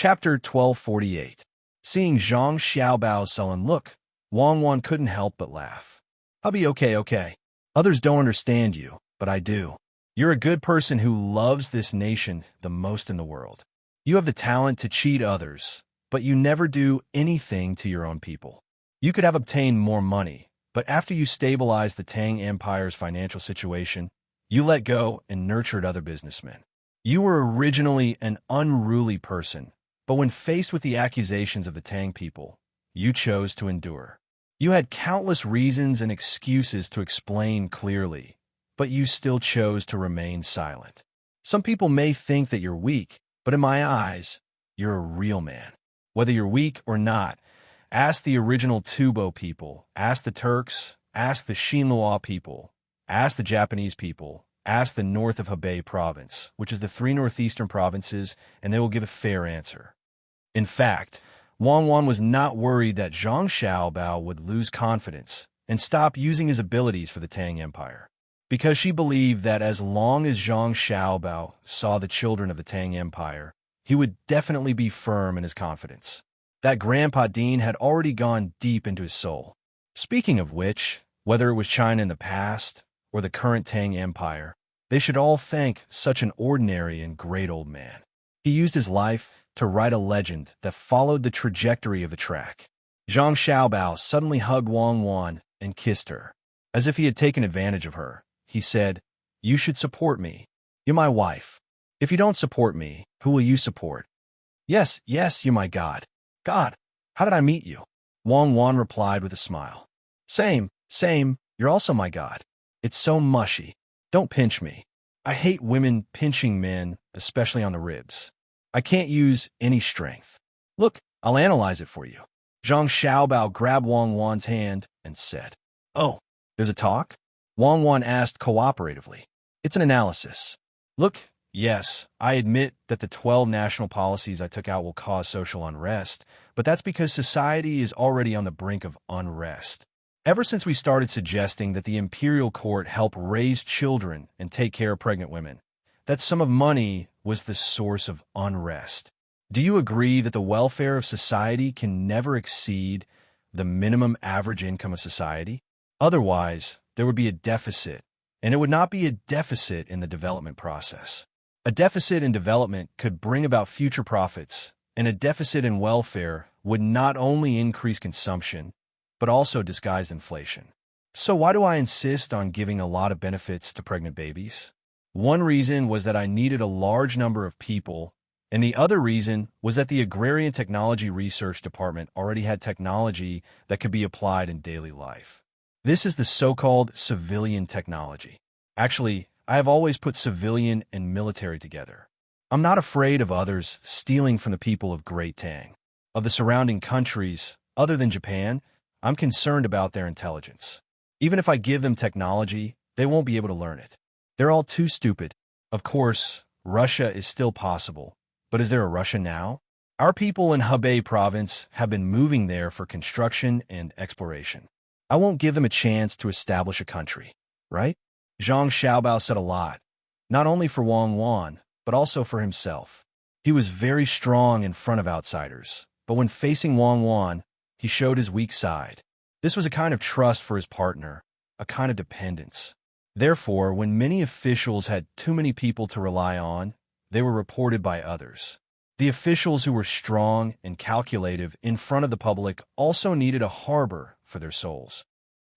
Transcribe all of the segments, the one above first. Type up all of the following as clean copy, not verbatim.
Chapter 1248. Seeing Zhang Xiaobao's sullen look, Wang Wan couldn't help but laugh. I'll be okay. Others don't understand you, but I do. You're a good person who loves this nation the most in the world. You have the talent to cheat others, but you never do anything to your own people. You could have obtained more money, but after you stabilized the Tang Empire's financial situation, you let go and nurtured other businessmen. You were originally an unruly person, but when faced with the accusations of the Tang people, you chose to endure. You had countless reasons and excuses to explain clearly, but you still chose to remain silent. Some people may think that you're weak, but in my eyes, you're a real man. Whether you're weak or not, ask the original Tubo people, ask the Turks, ask the Xinhua people, ask the Japanese people, ask the north of Hebei province, which is the 3 northeastern provinces, and they will give a fair answer. In fact, Wang Wan was not worried that Zhang Xiaobao would lose confidence and stop using his abilities for the Tang Empire, because she believed that as long as Zhang Xiaobao saw the children of the Tang Empire, he would definitely be firm in his confidence. That Grandpa Dean had already gone deep into his soul. Speaking of which, whether it was China in the past or the current Tang Empire, they should all thank such an ordinary and great old man. He used his life to write a legend that followed the trajectory of the track. Zhang Xiaobao suddenly hugged Wang Wan and kissed her. As if he had taken advantage of her, he said, "You should support me. You're my wife. If you don't support me, who will you support?" Yes, you're my God. God, how did I meet you? Wang Wan replied with a smile. Same, you're also my God. It's so mushy. Don't pinch me. I hate women pinching men, especially on the ribs. I can't use any strength. Look, I'll analyze it for you. Zhang Xiaobao grabbed Wang Wan's hand and said, "Oh, there's a talk?" Wang Wan asked cooperatively. "It's an analysis. Look, yes, I admit that the 12 national policies I took out will cause social unrest, but that's because society is already on the brink of unrest. Ever since we started suggesting that the imperial court help raise children and take care of pregnant women, that sum of money was the source of unrest. Do you agree that the welfare of society can never exceed the minimum average income of society? Otherwise, there would be a deficit, and it would not be a deficit in the development process. A deficit in development could bring about future profits, and a deficit in welfare would not only increase consumption, but also disguise inflation. So why do I insist on giving a lot of benefits to pregnant babies? One reason was that I needed a large number of people, and the other reason was that the Agrarian Technology Research Department already had technology that could be applied in daily life. This is the so-called civilian technology. Actually, I have always put civilian and military together. I'm not afraid of others stealing from the people of Great Tang. Of the surrounding countries, other than Japan, I'm concerned about their intelligence. Even if I give them technology, they won't be able to learn it. They're all too stupid. Of course, Russia is still possible, but is there a Russia now? Our people in Hebei province have been moving there for construction and exploration. I won't give them a chance to establish a country, right? Zhang Xiaobao said a lot, not only for Wang Wan, but also for himself. He was very strong in front of outsiders, but when facing Wang Wan, he showed his weak side. This was a kind of trust for his partner, a kind of dependence. Therefore, when many officials had too many people to rely on, they were reported by others. The officials who were strong and calculative in front of the public also needed a harbor for their souls.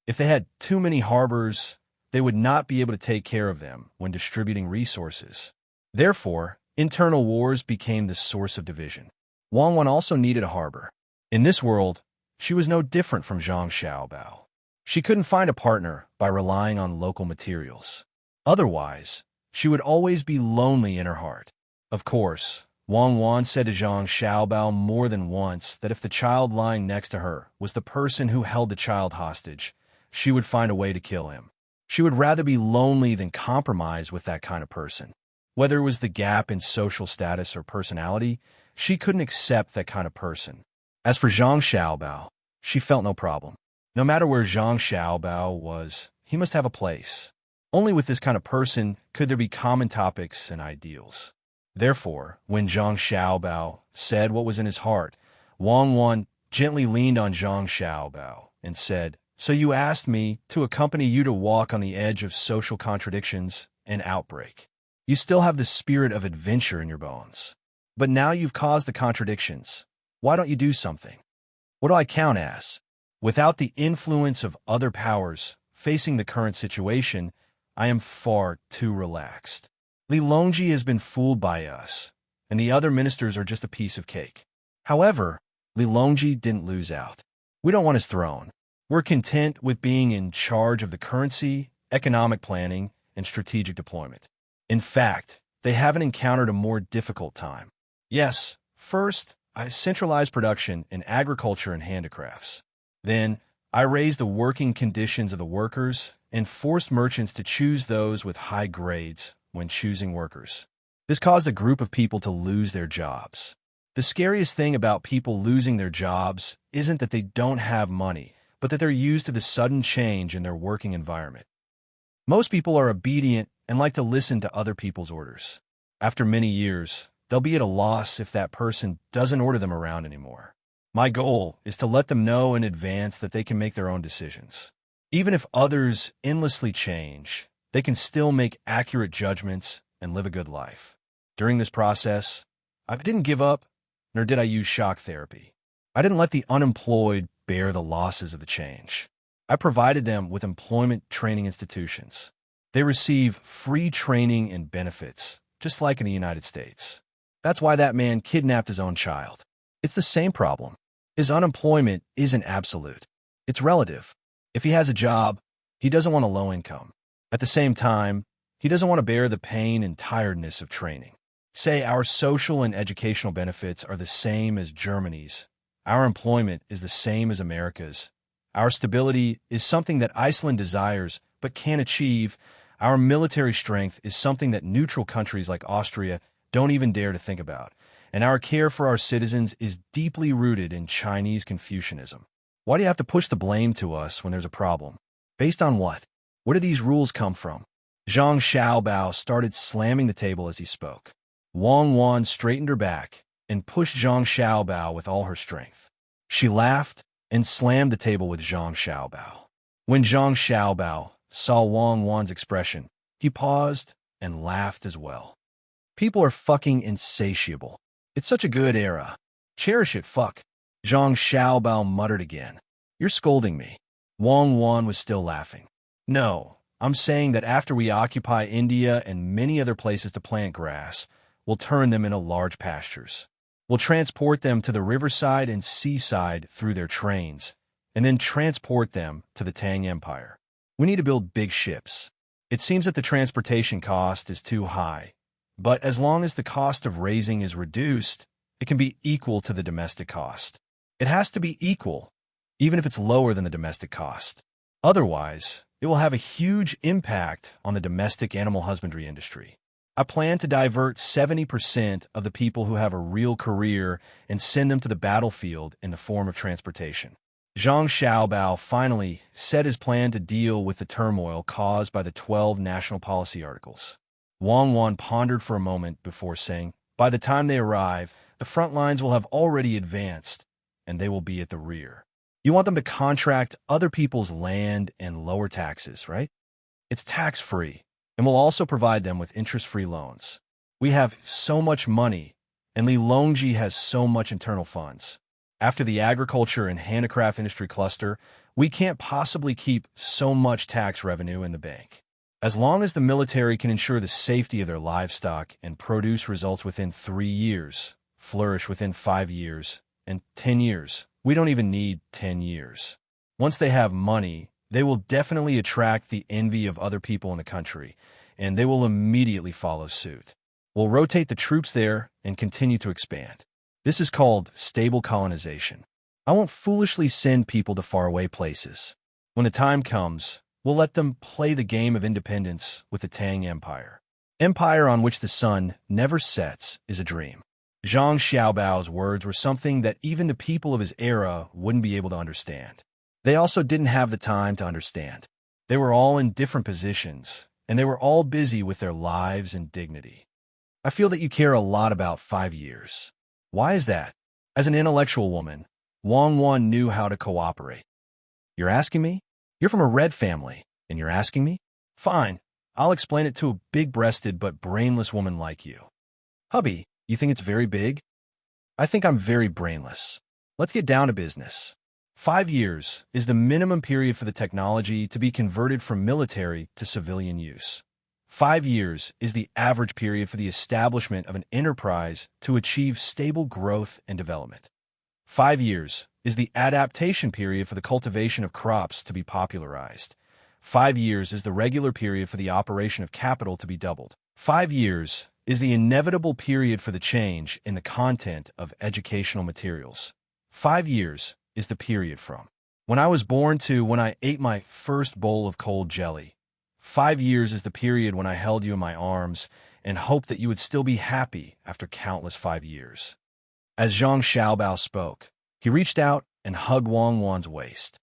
If they had too many harbors, they would not be able to take care of them when distributing resources. Therefore, internal wars became the source of division. Wang Wan also needed a harbor. In this world, she was no different from Zhang Xiaobao. She couldn't find a partner by relying on local materials. Otherwise, she would always be lonely in her heart. Of course, Wang Wan said to Zhang Xiaobao more than once that if the child lying next to her was the person who held the child hostage, she would find a way to kill him. She would rather be lonely than compromise with that kind of person. Whether it was the gap in social status or personality, she couldn't accept that kind of person. As for Zhang Xiaobao, she felt no problem. No matter where Zhang Xiaobao was, he must have a place. Only with this kind of person could there be common topics and ideals. Therefore, when Zhang Xiaobao said what was in his heart, Wang Wan gently leaned on Zhang Xiaobao and said, "So you asked me to accompany you to walk on the edge of social contradictions and outbreak. You still have the spirit of adventure in your bones. But now you've caused the contradictions. Why don't you do something? What do I count as? Without the influence of other powers facing the current situation, I am far too relaxed. Li Longji has been fooled by us, and the other ministers are just a piece of cake." However, Li Longji didn't lose out. We don't want his throne. We're content with being in charge of the currency, economic planning, and strategic deployment. In fact, they haven't encountered a more difficult time. Yes, first, I centralized production in agriculture and handicrafts. Then, I raised the working conditions of the workers and forced merchants to choose those with high grades when choosing workers. This caused a group of people to lose their jobs. The scariest thing about people losing their jobs isn't that they don't have money, but that they're used to the sudden change in their working environment. Most people are obedient and like to listen to other people's orders. After many years, they'll be at a loss if that person doesn't order them around anymore. My goal is to let them know in advance that they can make their own decisions. Even if others endlessly change, they can still make accurate judgments and live a good life. During this process, I didn't give up, nor did I use shock therapy. I didn't let the unemployed bear the losses of the change. I provided them with employment training institutions. They receive free training and benefits, just like in the United States. That's why that man kidnapped his own child. It's the same problem. His unemployment isn't absolute. It's relative. If he has a job, he doesn't want a low income. At the same time, he doesn't want to bear the pain and tiredness of training. Say our social and educational benefits are the same as Germany's. Our employment is the same as America's. Our stability is something that Iceland desires but can't achieve. Our military strength is something that neutral countries like Austria don't even dare to think about. And our care for our citizens is deeply rooted in Chinese Confucianism. Why do you have to push the blame to us when there's a problem? Based on what? Where do these rules come from? Zhang Xiaobao started slamming the table as he spoke. Wang Wan straightened her back and pushed Zhang Xiaobao with all her strength. She laughed and slammed the table with Zhang Xiaobao. When Zhang Xiaobao saw Wang Wan's expression, he paused and laughed as well. People are fucking insatiable. It's such a good era. Cherish it, fuck. Zhang Xiaobao muttered again. You're scolding me. Wang Wan was still laughing. No, I'm saying that after we occupy India and many other places to plant grass, we'll turn them into large pastures. We'll transport them to the riverside and seaside through their trains, and then transport them to the Tang Empire. We need to build big ships. It seems that the transportation cost is too high, but as long as the cost of raising is reduced, it can be equal to the domestic cost. It has to be equal, even if it's lower than the domestic cost. Otherwise, it will have a huge impact on the domestic animal husbandry industry. I plan to divert 70% of the people who have a real career and send them to the battlefield in the form of transportation. Zhang Xiaobao finally said his plan to deal with the turmoil caused by the 12 national policy articles. Wang Wan pondered for a moment before saying, by the time they arrive, the front lines will have already advanced, and they will be at the rear. You want them to contract other people's land and lower taxes, right? It's tax-free, and we'll also provide them with interest-free loans. We have so much money, and Li Longji has so much internal funds. After the agriculture and handicraft industry cluster, we can't possibly keep so much tax revenue in the bank. As long as the military can ensure the safety of their livestock and produce results within 3 years, flourish within 5 years, and 10 years, we don't even need 10 years. Once they have money, they will definitely attract the envy of other people in the country, and they will immediately follow suit. We'll rotate the troops there and continue to expand. This is called stable colonization. I won't foolishly send people to faraway places. When the time comes, we'll let them play the game of independence with the Tang Empire. Empire on which the sun never sets is a dream. Zhang Xiaobao's words were something that even the people of his era wouldn't be able to understand. They also didn't have the time to understand. They were all in different positions, and they were all busy with their lives and dignity. I feel that you care a lot about 5 years. Why is that? As an intellectual woman, Wang Wan knew how to cooperate. You're asking me? You're from a red family, and you're asking me? Fine, I'll explain it to a big-breasted but brainless woman like you. Hubby, you think it's very big? I think I'm very brainless. Let's get down to business. 5 years is the minimum period for the technology to be converted from military to civilian use. 5 years is the average period for the establishment of an enterprise to achieve stable growth and development. 5 years is the adaptation period for the cultivation of crops to be popularized. 5 years is the regular period for the operation of capital to be doubled. 5 years is the inevitable period for the change in the content of educational materials. 5 years is the period from when I was born to when I ate my first bowl of cold jelly. 5 years is the period when I held you in my arms and hoped that you would still be happy after countless 5 years. As Zhang Xiaobao spoke, he reached out and hugged Wang Wan's waist.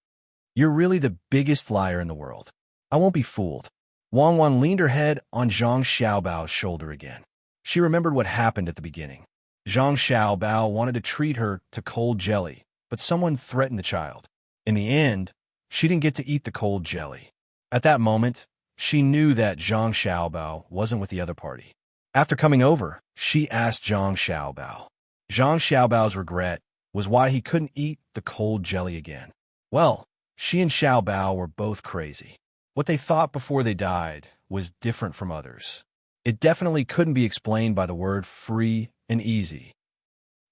You're really the biggest liar in the world. I won't be fooled. Wang Wan leaned her head on Zhang Xiaobao's shoulder again. She remembered what happened at the beginning. Zhang Xiaobao wanted to treat her to cold jelly, but someone threatened the child. In the end, she didn't get to eat the cold jelly. At that moment, she knew that Zhang Xiaobao wasn't with the other party. After coming over, she asked Zhang Xiaobao. Zhang Xiaobao's regret was why he couldn't eat the cold jelly again. Well, she and Xiaobao were both crazy. What they thought before they died was different from others. It definitely couldn't be explained by the word free and easy.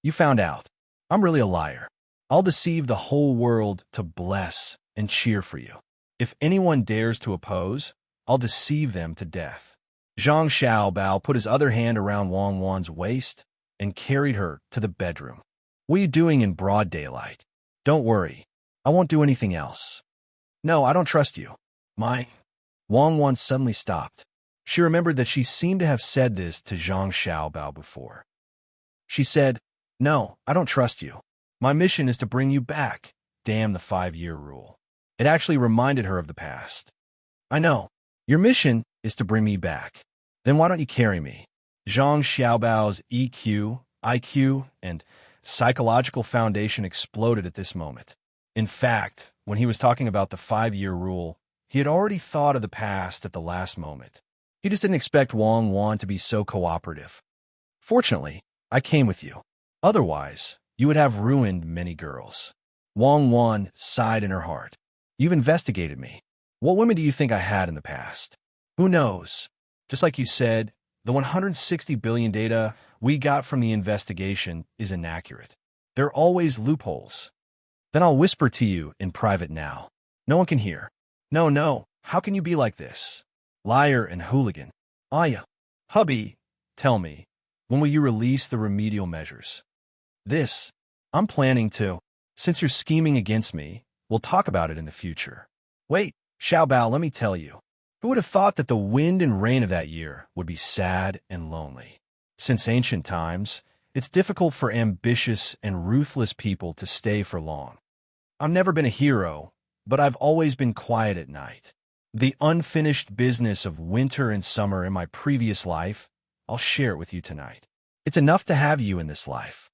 You found out. I'm really a liar. I'll deceive the whole world to bless and cheer for you. If anyone dares to oppose, I'll deceive them to death. Zhang Xiaobao put his other hand around Wang Wan's waist and carried her to the bedroom. What are you doing in broad daylight? Don't worry. I won't do anything else. No, I don't trust you. Wang Wan suddenly stopped. She remembered that she seemed to have said this to Zhang Xiaobao before. She said, No, I don't trust you. My mission is to bring you back. Damn the 5-year rule. It actually reminded her of the past. I know. Your mission is to bring me back. Then why don't you carry me? Zhang Xiaobao's EQ, IQ, and psychological foundation exploded at this moment. In fact, when he was talking about the 5-year rule, he had already thought of the past at the last moment. He just didn't expect Wang Wan to be so cooperative. Fortunately, I came with you. Otherwise, you would have ruined many girls. Wang Wan sighed in her heart. You've investigated me. What women do you think I had in the past? Who knows? Just like you said, the 160 billion data we got from the investigation is inaccurate. There are always loopholes. Then I'll whisper to you in private now. No one can hear. No, how can you be like this? Liar and hooligan. Aya. Hubby, tell me, when will you release the remedial measures? I'm planning to. Since you're scheming against me, we'll talk about it in the future. Wait, Xiaobao, let me tell you. Who would have thought that the wind and rain of that year would be sad and lonely? Since ancient times, it's difficult for ambitious and ruthless people to stay for long. I've never been a hero, but I've always been quiet at night. The unfinished business of winter and summer in my previous life, I'll share it with you tonight. It's enough to have you in this life.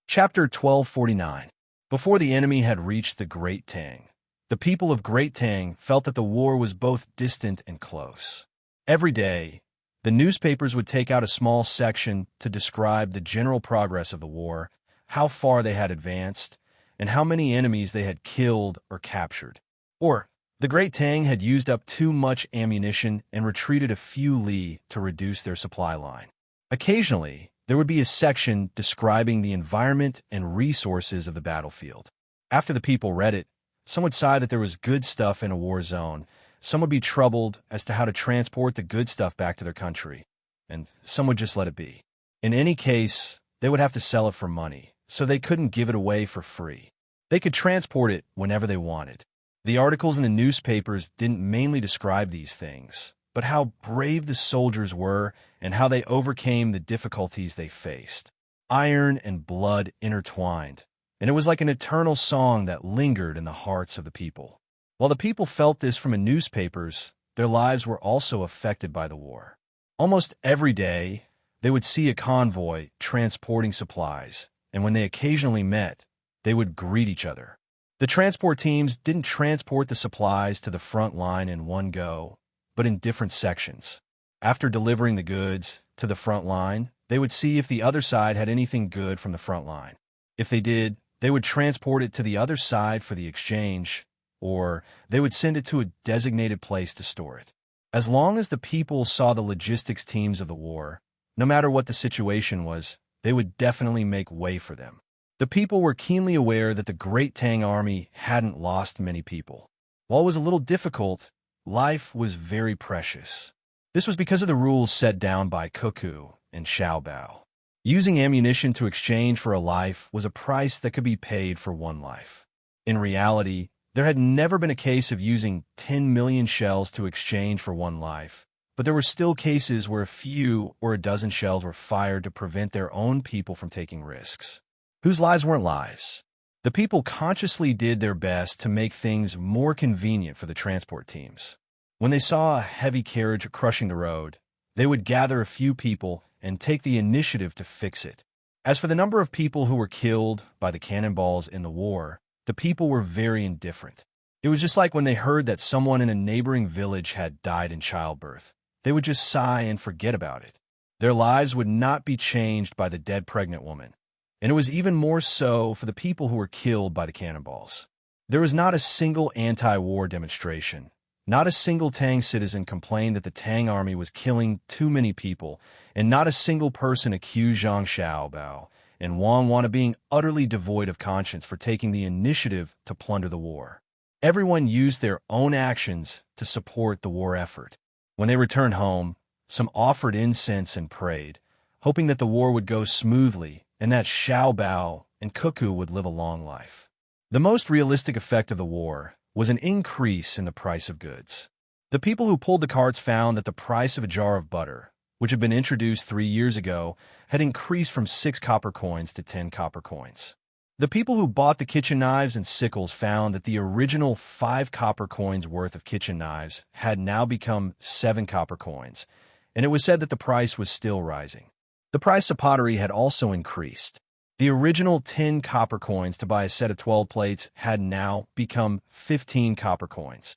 Chapter 1249. Before the enemy had reached the Great Tang, the people of Great Tang felt that the war was both distant and close. Every day, the newspapers would take out a small section to describe the general progress of the war, how far they had advanced, and how many enemies they had killed or captured. Or, the Great Tang had used up too much ammunition and retreated a few li to reduce their supply line. Occasionally, there would be a section describing the environment and resources of the battlefield. After the people read it, some would sigh that there was good stuff in a war zone, some would be troubled as to how to transport the good stuff back to their country, and some would just let it be. In any case, they would have to sell it for money, so they couldn't give it away for free. They could transport it whenever they wanted. The articles in the newspapers didn't mainly describe these things, but how brave the soldiers were and how they overcame the difficulties they faced. Iron and blood intertwined, and it was like an eternal song that lingered in the hearts of the people. While the people felt this from the newspapers, their lives were also affected by the war. Almost every day, they would see a convoy transporting supplies, and when they occasionally met, they would greet each other. The transport teams didn't transport the supplies to the front line in one go, but in different sections. After delivering the goods to the front line, they would see if the other side had anything good from the front line. If they did, they would transport it to the other side for the exchange, or they would send it to a designated place to store it. As long as the people saw the logistics teams of the war, no matter what the situation was, they would definitely make way for them. The people were keenly aware that the great Tang army hadn't lost many people. While it was a little difficult, life was very precious. This was because of the rules set down by Cuckoo and Xiaobao. Using ammunition to exchange for a life was a price that could be paid for one life. In reality, there had never been a case of using 10 million shells to exchange for one life, but there were still cases where a few or a dozen shells were fired to prevent their own people from taking risks. Whose lives weren't lives? The people consciously did their best to make things more convenient for the transport teams. When they saw a heavy carriage crushing the road, they would gather a few people and take the initiative to fix it. As for the number of people who were killed by the cannonballs in the war, the people were very indifferent. It was just like when they heard that someone in a neighboring village had died in childbirth. They would just sigh and forget about it. Their lives would not be changed by the dead pregnant woman. And it was even more so for the people who were killed by the cannonballs. There was not a single anti-war demonstration. Not a single Tang citizen complained that the Tang army was killing too many people, and not a single person accused Zhang Xiaobao and Wang Wan of being utterly devoid of conscience for taking the initiative to plunder the war. Everyone used their own actions to support the war effort. When they returned home, some offered incense and prayed, hoping that the war would go smoothly and that Xiaobao and Cuckoo would live a long life. The most realistic effect of the war was an increase in the price of goods. The people who pulled the carts found that the price of a jar of butter, which had been introduced 3 years ago, had increased from 6 copper coins to 10 copper coins. The people who bought the kitchen knives and sickles found that the original 5 copper coins worth of kitchen knives had now become 7 copper coins, and it was said that the price was still rising. The price of pottery had also increased. The original 10 copper coins to buy a set of 12 plates had now become 15 copper coins.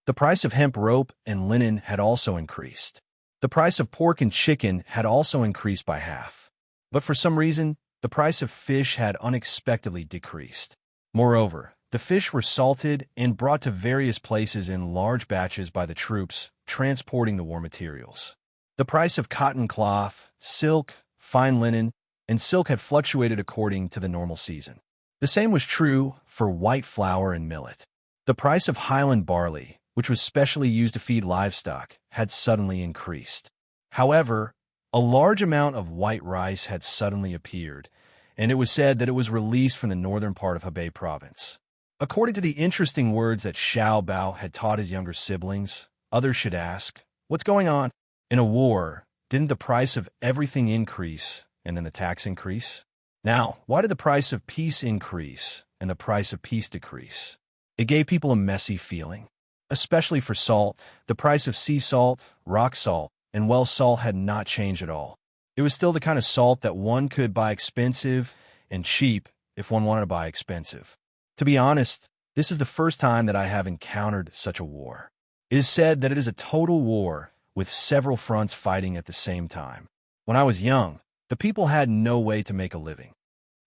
The price of hemp rope and linen had also increased. The price of pork and chicken had also increased by half. But for some reason, the price of fish had unexpectedly decreased. Moreover, the fish were salted and brought to various places in large batches by the troops transporting the war materials. The price of cotton cloth, silk, fine linen, and silk had fluctuated according to the normal season. The same was true for white flour and millet. The price of Highland barley, which was specially used to feed livestock, had suddenly increased. However, a large amount of white rice had suddenly appeared, and it was said that it was released from the northern part of Hebei province. According to the interesting words that Xiao Bao had taught his younger siblings, others should ask, what's going on? In a war, didn't the price of everything increase and then the tax increase? Now, why did the price of peace increase and the price of peace decrease? It gave people a messy feeling. Especially for salt, the price of sea salt, rock salt, and well salt had not changed at all. It was still the kind of salt that one could buy expensive and cheap if one wanted to buy expensive. To be honest, this is the first time that I have encountered such a war. It is said that it is a total war with several fronts fighting at the same time. When I was young, the people had no way to make a living.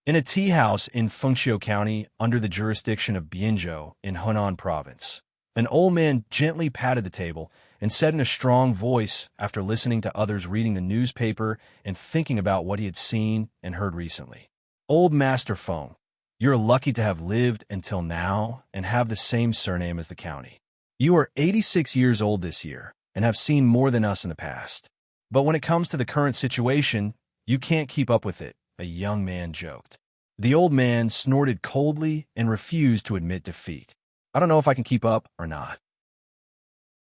In a tea house in Fengxiu County under the jurisdiction of Bianzhou in Hunan Province, an old man gently patted the table and said in a strong voice after listening to others reading the newspaper and thinking about what he had seen and heard recently. Old Master Feng, you're lucky to have lived until now and have the same surname as the county. You are 86 years old this year and have seen more than us in the past. But when it comes to the current situation, you can't keep up with it, a young man joked. The old man snorted coldly and refused to admit defeat. I don't know if I can keep up or not.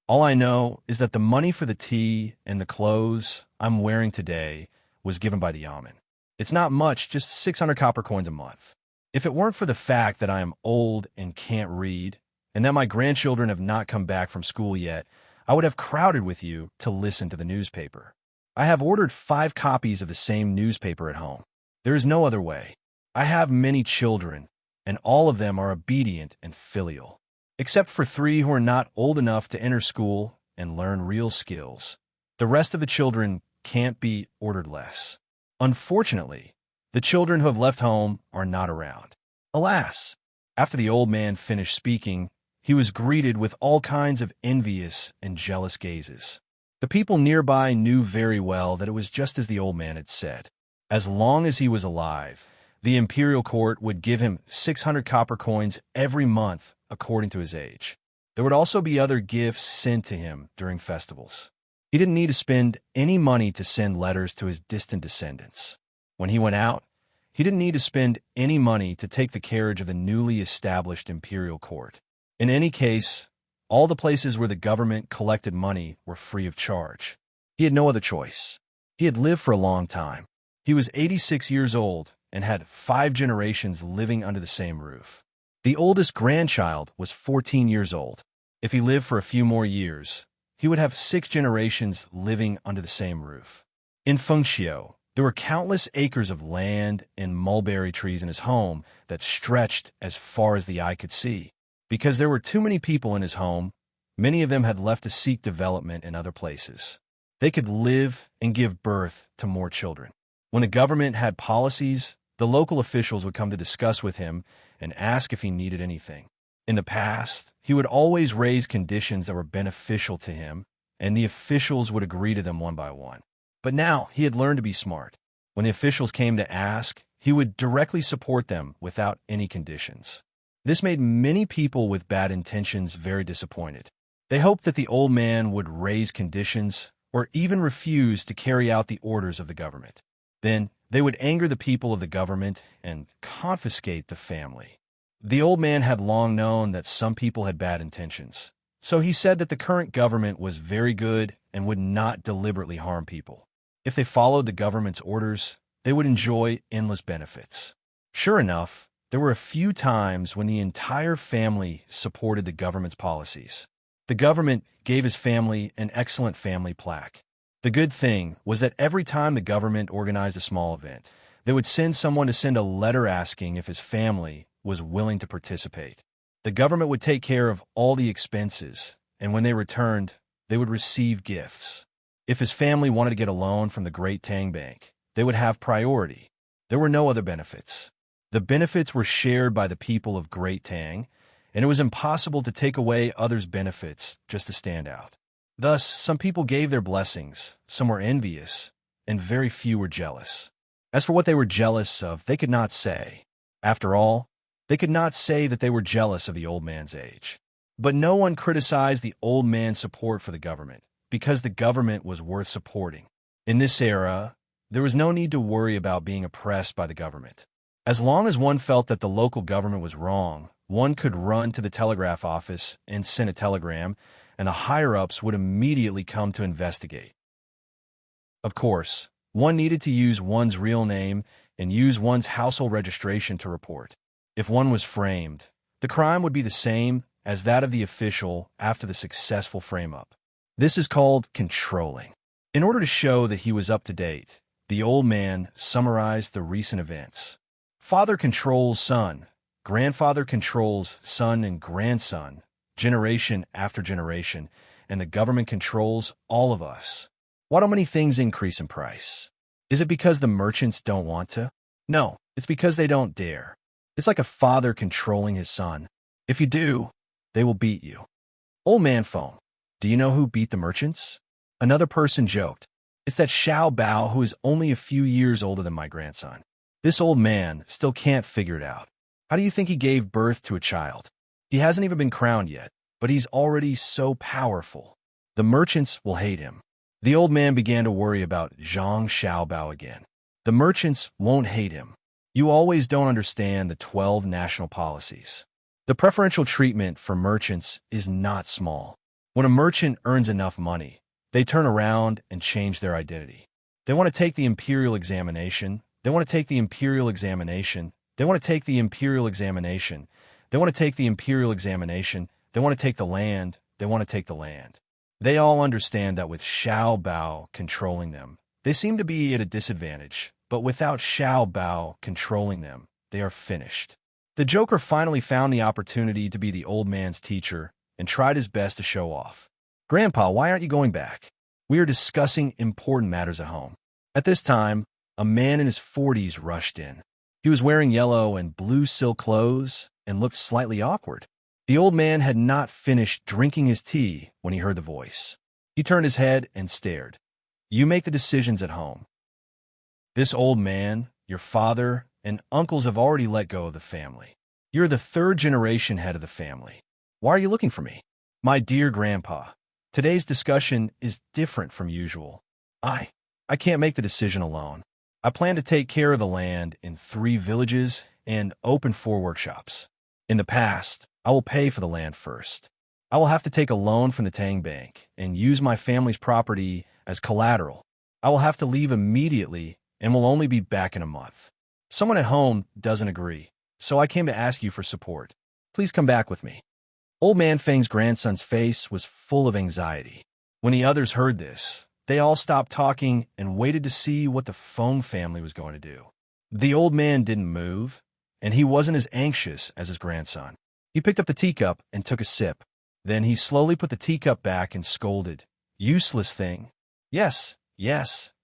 All I know is that the money for the tea and the clothes I'm wearing today was given by the yamen. It's not much, just 600 copper coins a month. If it weren't for the fact that I am old and can't read, and that my grandchildren have not come back from school yet, I would have crowded with you to listen to the newspaper. I have ordered 5 copies of the same newspaper at home. There is no other way. I have many children, and all of them are obedient and filial, except for 3 who are not old enough to enter school and learn real skills. The rest of the children can't be ordered less. Unfortunately, the children who have left home are not around. Alas! After the old man finished speaking, he was greeted with all kinds of envious and jealous gazes. The people nearby knew very well that it was just as the old man had said. As long as he was alive, the imperial court would give him 600 copper coins every month according to his age. There would also be other gifts sent to him during festivals. He didn't need to spend any money to send letters to his distant descendants. When he went out, he didn't need to spend any money to take the carriage of the newly established imperial court. In any case, all the places where the government collected money were free of charge. He had no other choice. He had lived for a long time. He was 86 years old and had 5 generations living under the same roof. The oldest grandchild was 14 years old. If he lived for a few more years, he would have 6 generations living under the same roof. In Fengxiu, there were countless acres of land and mulberry trees in his home that stretched as far as the eye could see. Because there were too many people in his home, many of them had left to seek development in other places. They could live and give birth to more children. When the government had policies, the local officials would come to discuss with him and ask if he needed anything. In the past, he would always raise conditions that were beneficial to him, and the officials would agree to them one by one. But now he had learned to be smart. When the officials came to ask, he would directly support them without any conditions. This made many people with bad intentions very disappointed. They hoped that the old man would raise conditions or even refuse to carry out the orders of the government. Then they would anger the people of the government and confiscate the family. The old man had long known that some people had bad intentions, so he said that the current government was very good and would not deliberately harm people. If they followed the government's orders, they would enjoy endless benefits. Sure enough, there were a few times when the entire family supported the government's policies. The government gave his family an excellent family plaque. The good thing was that every time the government organized a small event, they would send someone to send a letter asking if his family was willing to participate. The government would take care of all the expenses, and when they returned, they would receive gifts. If his family wanted to get a loan from the Great Tang Bank, they would have priority. There were no other benefits. The benefits were shared by the people of Great Tang, and it was impossible to take away others' benefits just to stand out. Thus, some people gave their blessings, some were envious, and very few were jealous. As for what they were jealous of, they could not say. After all, they could not say that they were jealous of the old man's age. But no one criticized the old man's support for the government, because the government was worth supporting. In this era, there was no need to worry about being oppressed by the government. As long as one felt that the local government was wrong, one could run to the telegraph office and send a telegram, and the higher-ups would immediately come to investigate. Of course, one needed to use one's real name and use one's household registration to report. If one was framed, the crime would be the same as that of the official after the successful frame-up. This is called controlling. In order to show that he was up to date, the old man summarized the recent events. Father controls son, grandfather controls son and grandson, generation after generation, and the government controls all of us. Why do many things increase in price? Is it because the merchants don't want to? No, it's because they don't dare. It's like a father controlling his son. If you do, they will beat you. Old man phone. Do you know who beat the merchants? Another person joked. It's that Xiao Bao who is only a few years older than my grandson. This old man still can't figure it out. How do you think he gave birth to a child? He hasn't even been crowned yet, but he's already so powerful. The merchants will hate him. The old man began to worry about Zhang Xiaobao again. The merchants won't hate him. You always don't understand the 12 national policies. The preferential treatment for merchants is not small. When a merchant earns enough money, they turn around and change their identity. They want to take the imperial examination. They want to take the imperial examination. They want to take the imperial examination. They want to take the imperial examination. They want to take the land. They want to take the land. They all understand that with Xiao Bao controlling them, they seem to be at a disadvantage, but without Xiao Bao controlling them, they are finished. The Joker finally found the opportunity to be the old man's teacher and tried his best to show off. "Grandpa, why aren't you going back? We are discussing important matters at home." At this time, a man in his 40s rushed in. He was wearing yellow and blue silk clothes and looked slightly awkward. The old man had not finished drinking his tea when he heard the voice. He turned his head and stared. "You make the decisions at home. This old man, your father, and uncles have already let go of the family. You're the third generation head of the family. Why are you looking for me?" "My dear grandpa, today's discussion is different from usual. I can't make the decision alone. I plan to take care of the land in 3 villages and open 4 workshops. In the past, I will pay for the land first. I will have to take a loan from the Tang bank and use my family's property as collateral. I will have to leave immediately and will only be back in a month. Someone at home doesn't agree, so I came to ask you for support. Please come back with me." Old Man Feng's grandson's face was full of anxiety. When the others heard this, they all stopped talking and waited to see what the Feng family was going to do. The old man didn't move, and he wasn't as anxious as his grandson. He picked up the teacup and took a sip. Then he slowly put the teacup back and scolded, "Useless thing. Yes,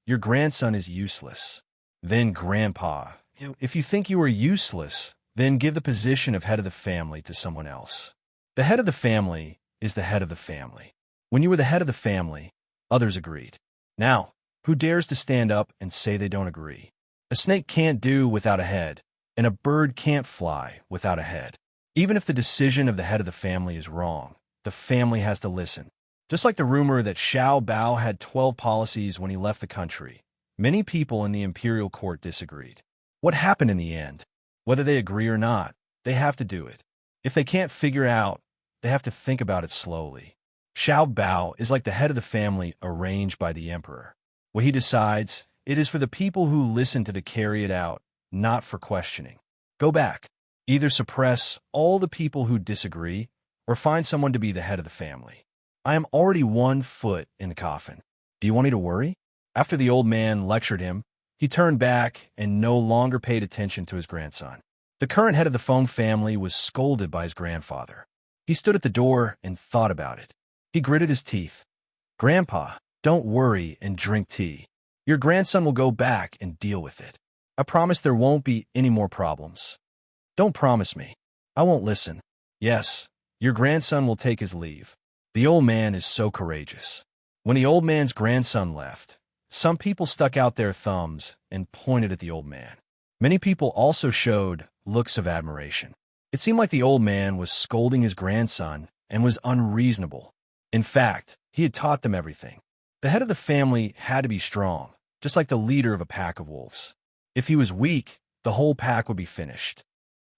your grandson is useless." "Then, Grandpa, if you think you are useless, then give the position of head of the family to someone else. The head of the family is the head of the family. When you were the head of the family, others agreed. Now, who dares to stand up and say they don't agree? A snake can't do without a head, and a bird can't fly without a head. Even if the decision of the head of the family is wrong, the family has to listen." Just like the rumor that Xiao Bao had 12 policies when he left the country, many people in the imperial court disagreed. What happened in the end? Whether they agree or not, they have to do it. If they can't figure out, they have to think about it slowly. Xiao Bao is like the head of the family arranged by the emperor. What he decides, it is for the people who listen to carry it out, not for questioning. Go back. Either suppress all the people who disagree, or find someone to be the head of the family. I am already 1 foot in the coffin. Do you want me to worry? After the old man lectured him, he turned back and no longer paid attention to his grandson. The current head of the Feng family was scolded by his grandfather. He stood at the door and thought about it. He gritted his teeth. "Grandpa, don't worry and drink tea. Your grandson will go back and deal with it. I promise there won't be any more problems." "Don't promise me. I won't listen." "Yes, your grandson will take his leave. The old man is so courageous." When the old man's grandson left, some people stuck out their thumbs and pointed at the old man. Many people also showed looks of admiration. It seemed like the old man was scolding his grandson and was unreasonable. In fact, he had taught them everything. The head of the family had to be strong, just like the leader of a pack of wolves. If he was weak, the whole pack would be finished.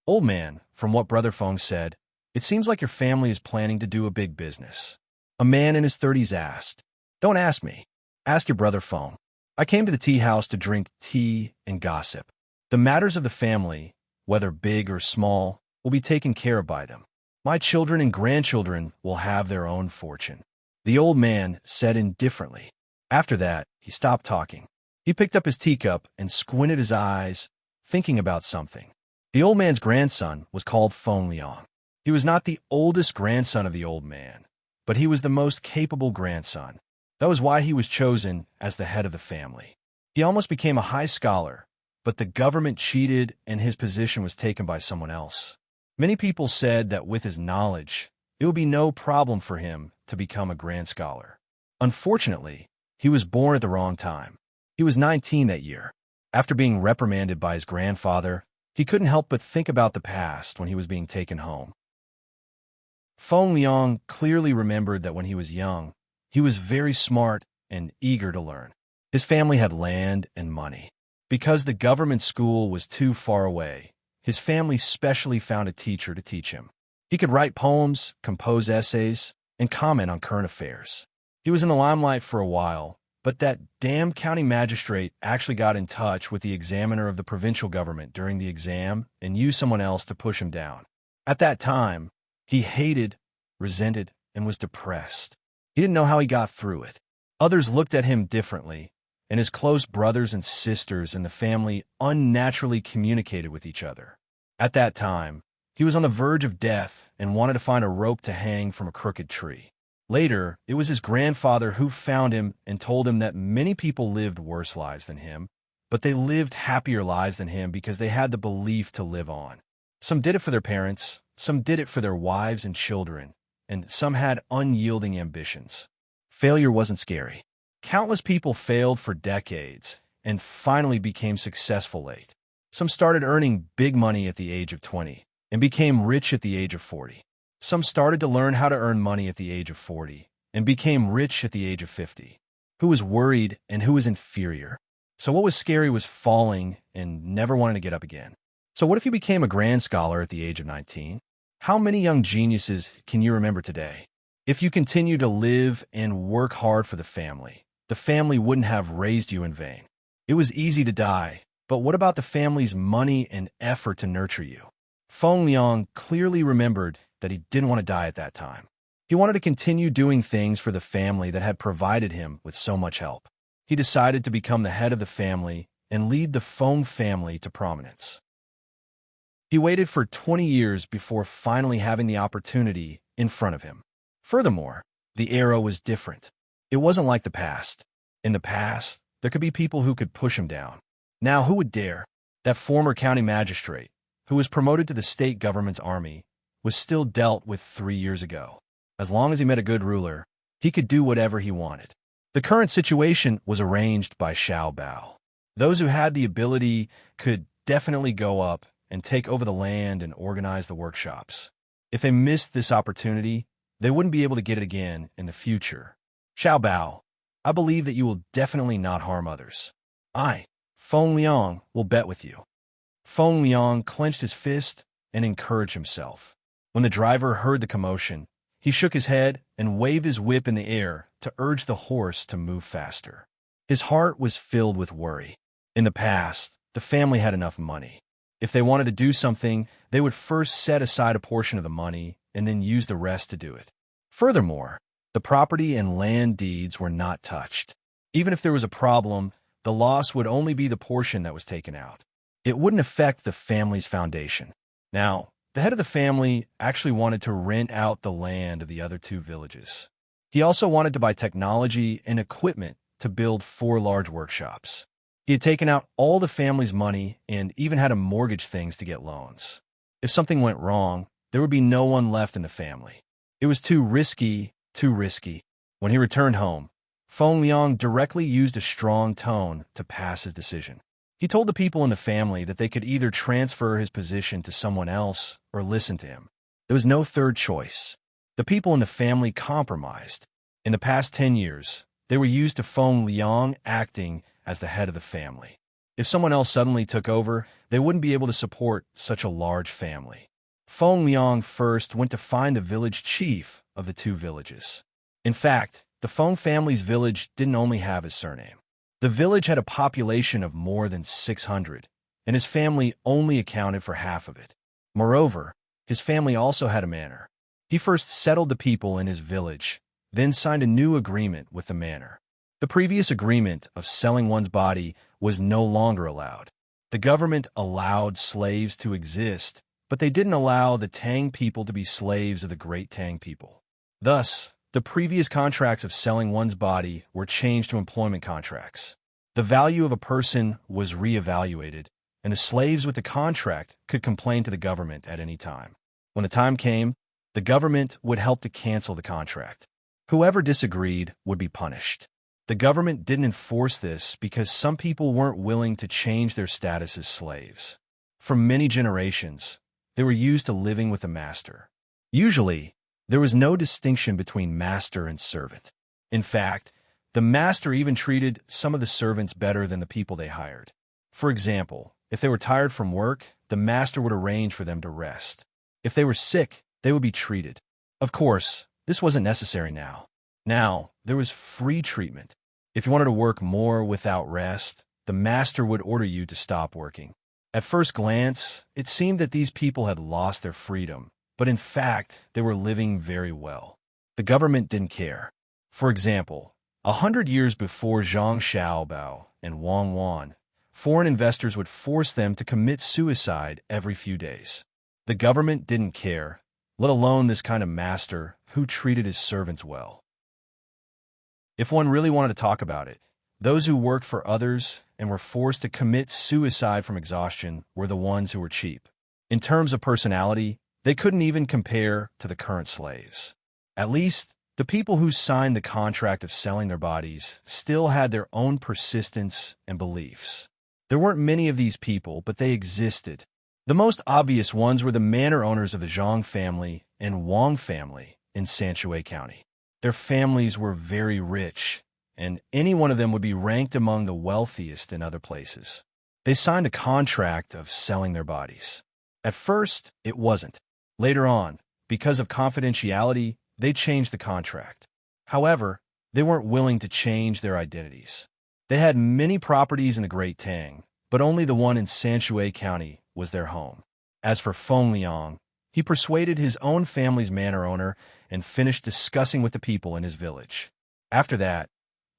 "Old man, from what Brother Feng said, it seems like your family is planning to do a big business." A man in his 30s asked. "Don't ask me. Ask your Brother Feng. I came to the tea house to drink tea and gossip. The matters of the family, whether big or small, will be taken care of by them. My children and grandchildren will have their own fortune." The old man said indifferently. After that, he stopped talking. He picked up his teacup and squinted his eyes, thinking about something. The old man's grandson was called Feng Liang. He was not the oldest grandson of the old man, but he was the most capable grandson. That was why he was chosen as the head of the family. He almost became a high scholar, but the government cheated and his position was taken by someone else. Many people said that with his knowledge, it would be no problem for him to become a grand scholar. Unfortunately, he was born at the wrong time. He was 19 that year. After being reprimanded by his grandfather, he couldn't help but think about the past when he was being taken home. Feng Liang clearly remembered that when he was young, he was very smart and eager to learn. His family had land and money. Because the government school was too far away, his family specially found a teacher to teach him. He could write poems, compose essays, and comment on current affairs. He was in the limelight for a while, but that damn county magistrate actually got in touch with the examiner of the provincial government during the exam and used someone else to push him down. At that time, he hated, resented, and was depressed. He didn't know how he got through it. Others looked at him differently, and his close brothers and sisters in the family unnaturally communicated with each other. At that time, he was on the verge of death and wanted to find a rope to hang from a crooked tree. Later, it was his grandfather who found him and told him that many people lived worse lives than him, but they lived happier lives than him because they had the belief to live on. Some did it for their parents, some did it for their wives and children, and some had unyielding ambitions. Failure wasn't scary. Countless people failed for decades and finally became successful late. Some started earning big money at the age of 20 and became rich at the age of 40. Some started to learn how to earn money at the age of 40 and became rich at the age of 50. Who was worried and who was inferior? So what was scary was falling and never wanting to get up again. So what if you became a grand scholar at the age of 19? How many young geniuses can you remember today? If you continue to live and work hard for the family wouldn't have raised you in vain. It was easy to die, but what about the family's money and effort to nurture you? Feng Liang clearly remembered that he didn't want to die at that time. He wanted to continue doing things for the family that had provided him with so much help. He decided to become the head of the family and lead the Feng family to prominence. He waited for 20 years before finally having the opportunity in front of him. Furthermore, the era was different. It wasn't like the past. In the past, there could be people who could push him down. Now, who would dare? That former county magistrate, who was promoted to the state government's army, was still dealt with 3 years ago. As long as he met a good ruler, he could do whatever he wanted. The current situation was arranged by Xiao Bao. Those who had the ability could definitely go up and take over the land and organize the workshops. If they missed this opportunity, they wouldn't be able to get it again in the future. Xiao Bao, I believe that you will definitely not harm others. I, Feng Liang, will bet with you. Feng Liang clenched his fist and encouraged himself. When the driver heard the commotion, he shook his head and waved his whip in the air to urge the horse to move faster. His heart was filled with worry. In the past, the family had enough money. If they wanted to do something, they would first set aside a portion of the money and then use the rest to do it. Furthermore, the property and land deeds were not touched. Even if there was a problem, the loss would only be the portion that was taken out. It wouldn't affect the family's foundation. Now, the head of the family actually wanted to rent out the land of the other 2 villages. He also wanted to buy technology and equipment to build 4 large workshops. He had taken out all the family's money and even had to mortgage things to get loans. If something went wrong, there would be no one left in the family. It was too risky. When he returned home, Feng Liang directly used a strong tone to pass his decision. He told the people in the family that they could either transfer his position to someone else or listen to him. There was no third choice. The people in the family compromised. In the past 10 years, they were used to Feng Liang acting as the head of the family. If someone else suddenly took over, they wouldn't be able to support such a large family. Feng Liang first went to find the village chief of the 2 villages. In fact, the Feng family's village didn't only have his surname. The village had a population of more than 600, and his family only accounted for half of it. Moreover, his family also had a manor. He first settled the people in his village, then signed a new agreement with the manor. The previous agreement of selling one's body was no longer allowed. The government allowed slaves to exist, but they didn't allow the Tang people to be slaves of the great Tang people. Thus, the previous contracts of selling one's body were changed to employment contracts. The value of a person was reevaluated, and the slaves with the contract could complain to the government at any time. When the time came, the government would help to cancel the contract. Whoever disagreed would be punished. The government didn't enforce this because some people weren't willing to change their status as slaves. For many generations, they were used to living with a master. Usually, there was no distinction between master and servant. In fact, the master even treated some of the servants better than the people they hired. For example, if they were tired from work, the master would arrange for them to rest. If they were sick, they would be treated. Of course, this wasn't necessary now. Now, there was free treatment. If you wanted to work more without rest, the master would order you to stop working. At first glance, it seemed that these people had lost their freedom, but in fact, they were living very well. The government didn't care. For example, 100 years before Zhang Xiaobao and Wang Wan, foreign investors would force them to commit suicide every few days. The government didn't care, let alone this kind of master who treated his servants well. If one really wanted to talk about it, those who worked for others and were forced to commit suicide from exhaustion were the ones who were cheap. In terms of personality, they couldn't even compare to the current slaves. At least, the people who signed the contract of selling their bodies still had their own persistence and beliefs. There weren't many of these people, but they existed. The most obvious ones were the manor owners of the Zhang family and Wang family in Sanshui County. Their families were very rich, and any one of them would be ranked among the wealthiest in other places. They signed a contract of selling their bodies. At first, it wasn't. Later on, because of confidentiality, they changed the contract. However, they weren't willing to change their identities. They had many properties in the Great Tang, but only the one in Sanshui County was their home. As for Feng Liang, he persuaded his own family's manor owner and finished discussing with the people in his village. After that,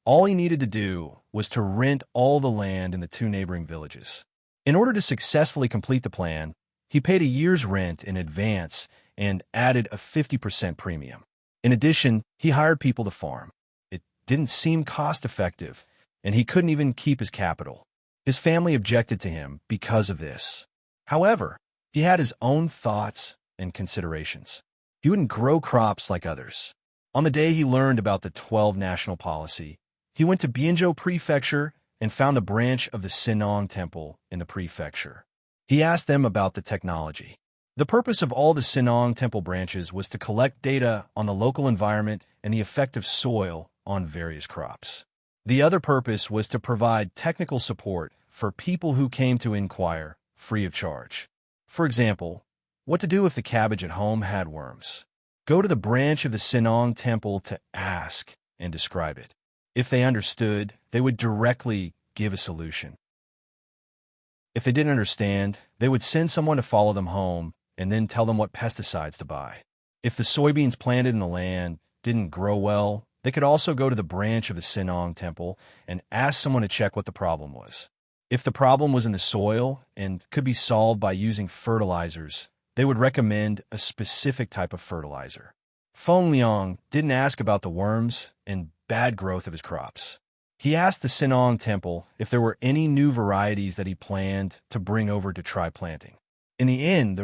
all he needed to do was to rent all the land in the two neighboring villages. In order to successfully complete the plan, he paid a year's rent in advance and added a 50% premium. In addition, he hired people to farm. It didn't seem cost-effective, and he couldn't even keep his capital. His family objected to him because of this. However, he had his own thoughts and considerations. He wouldn't grow crops like others. On the day he learned about the 12 national policy, he went to Bianzhou Prefecture and found the branch of the Sinong Temple in the prefecture. He asked them about the technology. The purpose of all the Sinong Temple branches was to collect data on the local environment and the effect of soil on various crops. The other purpose was to provide technical support for people who came to inquire, free of charge. For example, what to do if the cabbage at home had worms. Go to the branch of the Sinong Temple to ask and describe it. If they understood, they would directly give a solution. If they didn't understand, they would send someone to follow them home and then tell them what pesticides to buy. If the soybeans planted in the land didn't grow well, they could also go to the branch of the Sinong Temple and ask someone to check what the problem was. If the problem was in the soil and could be solved by using fertilizers, they would recommend a specific type of fertilizer. Feng Liang didn't ask about the worms and bad growth of his crops. He asked the Sinong Temple if there were any new varieties that he planned to bring over to try planting. In the end,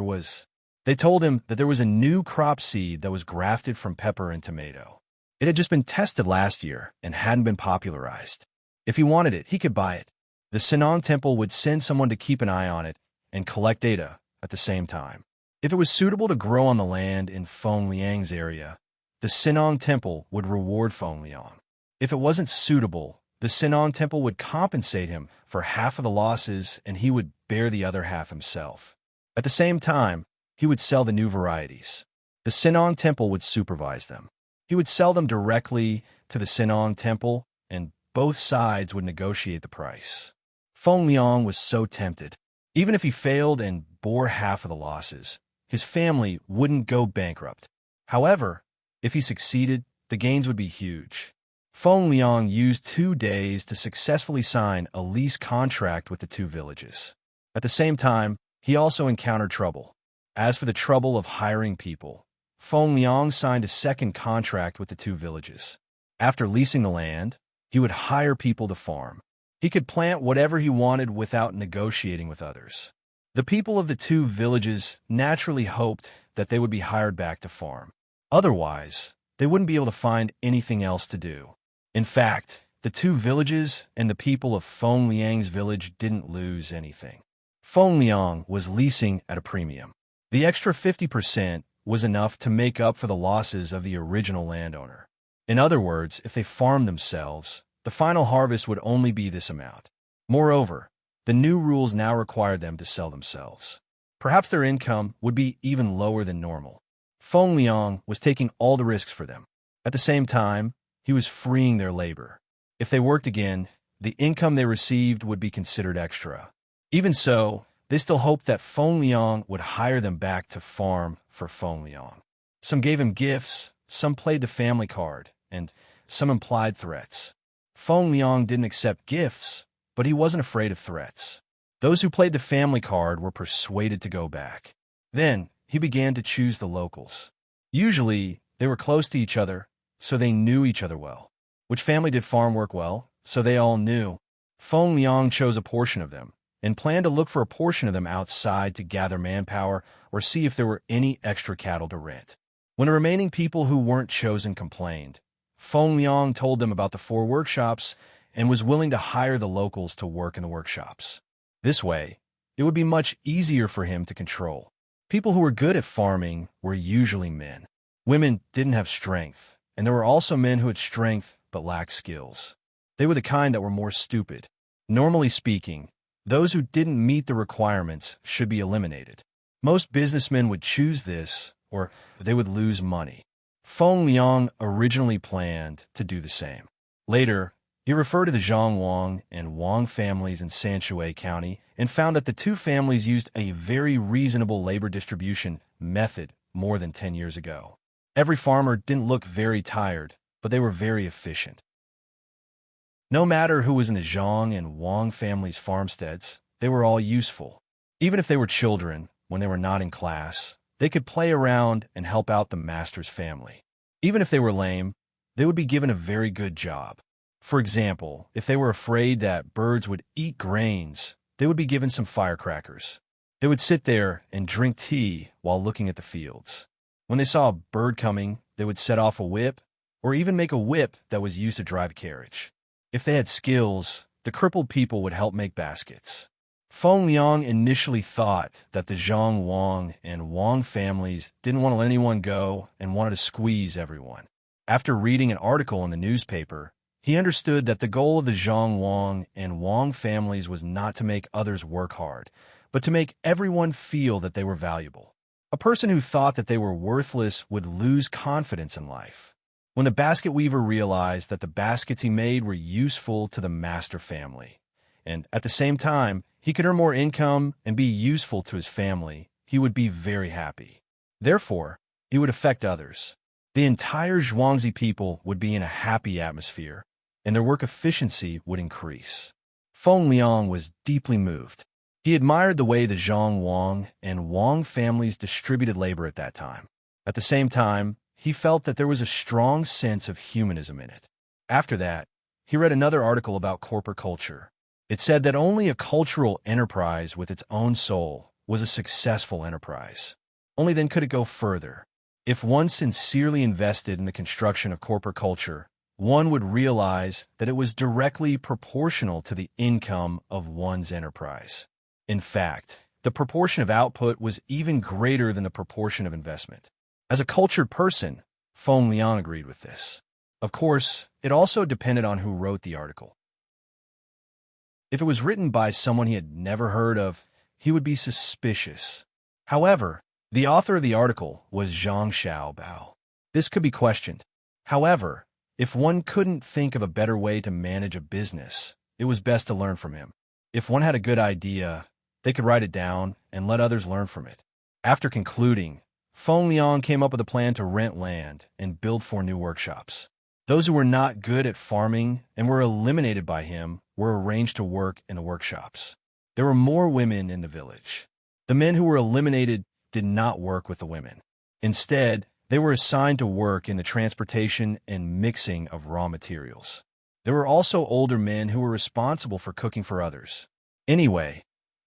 they told him that there was a new crop seed that was grafted from pepper and tomato. It had just been tested last year and hadn't been popularized. If he wanted it, he could buy it. The Sinong Temple would send someone to keep an eye on it and collect data at the same time. If it was suitable to grow on the land in Feng Liang's area, the Sinong Temple would reward Feng Liang. If it wasn't suitable, the Sinong Temple would compensate him for half of the losses and he would bear the other half himself. At the same time, he would sell the new varieties. The Sinong Temple would supervise them. He would sell them directly to the Sinong Temple, and both sides would negotiate the price. Feng Liang was so tempted. Even if he failed and bore half of the losses, his family wouldn't go bankrupt. However, if he succeeded, the gains would be huge. Feng Liang used 2 days to successfully sign a lease contract with the two villages. At the same time, he also encountered trouble. As for the trouble of hiring people, Feng Liang signed a second contract with the two villages. After leasing the land, he would hire people to farm. He could plant whatever he wanted without negotiating with others. The people of the two villages naturally hoped that they would be hired back to farm. Otherwise, they wouldn't be able to find anything else to do. In fact, the two villages and the people of Feng Liang's village didn't lose anything. Feng Liang was leasing at a premium. The extra 50% was enough to make up for the losses of the original landowner. In other words, if they farmed themselves, the final harvest would only be this amount. Moreover, the new rules now required them to sell themselves. Perhaps their income would be even lower than normal. Feng Liang was taking all the risks for them. At the same time, he was freeing their labor. If they worked again, the income they received would be considered extra. Even so, they still hoped that Feng Liang would hire them back to farm for Feng Liang. Some gave him gifts, some played the family card, and some implied threats. Feng Liang didn't accept gifts, but he wasn't afraid of threats. Those who played the family card were persuaded to go back. Then, he began to choose the locals. Usually, they were close to each other, so they knew each other well. Which family did farm work well, so they all knew. Feng Liang chose a portion of them, and planned to look for a portion of them outside to gather manpower or see if there were any extra cattle to rent. When the remaining people who weren't chosen complained, Feng Liang told them about the 4 workshops and was willing to hire the locals to work in the workshops. This way, it would be much easier for him to control. People who were good at farming were usually men. Women didn't have strength, and there were also men who had strength but lacked skills. They were the kind that were more stupid. Normally speaking, those who didn't meet the requirements should be eliminated. Most businessmen would choose this, or they would lose money. Feng Liang originally planned to do the same. Later, he referred to the Zhang Wang and Wang families in Sanshui County and found that the 2 families used a very reasonable labor distribution method more than 10 years ago. Every farmer didn't look very tired, but they were very efficient. No matter who was in the Zhang and Wang families' farmsteads, they were all useful. Even if they were children, when they were not in class, they could play around and help out the master's family. Even if they were lame, they would be given a very good job. For example, if they were afraid that birds would eat grains, they would be given some firecrackers. They would sit there and drink tea while looking at the fields. When they saw a bird coming, they would set off a whip, or even make a whip that was used to drive a carriage. If they had skills, the crippled people would help make baskets. Feng Liang initially thought that the Zhang Wang and Wang families didn't want to let anyone go and wanted to squeeze everyone. After reading an article in the newspaper, he understood that the goal of the Zhang Wang and Wang families was not to make others work hard, but to make everyone feel that they were valuable. A person who thought that they were worthless would lose confidence in life. When the basket weaver realized that the baskets he made were useful to the master family, and at the same time, he could earn more income and be useful to his family, he would be very happy. Therefore, it would affect others. The entire Zhuangzi people would be in a happy atmosphere, and their work efficiency would increase. Feng Liang was deeply moved. He admired the way the Zhang Wang and Wang families distributed labor at that time. At the same time, he felt that there was a strong sense of humanism in it. After that, he read another article about corporate culture. It said that only a cultural enterprise with its own soul was a successful enterprise. Only then could it go further. If one sincerely invested in the construction of corporate culture, one would realize that it was directly proportional to the income of one's enterprise. In fact, the proportion of output was even greater than the proportion of investment. As a cultured person, Feng Liang agreed with this. Of course, it also depended on who wrote the article. If it was written by someone he had never heard of, he would be suspicious. However, the author of the article was Zhang Xiaobao. This could be questioned. However, if one couldn't think of a better way to manage a business, it was best to learn from him. If one had a good idea, they could write it down and let others learn from it. After concluding, Feng Liang came up with a plan to rent land and build 4 new workshops. Those who were not good at farming and were eliminated by him were arranged to work in the workshops. There were more women in the village. The men who were eliminated did not work with the women. Instead, they were assigned to work in the transportation and mixing of raw materials. There were also older men who were responsible for cooking for others. Anyway,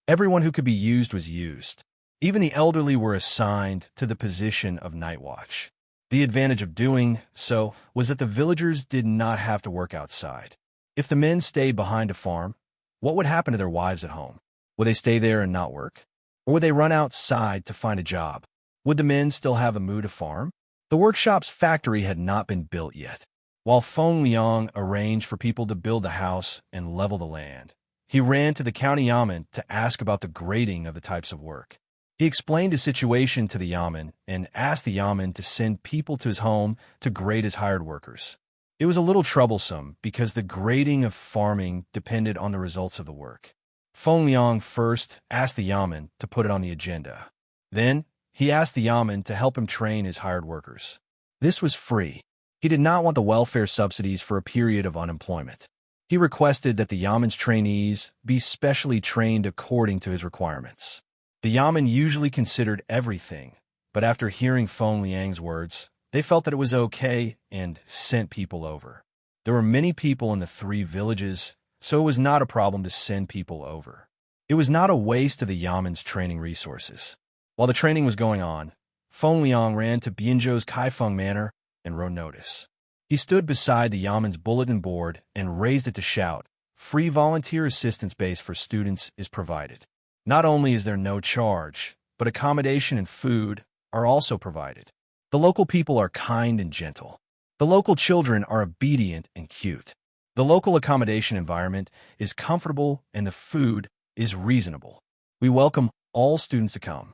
everyone who could be used was used. Even the elderly were assigned to the position of night watch. The advantage of doing so was that the villagers did not have to work outside. If the men stayed behind to farm, what would happen to their wives at home? Would they stay there and not work? Or would they run outside to find a job? Would the men still have a mood to farm? The workshop's factory had not been built yet. While Feng Liang arranged for people to build the house and level the land, he ran to the county yamen to ask about the grading of the types of work. He explained his situation to the yamen and asked the yamen to send people to his home to grade his hired workers. It was a little troublesome because the grading of farming depended on the results of the work. Feng Liang first asked the yamen to put it on the agenda. Then, he asked the yamen to help him train his hired workers. This was free. He did not want the welfare subsidies for a period of unemployment. He requested that the Yaman's trainees be specially trained according to his requirements. The Yaman usually considered everything, but after hearing Feng Liang's words, they felt that it was okay and sent people over. There were many people in the 3 villages, so it was not a problem to send people over. It was not a waste of the Yaman's training resources. While the training was going on, Feng Liang ran to Bianzhou's Kaifeng Manor and wrote notice. He stood beside the Yaman's bulletin board and raised it to shout, "Free volunteer assistance base for students is provided. Not only is there no charge, but accommodation and food are also provided. The local people are kind and gentle. The local children are obedient and cute. The local accommodation environment is comfortable and the food is reasonable. We welcome all students to come."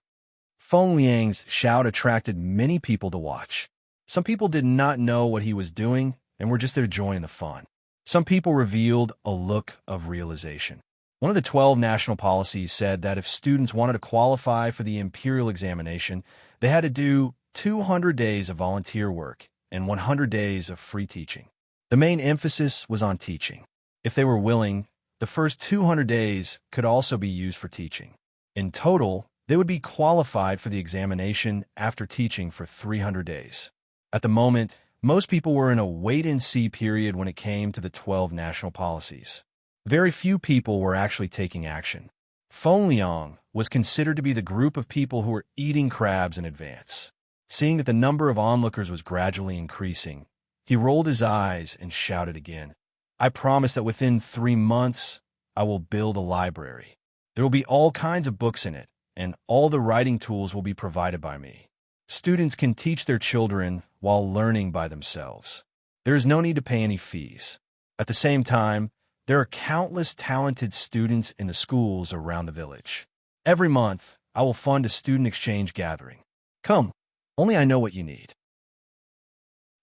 Feng Liang's shout attracted many people to watch. Some people did not know what he was doing and were just there joining the fun. Some people revealed a look of realization. One of the 12 national policies said that if students wanted to qualify for the imperial examination, they had to do 200 days of volunteer work and 100 days of free teaching. The main emphasis was on teaching. If they were willing, the first 200 days could also be used for teaching. In total, they would be qualified for the examination after teaching for 300 days. At the moment, most people were in a wait-and-see period when it came to the 12 national policies. Very few people were actually taking action. Feng Liang was considered to be the group of people who were eating crabs in advance. Seeing that the number of onlookers was gradually increasing, he rolled his eyes and shouted again, "I promise that within 3 months, I will build a library. There will be all kinds of books in it, and all the writing tools will be provided by me. Students can teach their children while learning by themselves. There is no need to pay any fees. At the same time, there are countless talented students in the schools around the village. Every month, I will fund a student exchange gathering. Come, only I know what you need.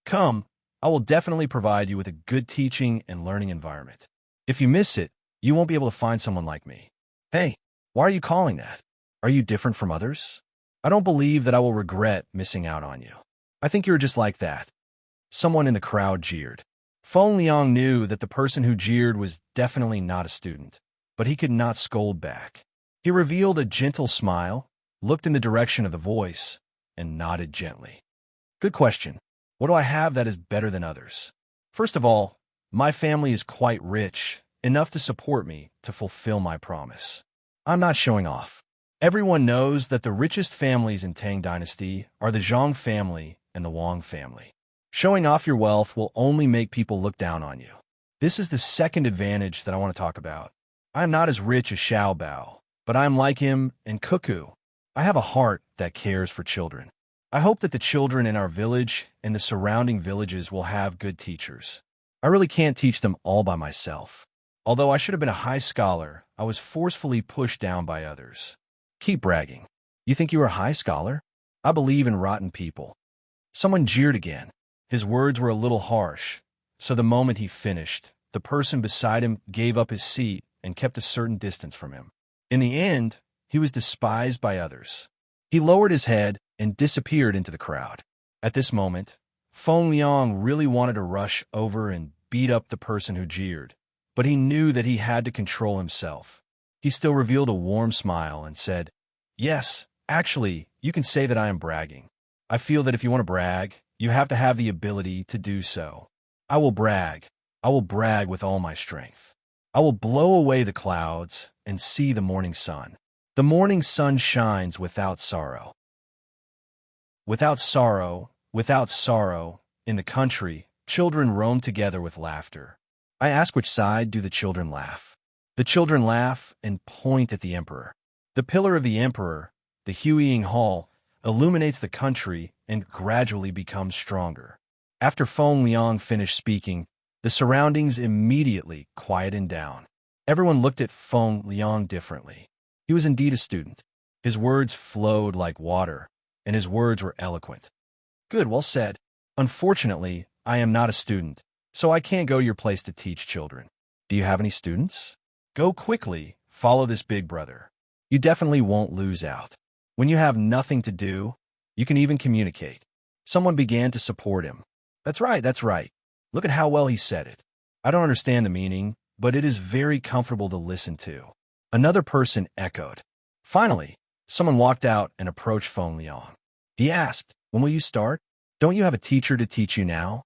Come, I will definitely provide you with a good teaching and learning environment. If you miss it, you won't be able to find someone like me. Hey, why are you calling that? Are you different from others? I don't believe that I will regret missing out on you. I think you're just like that." Someone in the crowd jeered. Feng Liang knew that the person who jeered was definitely not a student, but he could not scold back. He revealed a gentle smile, looked in the direction of the voice, and nodded gently. "Good question. What do I have that is better than others? First of all, my family is quite rich, enough to support me to fulfill my promise. I'm not showing off. Everyone knows that the richest families in Tang Dynasty are the Zhang family and the Wang family. Showing off your wealth will only make people look down on you. This is the second advantage that I want to talk about. I am not as rich as Xiao Bao, but I am like him and Cuckoo. I have a heart that cares for children. I hope that the children in our village and the surrounding villages will have good teachers. I really can't teach them all by myself. Although I should have been a high scholar, I was forcefully pushed down by others. Keep bragging. You think you are a high scholar? I believe in rotten people." Someone jeered again. His words were a little harsh, so the moment he finished, the person beside him gave up his seat and kept a certain distance from him. In the end, he was despised by others. He lowered his head and disappeared into the crowd. At this moment, Feng Liang really wanted to rush over and beat up the person who jeered, but he knew that he had to control himself. He still revealed a warm smile and said, "Yes, actually, you can say that I am bragging. I feel that if you want to brag, you have to have the ability to do so. I will brag. I will brag with all my strength. I will blow away the clouds and see the morning sun. The morning sun shines without sorrow. Without sorrow, without sorrow, in the country, children roam together with laughter. I ask which side do the children laugh? The children laugh and point at the emperor. The pillar of the emperor, the Huiying Hall, illuminates the country and gradually becomes stronger. After Feng Liang finished speaking, the surroundings immediately quietened down. Everyone looked at Feng Liang differently. He was indeed a student. His words flowed like water, and his words were eloquent. "Good, well said. Unfortunately, I am not a student, so I can't go to your place to teach children. Do you have any students? Go quickly, follow this big brother. You definitely won't lose out. When you have nothing to do, you can even communicate." Someone began to support him. That's right, that's right. Look at how well he said it. I don't understand the meaning, but it is very comfortable to listen to. Another person echoed. Finally, someone walked out and approached Feng Liang. He asked, "When will you start? Don't you have a teacher to teach you now?"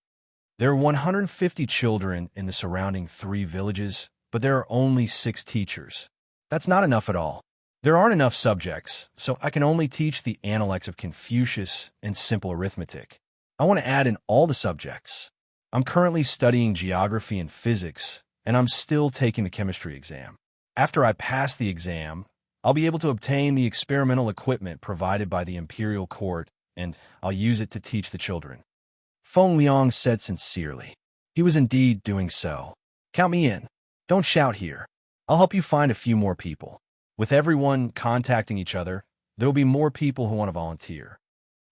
There are 150 children in the surrounding 3 villages, but there are only 6 teachers. That's not enough at all. There aren't enough subjects, so I can only teach the Analects of Confucius and simple arithmetic. I want to add in all the subjects. I'm currently studying geography and physics, and I'm still taking the chemistry exam. After I pass the exam, I'll be able to obtain the experimental equipment provided by the imperial court, and I'll use it to teach the children. Feng Liang said sincerely. He was indeed doing so. Count me in. Don't shout here. I'll help you find a few more people. With everyone contacting each other, there will be more people who want to volunteer.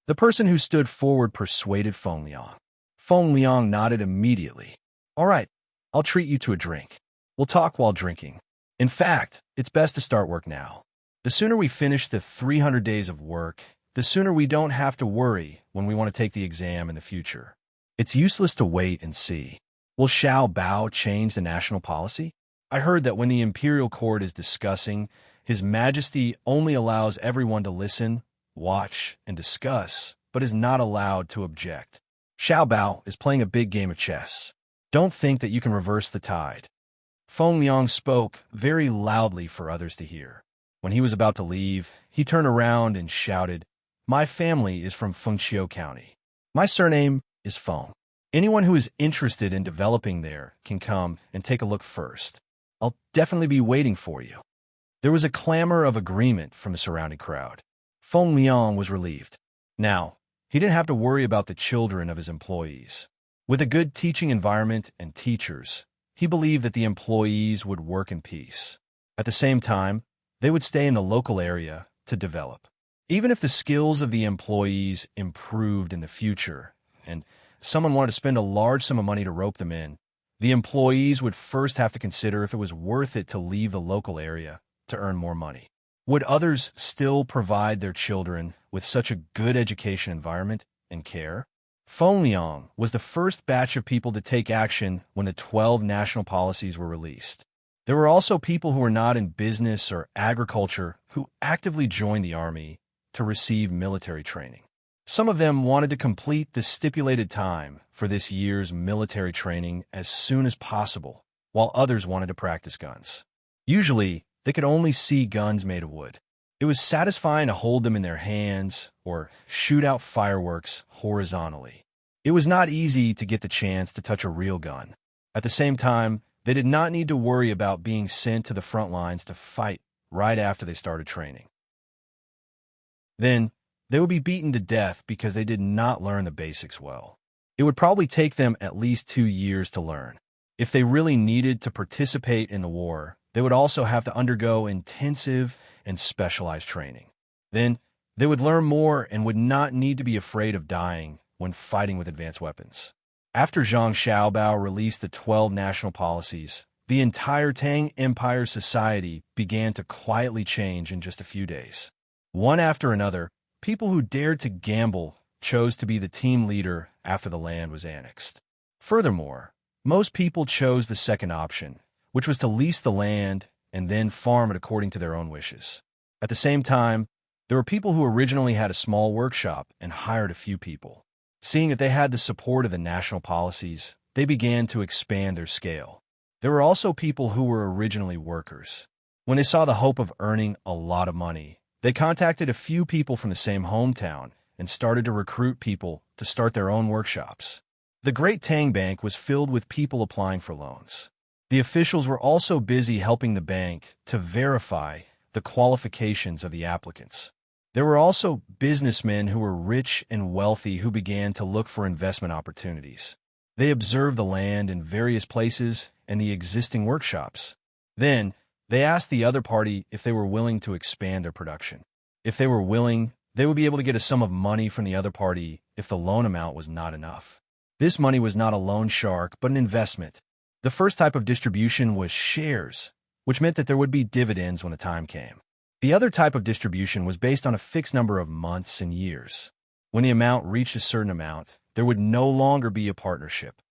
The person who stood forward persuaded Feng Liang. Feng Liang nodded immediately. All right, I'll treat you to a drink. We'll talk while drinking. In fact, it's best to start work now. The sooner we finish the 300 days of work, the sooner we don't have to worry when we want to take the exam in the future. It's useless to wait and see. Will Xiao Bao change the national policy? I heard that when the imperial court is discussing, His Majesty only allows everyone to listen, watch, and discuss, but is not allowed to object. Xiao Bao is playing a big game of chess. Don't think that you can reverse the tide. Feng Liang spoke very loudly for others to hear. When he was about to leave, he turned around and shouted, "My family is from Fengqiu County. My surname is Feng. Anyone who is interested in developing there can come and take a look first. I'll definitely be waiting for you." There was a clamor of agreement from the surrounding crowd. Feng Liang was relieved. Now, he didn't have to worry about the children of his employees. With a good teaching environment and teachers, he believed that the employees would work in peace. At the same time, they would stay in the local area to develop. Even if the skills of the employees improved in the future, and someone wanted to spend a large sum of money to rope them in, the employees would first have to consider if it was worth it to leave the local area to earn more money. Would others still provide their children with such a good education environment and care? Feng Liang was the first batch of people to take action when the 12 national policies were released. There were also people who were not in business or agriculture who actively joined the army to receive military training. Some of them wanted to complete the stipulated time for this year's military training as soon as possible, while others wanted to practice guns. Usually, they could only see guns made of wood. It was satisfying to hold them in their hands or shoot out fireworks horizontally. It was not easy to get the chance to touch a real gun. At the same time, they did not need to worry about being sent to the front lines to fight right after they started training. Then, they would be beaten to death because they did not learn the basics well. It would probably take them at least 2 years to learn. If they really needed to participate in the war, they would also have to undergo intensive and specialized training. Then, they would learn more and would not need to be afraid of dying when fighting with advanced weapons. After Zhang Xiaobao released the 12 national policies, the entire Tang Empire society began to quietly change in just a few days. One after another, people who dared to gamble chose to be the team leader after the land was annexed. Furthermore, most people chose the second option, which was to lease the land and then farm it according to their own wishes. At the same time, there were people who originally had a small workshop and hired a few people. Seeing that they had the support of the national policies, they began to expand their scale. There were also people who were originally workers. When they saw the hope of earning a lot of money, they contacted a few people from the same hometown and started to recruit people to start their own workshops. The Great Tang Bank was filled with people applying for loans. The officials were also busy helping the bank to verify the qualifications of the applicants. There were also businessmen who were rich and wealthy who began to look for investment opportunities. They observed the land in various places and the existing workshops. Then, they asked the other party if they were willing to expand their production. If they were willing, they would be able to get a sum of money from the other party if the loan amount was not enough. This money was not a loan shark, but an investment. The first type of distribution was shares, which meant that there would be dividends when the time came. The other type of distribution was based on a fixed number of months and years. When the amount reached a certain amount, there would no longer be a partnership.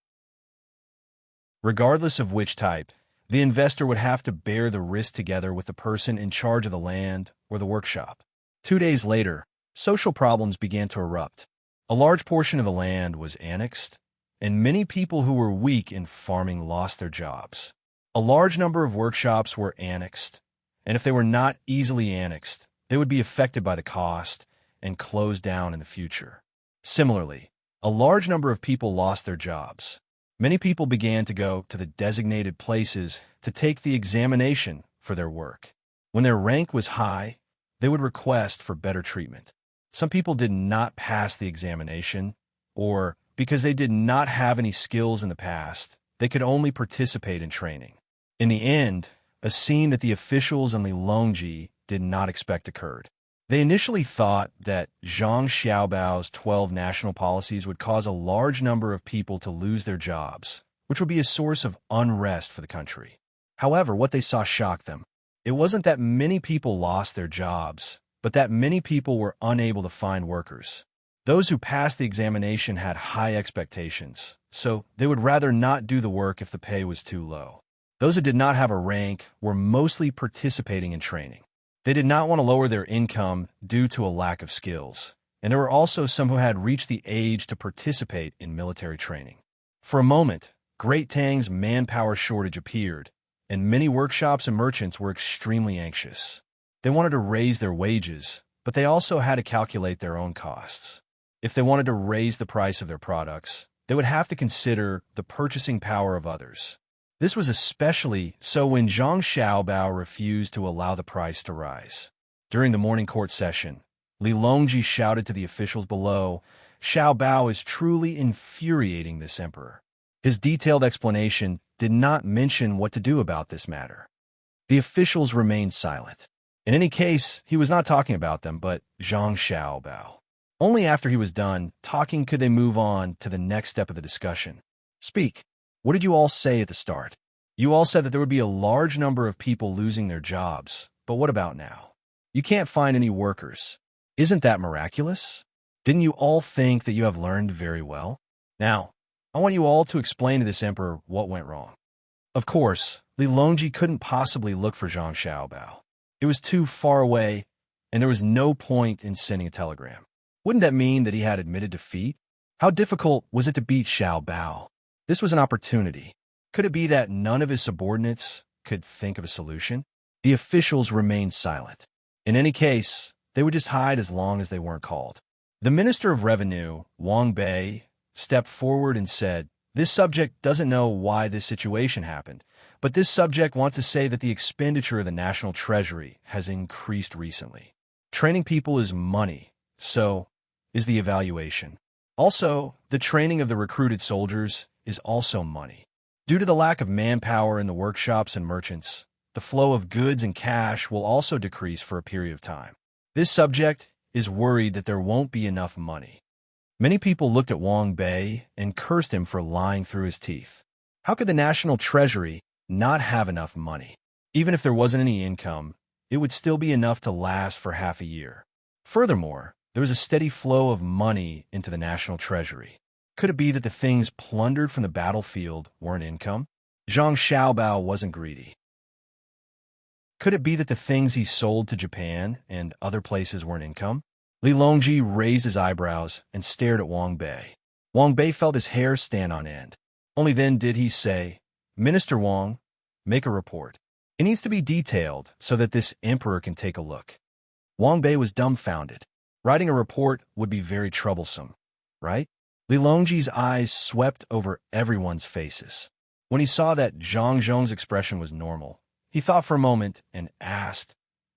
Regardless of which type, the investor would have to bear the risk together with the person in charge of the land or the workshop. 2 days later, social problems began to erupt. A large portion of the land was annexed, and many people who were weak in farming lost their jobs. A large number of workshops were annexed, and if they were not easily annexed, they would be affected by the cost and closed down in the future. Similarly, a large number of people lost their jobs. Many people began to go to the designated places to take the examination for their work. When their rank was high, they would request for better treatment. Some people did not pass the examination, or because they did not have any skills in the past, they could only participate in training. In the end, a scene that the officials in Lilongji did not expect occurred. They initially thought that Zhang Xiaobao's 12 national policies would cause a large number of people to lose their jobs, which would be a source of unrest for the country. However, what they saw shocked them. It wasn't that many people lost their jobs, but that many people were unable to find workers. Those who passed the examination had high expectations, so they would rather not do the work if the pay was too low. Those who did not have a rank were mostly participating in training. They did not want to lower their income due to a lack of skills, and there were also some who had reached the age to participate in military training. For a moment, Great Tang's manpower shortage appeared, and many workshops and merchants were extremely anxious. They wanted to raise their wages, but they also had to calculate their own costs. If they wanted to raise the price of their products, they would have to consider the purchasing power of others. This was especially so when Zhang Xiaobao refused to allow the price to rise. During the morning court session, Lilongji shouted to the officials below, "Xiaobao is truly infuriating this emperor." His detailed explanation did not mention what to do about this matter. The officials remained silent. In any case, he was not talking about them, but Zhang Xiaobao. Only after he was done talking could they move on to the next step of the discussion. "Speak. What did you all say at the start? You all said that there would be a large number of people losing their jobs, but what about now? You can't find any workers. Isn't that miraculous? Didn't you all think that you have learned very well? Now, I want you all to explain to this emperor what went wrong." Of course, Lilongji couldn't possibly look for Zhang Xiaobao. It was too far away, and there was no point in sending a telegram. Wouldn't that mean that he had admitted defeat? How difficult was it to beat Xiaobao? This was an opportunity. Could it be that none of his subordinates could think of a solution? The officials remained silent. In any case, they would just hide as long as they weren't called. The Minister of Revenue, Wang Bei, stepped forward and said, "This subject doesn't know why this situation happened, but this subject wants to say that the expenditure of the national treasury has increased recently. Training people is money, so is the evaluation. Also, the training of the recruited soldiers is also money. Due to the lack of manpower in the workshops and merchants, the flow of goods and cash will also decrease for a period of time. This subject is worried that there won't be enough money." Many people looked at Wang Bei and cursed him for lying through his teeth. How could the national treasury not have enough money? Even if there wasn't any income, it would still be enough to last for half a year. Furthermore, there was a steady flow of money into the national treasury. Could it be that the things plundered from the battlefield weren't income? Zhang Xiaobao wasn't greedy. Could it be that the things he sold to Japan and other places weren't income? Lilongji raised his eyebrows and stared at Wang Bei. Wang Bei felt his hair stand on end. Only then did he say, "Minister Wang, make a report. It needs to be detailed so that this emperor can take a look." Wang Bei was dumbfounded. Writing a report would be very troublesome, right? Lilongji's eyes swept over everyone's faces. When he saw that Zhang Zhong's expression was normal, he thought for a moment and asked,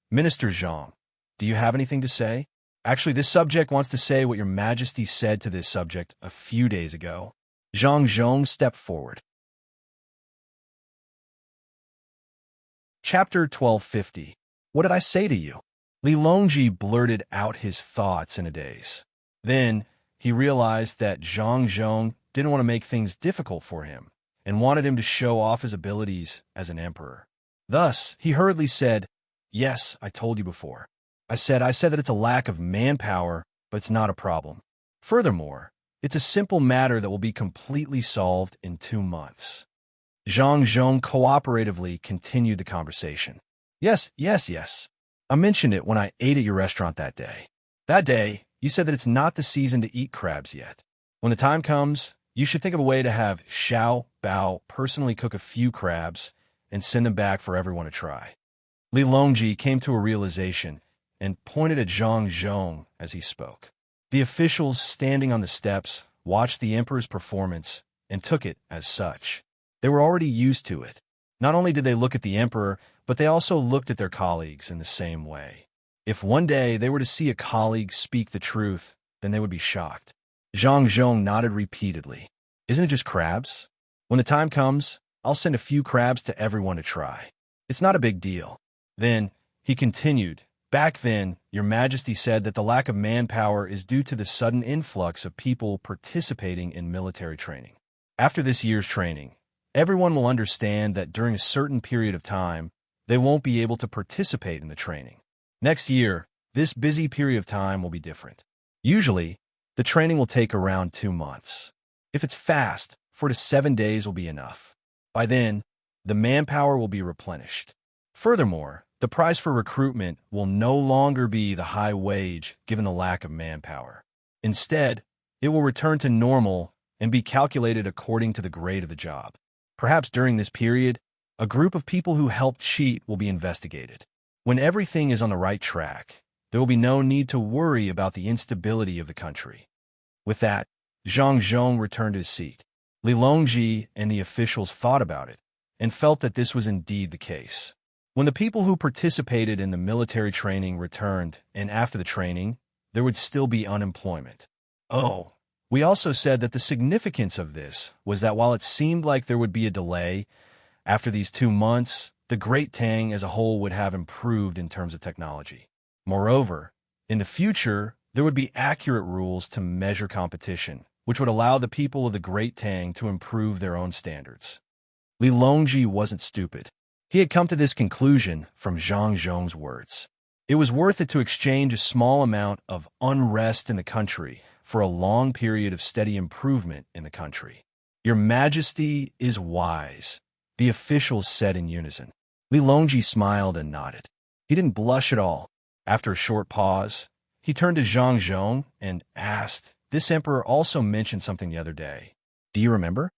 "Minister Zhang, do you have anything to say? Actually, this subject wants to say what your majesty said to this subject a few days ago." Zhang Zhong stepped forward. Chapter 1250. What did I say to you? Lilongji blurted out his thoughts in a daze. Then he realized that Zhang Zhong didn't want to make things difficult for him and wanted him to show off his abilities as an emperor. Thus, he hurriedly said, "Yes, I told you before. I said that it's a lack of manpower, but it's not a problem. Furthermore, It's a simple matter that will be completely solved in 2 months. Zhang Zhong cooperatively continued the conversation. Yes. I mentioned it when I ate at your restaurant that day. That day, you said that it's not the season to eat crabs yet. When the time comes, you should think of a way to have Xiao Bao personally cook a few crabs and send them back for everyone to try. Li Longji came to a realization and pointed at Zhang Zhong as he spoke. The officials standing on the steps watched the emperor's performance and took it as such. They were already used to it. Not only did they look at the emperor, but they also looked at their colleagues in the same way. If one day they were to see a colleague speak the truth, then they would be shocked. Zhang Zhong nodded repeatedly. Isn't it just crabs? When the time comes, I'll send a few crabs to everyone to try. It's not a big deal. Then, he continued, back then, Your Majesty said that the lack of manpower is due to the sudden influx of people participating in military training. After this year's training, everyone will understand that during a certain period of time, they won't be able to participate in the training. Next year, this busy period of time will be different. Usually, the training will take around 2 months. If it's fast, 4 to 7 days will be enough. By then, the manpower will be replenished. Furthermore, the price for recruitment will no longer be the high wage given the lack of manpower. Instead, it will return to normal and be calculated according to the grade of the job. Perhaps during this period, a group of people who helped cheat will be investigated. When everything is on the right track, there will be no need to worry about the instability of the country. With that, Zhang Zhong returned to his seat. Li Longji and the officials thought about it and felt that this was indeed the case. When the people who participated in the military training returned, and after the training, there would still be unemployment. Oh, we also said that the significance of this was that while it seemed like there would be a delay, after these 2 months, the Great Tang as a whole would have improved in terms of technology. Moreover, in the future, there would be accurate rules to measure competition, which would allow the people of the Great Tang to improve their own standards. Li Longji wasn't stupid. He had come to this conclusion from Zhang Zhong's words. It was worth it to exchange a small amount of unrest in the country for a long period of steady improvement in the country. Your Majesty is wise, the officials said in unison. Li Longji smiled and nodded. He didn't blush at all. After a short pause, he turned to Zhang Zhong and asked, this emperor also mentioned something the other day. Do you remember?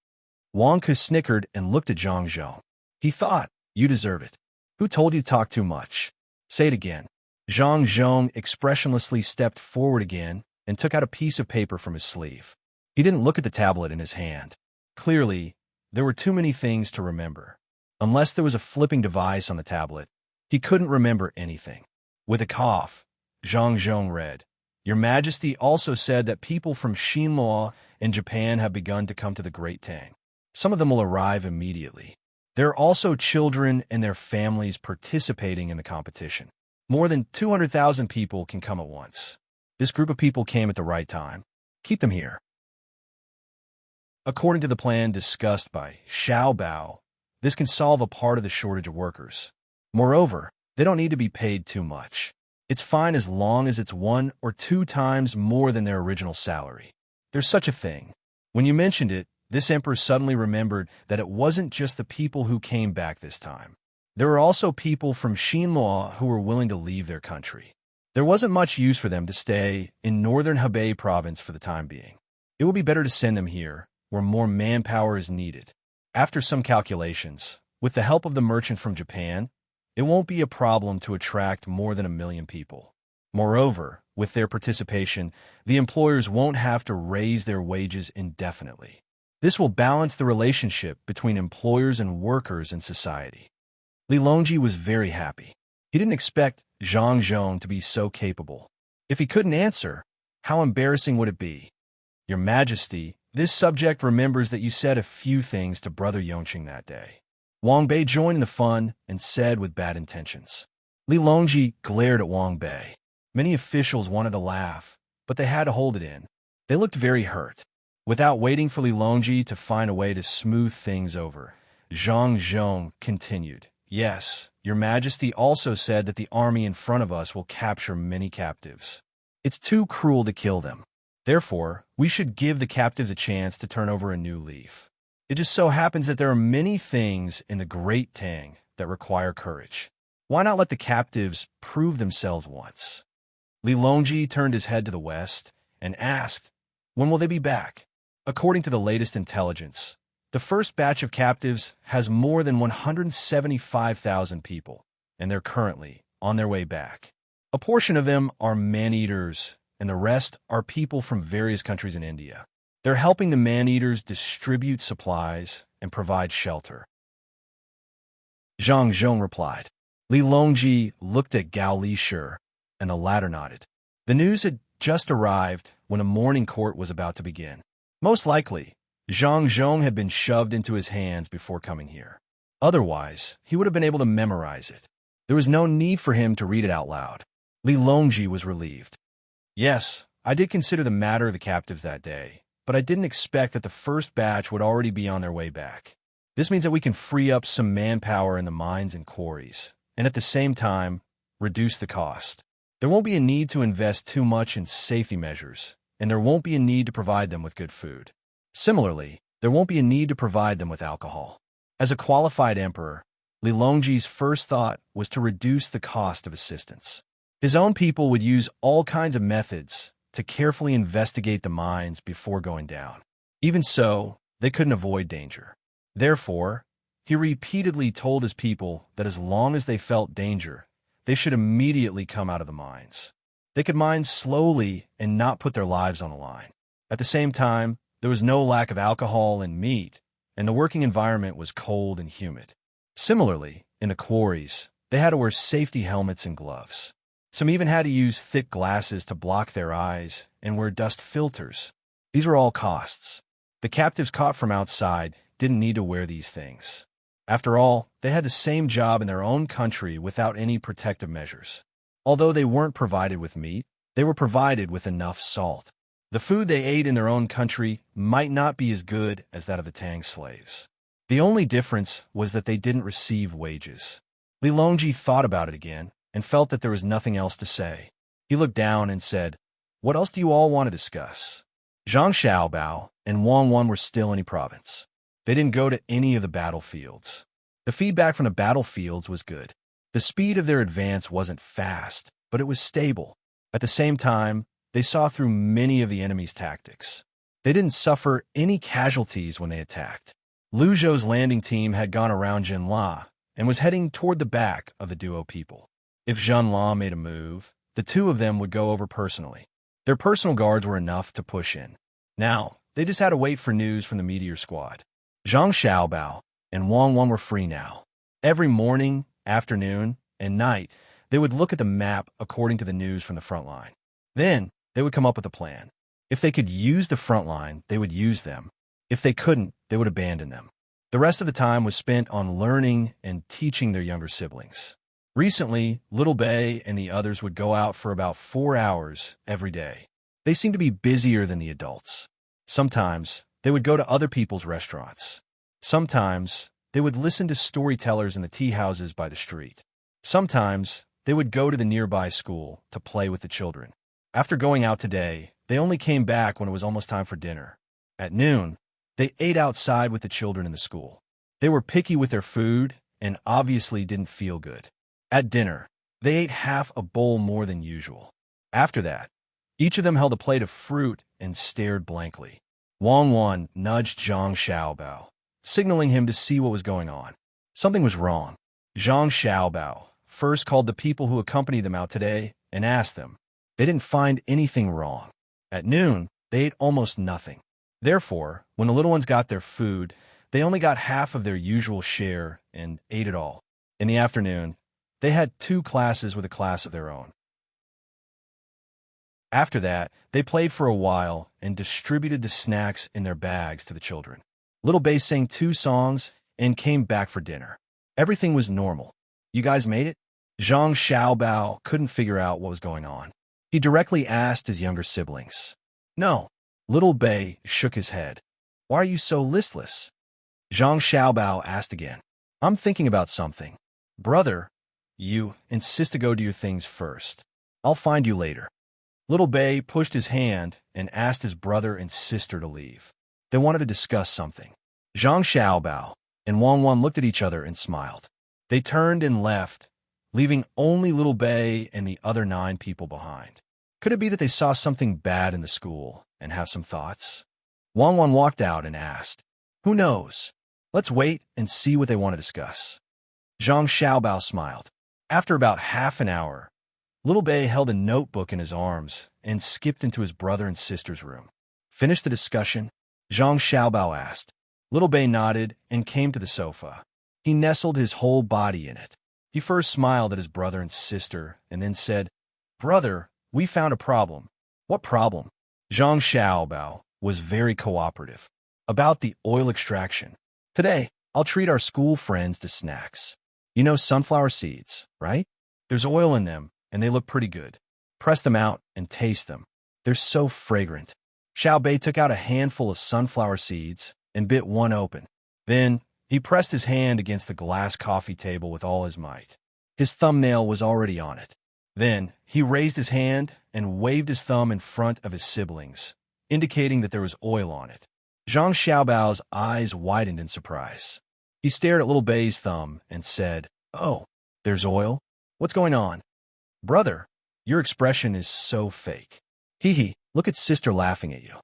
Wang Ke snickered and looked at Zhang Zhong. He thought, you deserve it. Who told you to talk too much? Say it again. Zhang Zhong expressionlessly stepped forward again and took out a piece of paper from his sleeve. He didn't look at the tablet in his hand. Clearly, there were too many things to remember. Unless there was a flipping device on the tablet, he couldn't remember anything. With a cough, Zhang Zhong read, Your Majesty also said that people from Xinluo and Japan have begun to come to the Great Tang. Some of them will arrive immediately. There are also children and their families participating in the competition. More than 200,000 people can come at once. This group of people came at the right time. Keep them here. According to the plan discussed by Xiao Bao, this can solve a part of the shortage of workers. Moreover, they don't need to be paid too much. It's fine as long as it's 1 or 2 times more than their original salary. There's such a thing. When you mentioned it, this emperor suddenly remembered that it wasn't just the people who came back this time. There were also people from Xinluo who were willing to leave their country. There wasn't much use for them to stay in northern Hebei province for the time being. It would be better to send them here, where more manpower is needed. After some calculations, with the help of the merchant from Japan, it won't be a problem to attract more than 1 million people. Moreover, with their participation, the employers won't have to raise their wages indefinitely. This will balance the relationship between employers and workers in society. Li Longji was very happy. He didn't expect Zhang Zhong to be so capable. If he couldn't answer, how embarrassing would it be? Your Majesty, this subject remembers that you said a few things to Brother Yongqing that day. Wang Bei joined in the fun and said with bad intentions. Li Longji glared at Wang Bei. Many officials wanted to laugh, but they had to hold it in. They looked very hurt. Without waiting for Li Longji to find a way to smooth things over, Zhang Zhong continued. Yes, Your Majesty also said that the army in front of us will capture many captives. It's too cruel to kill them. Therefore, we should give the captives a chance to turn over a new leaf. It just so happens that there are many things in the great Tang that require courage. Why not let the captives prove themselves once? Li Longji turned his head to the west and asked, when will they be back? According to the latest intelligence, the first batch of captives has more than 175,000 people, and they're currently on their way back. A portion of them are man-eaters, and the rest are people from various countries in India. They're helping the man-eaters distribute supplies and provide shelter. Zhang Zhong replied. Li Longji looked at Gao Li Shi, and the latter nodded. The news had just arrived when a morning court was about to begin. Most likely, Zhang Zhong had been shoved into his hands before coming here. Otherwise, he would have been able to memorize it. There was no need for him to read it out loud. Li Longji was relieved. Yes, I did consider the matter of the captives that day, but I didn't expect that the first batch would already be on their way back. This means that we can free up some manpower in the mines and quarries, and at the same time, reduce the cost. There won't be a need to invest too much in safety measures, and there won't be a need to provide them with good food. Similarly, there won't be a need to provide them with alcohol. As a qualified emperor, Li Longji's first thought was to reduce the cost of assistance. His own people would use all kinds of methods to carefully investigate the mines before going down. Even so, they couldn't avoid danger. Therefore, he repeatedly told his people that as long as they felt danger, they should immediately come out of the mines. They could mine slowly and not put their lives on the line. At the same time, there was no lack of alcohol and meat, and the working environment was cold and humid. Similarly, in the quarries, they had to wear safety helmets and gloves. Some even had to use thick glasses to block their eyes and wear dust filters. These were all costs. The captives caught from outside didn't need to wear these things. After all, they had the same job in their own country without any protective measures. Although they weren't provided with meat, they were provided with enough salt. The food they ate in their own country might not be as good as that of the Tang slaves. The only difference was that they didn't receive wages. Li Longji thought about it again and felt that there was nothing else to say. He looked down and said, "What else do you all want to discuss?" Zhang Xiaobao and Wang Wan were still in the province. They didn't go to any of the battlefields. The feedback from the battlefields was good. The speed of their advance wasn't fast, but it was stable. At the same time, they saw through many of the enemy's tactics. They didn't suffer any casualties when they attacked. Lu Zhou's landing team had gone around Jinla and was heading toward the back of the duo people. If Jinla made a move, the two of them would go over personally. Their personal guards were enough to push in. Now, they just had to wait for news from the Meteor Squad. Zhang Xiaobao and Wang Wan were free now. Every morning, afternoon, and night, they would look at the map according to the news from the front line. Then, they would come up with a plan. If they could use the front line, they would use them. If they couldn't, they would abandon them. The rest of the time was spent on learning and teaching their younger siblings. Recently, Little Bei and the others would go out for about 4 hours every day. They seemed to be busier than the adults. Sometimes, they would go to other people's restaurants. Sometimes, they would listen to storytellers in the tea houses by the street. Sometimes, they would go to the nearby school to play with the children. After going out today, they only came back when it was almost time for dinner. At noon, they ate outside with the children in the school. They were picky with their food and obviously didn't feel good. At dinner, they ate half a bowl more than usual. After that, each of them held a plate of fruit and stared blankly. Wang Wan nudged Zhang Xiaobao, signaling him to see what was going on. Something was wrong. Zhang Xiaobao first called the people who accompanied them out today and asked them. They didn't find anything wrong. At noon, they ate almost nothing. Therefore, when the little ones got their food, they only got half of their usual share and ate it all. In the afternoon, they had 2 classes with a class of their own. After that, they played for a while and distributed the snacks in their bags to the children. Little Bei sang 2 songs and came back for dinner. Everything was normal. You guys made it? Zhang Xiaobao couldn't figure out what was going on. He directly asked his younger siblings. No. Little Bei shook his head. Why are you so listless? Zhang Xiaobao asked again. I'm thinking about something. Brother, you insist to go do your things first. I'll find you later. Little Bei pushed his hand and asked his brother and sister to leave. They wanted to discuss something. Zhang Xiaobao and Wang Wan looked at each other and smiled. They turned and left, leaving only Little Bei and the other 9 people behind. Could it be that they saw something bad in the school and have some thoughts? Wang Wan walked out and asked, "Who knows? Let's wait and see what they want to discuss." Zhang Xiaobao smiled. After about half an hour, Little Bei held a notebook in his arms and skipped into his brother and sister's room. "Finish the discussion?" Zhang Xiaobao asked. Little Bei nodded and came to the sofa. He nestled his whole body in it. He first smiled at his brother and sister and then said, "Brother, we found a problem." "What problem?" Zhang Xiaobao was very cooperative. "About the oil extraction. Today, I'll treat our school friends to snacks. You know sunflower seeds, right? There's oil in them, and they look pretty good. Press them out and taste them. They're so fragrant." Xiao Bei took out a handful of sunflower seeds and bit one open. Then, he pressed his hand against the glass coffee table with all his might. His thumbnail was already on it. Then, he raised his hand and waved his thumb in front of his siblings, indicating that there was oil on it. Zhang Xiaobao's eyes widened in surprise. He stared at Little Bei's thumb and said, "Oh, there's oil? What's going on?" "Brother, your expression is so fake. Hee hee, look at sister laughing at you."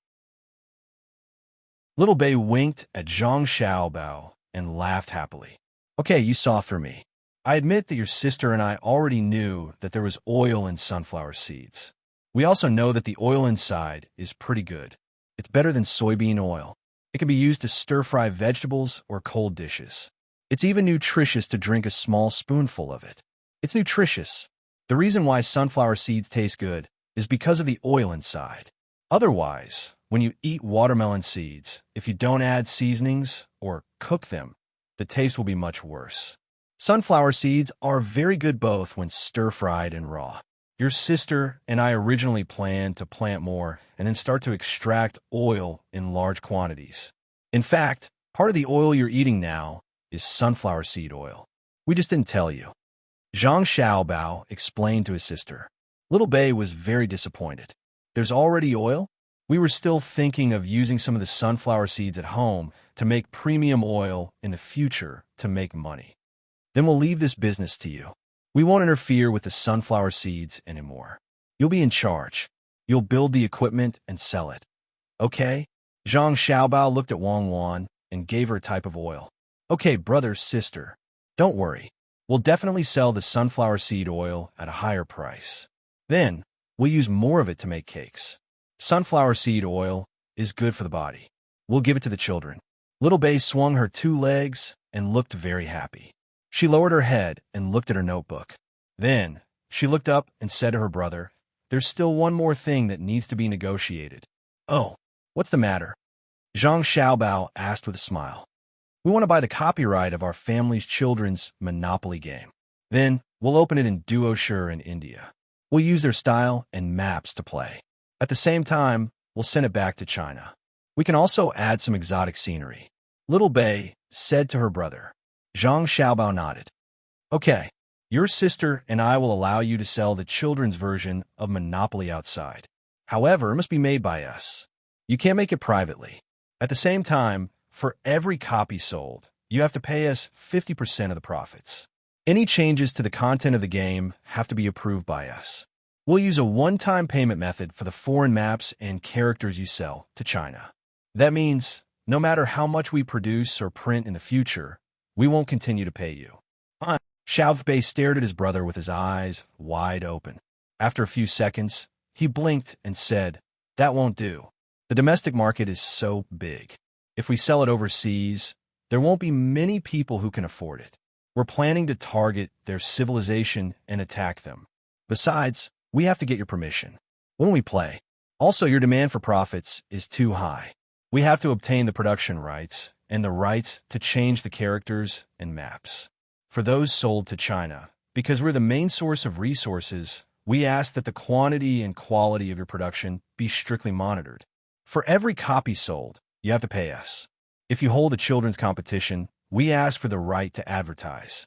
Little Bei winked at Zhang Xiaobao and laughed happily. "Okay, you saw through me. I admit that your sister and I already knew that there was oil in sunflower seeds. We also know that the oil inside is pretty good. It's better than soybean oil. It can be used to stir-fry vegetables or cold dishes. It's even nutritious to drink a small spoonful of it. It's nutritious. The reason why sunflower seeds taste good is because of the oil inside. Otherwise, when you eat watermelon seeds, if you don't add seasonings or cook them, the taste will be much worse. Sunflower seeds are very good both when stir-fried and raw. Your sister and I originally planned to plant more and then start to extract oil in large quantities. In fact, part of the oil you're eating now is sunflower seed oil. We just didn't tell you." Zhang Xiaobao explained to his sister. Little Bei was very disappointed. "There's already oil? We were still thinking of using some of the sunflower seeds at home to make premium oil in the future to make money. Then we'll leave this business to you. We won't interfere with the sunflower seeds anymore. You'll be in charge. You'll build the equipment and sell it. Okay?" Zhang Xiaobao looked at Wang Wan and gave her a type of oil. "Okay, brother, sister. Don't worry. We'll definitely sell the sunflower seed oil at a higher price. Then, we'll use more of it to make cakes. Sunflower seed oil is good for the body. We'll give it to the children." Little Bei swung her 2 legs and looked very happy. She lowered her head and looked at her notebook. Then, she looked up and said to her brother, "There's still one more thing that needs to be negotiated." "Oh, what's the matter?" Zhang Xiaobao asked with a smile. "We want to buy the copyright of our family's children's Monopoly game. Then, we'll open it in Duoshire in India. We'll use their style and maps to play. At the same time, we'll send it back to China. We can also add some exotic scenery." Little Bei said to her brother. Zhang Xiaobao nodded. "Okay, your sister and I will allow you to sell the children's version of Monopoly outside. However, it must be made by us. You can't make it privately. At the same time, for every copy sold, you have to pay us 50% of the profits. Any changes to the content of the game have to be approved by us. We'll use a one-time payment method for the foreign maps and characters you sell to China. That means, no matter how much we produce or print in the future, we won't continue to pay you." Xiao Bei stared at his brother with his eyes wide open. After a few seconds, he blinked and said, "That won't do. The domestic market is so big. If we sell it overseas, there won't be many people who can afford it. We're planning to target their civilization and attack them. Besides, we have to get your permission when we play. Also, your demand for profits is too high. We have to obtain the production rights and the rights to change the characters and maps. For those sold to China, because we're the main source of resources, we ask that the quantity and quality of your production be strictly monitored. For every copy sold, you have to pay us. If you hold a children's competition, we ask for the right to advertise."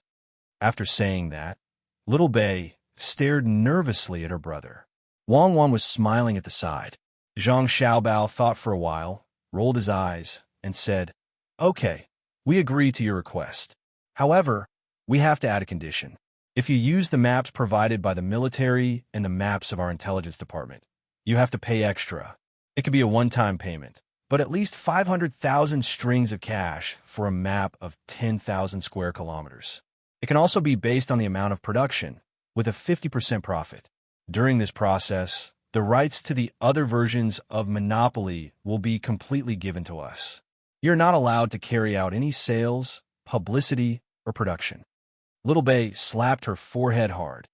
After saying that, Little Bei stared nervously at her brother. Wang Wan was smiling at the side. Zhang Xiaobao thought for a while, rolled his eyes, and said, "Okay, we agree to your request. However, we have to add a condition. If you use the maps provided by the military and the maps of our intelligence department, you have to pay extra. It could be a one-time payment, but at least 500,000 strings of cash for a map of 10,000 square kilometers. It can also be based on the amount of production, with a 50% profit. During this process, the rights to the other versions of Monopoly will be completely given to us. You're not allowed to carry out any sales, publicity, or production." Little Bei slapped her forehead hard.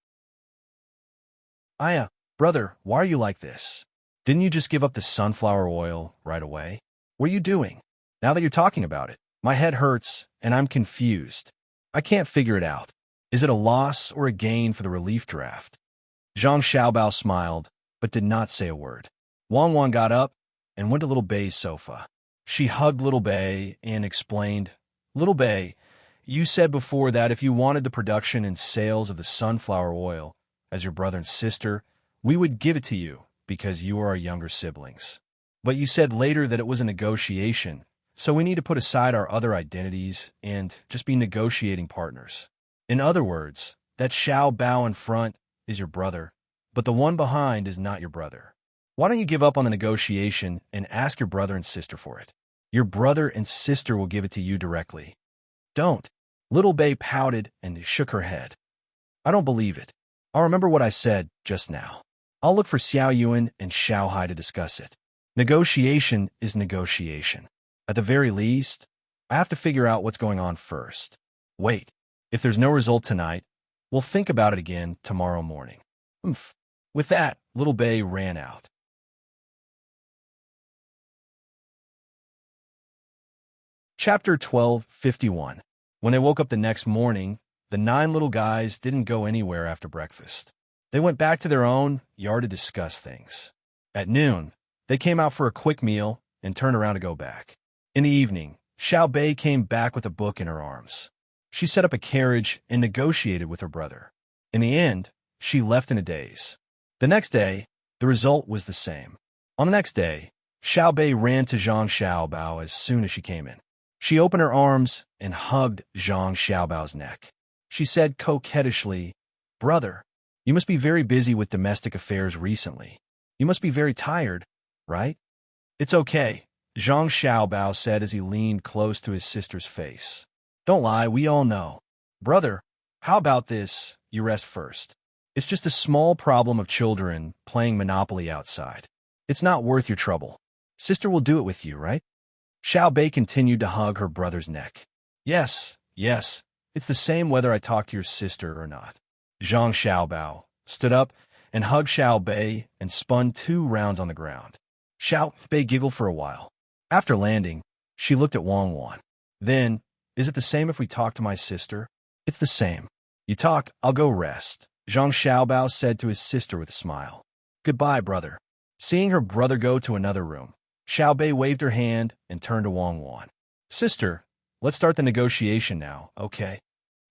"Aya, brother, why are you like this? Didn't you just give up the sunflower oil right away? What are you doing? Now that you're talking about it, my head hurts and I'm confused. I can't figure it out. Is it a loss or a gain for the relief draft?" Zhang Xiaobao smiled, but did not say a word. Wang Wan got up and went to Little Bei's sofa. She hugged Little Bei and explained, "Little Bei, you said before that if you wanted the production and sales of the sunflower oil as your brother and sister, we would give it to you because you are our younger siblings. But you said later that it was a negotiation, so we need to put aside our other identities and just be negotiating partners. In other words, that Xiao Bao in front is your brother, but the one behind is not your brother. Why don't you give up on the negotiation and ask your brother and sister for it? Your brother and sister will give it to you directly." "Don't." Little Bei pouted and shook her head. "I don't believe it. I'll remember what I said just now. I'll look for Xiao Yuan and Xiao Hai to discuss it. Negotiation is negotiation. At the very least, I have to figure out what's going on first. Wait, if there's no result tonight, we'll think about it again tomorrow morning." Oomph. With that, Little Bei ran out. Chapter 12:51. When they woke up the next morning, the 9 little guys didn't go anywhere after breakfast. They went back to their own yard to discuss things. At noon, they came out for a quick meal and turned around to go back. In the evening, Xiao Bei came back with a book in her arms. She set up a carriage and negotiated with her brother. In the end, she left in a daze. The next day, the result was the same. On the next day, Xiao Bei ran to Zhang Xiaobao as soon as she came in. She opened her arms and hugged Zhang Xiaobao's neck. She said coquettishly, "Brother, you must be very busy with domestic affairs recently. You must be very tired, right?" "It's okay," Zhang Xiaobao said as he leaned close to his sister's face. "Don't lie, we all know. Brother, how about this? You rest first. It's just a small problem of children playing Monopoly outside. It's not worth your trouble. Sister will do it with you, right?" Xiao Bei continued to hug her brother's neck. Yes, it's the same whether I talk to your sister or not." Zhang Xiaobao stood up and hugged Xiao Bei and spun 2 rounds on the ground. Xiao Bei giggled for a while. After landing, she looked at Wang Wan. "Then, is it the same if we talk to my sister?" "It's the same. You talk, I'll go rest," Zhang Xiaobao said to his sister with a smile. "Goodbye, brother." Seeing her brother go to another room, Xiao Bei waved her hand and turned to Wang Wan. "Sister, let's start the negotiation now, okay?"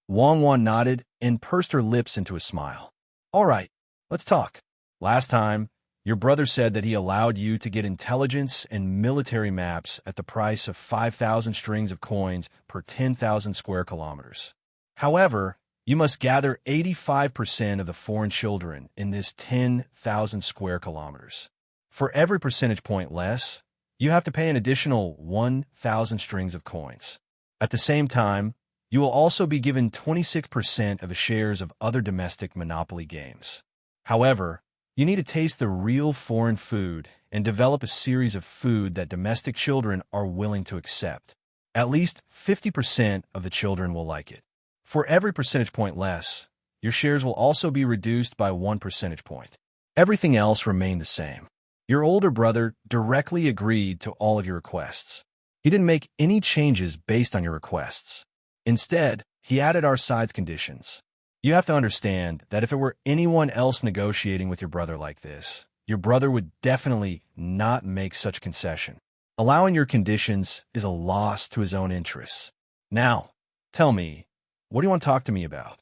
Wang Wan nodded and pursed her lips into a smile. "All right, let's talk. Last time, your brother said that he allowed you to get intelligence and military maps at the price of 5,000 strings of coins per 10,000 square kilometers. However, you must gather 85% of the foreign children in this 10,000 square kilometers. For every percentage point less, you have to pay an additional 1,000 strings of coins. At the same time, you will also be given 26% of the shares of other domestic Monopoly games. However, you need to taste the real foreign food and develop a series of food that domestic children are willing to accept. At least 50% of the children will like it. For every percentage point less, your shares will also be reduced by 1 percentage point. Everything else remained the same. Your older brother directly agreed to all of your requests. He didn't make any changes based on your requests. Instead, he added our side's conditions. You have to understand that if it were anyone else negotiating with your brother like this, your brother would definitely not make such concession. Allowing your conditions is a loss to his own interests. Now, tell me, what do you want to talk to me about?"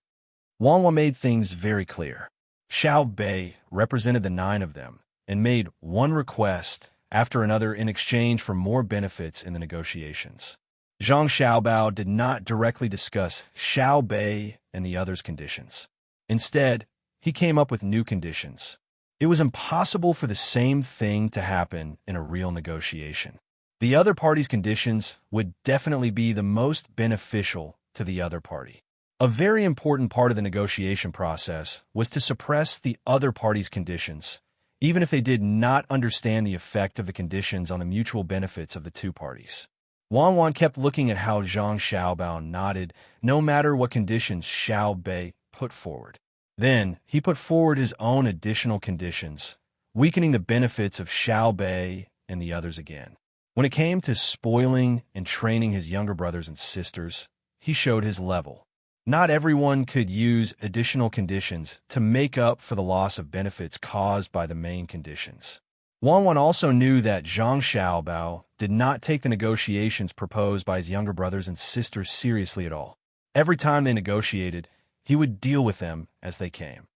Wang Wan made things very clear. Xiao Bei represented the 9 of them and made one request after another in exchange for more benefits in the negotiations. Zhang Xiaobao did not directly discuss Xiao Bei and the others' conditions. Instead, he came up with new conditions. It was impossible for the same thing to happen in a real negotiation. The other party's conditions would definitely be the most beneficial to the other party. A very important part of the negotiation process was to suppress the other party's conditions, even if they did not understand the effect of the conditions on the mutual benefits of the two parties. Wang Wan kept looking at how Zhang Xiaobao nodded, no matter what conditions Xiao Bei put forward. Then, he put forward his own additional conditions, weakening the benefits of Xiao Bei and the others again. When it came to spoiling and training his younger brothers and sisters, he showed his level. Not everyone could use additional conditions to make up for the loss of benefits caused by the main conditions. Wang Wan also knew that Zhang Xiaobao did not take the negotiations proposed by his younger brothers and sisters seriously at all. Every time they negotiated, he would deal with them as they came.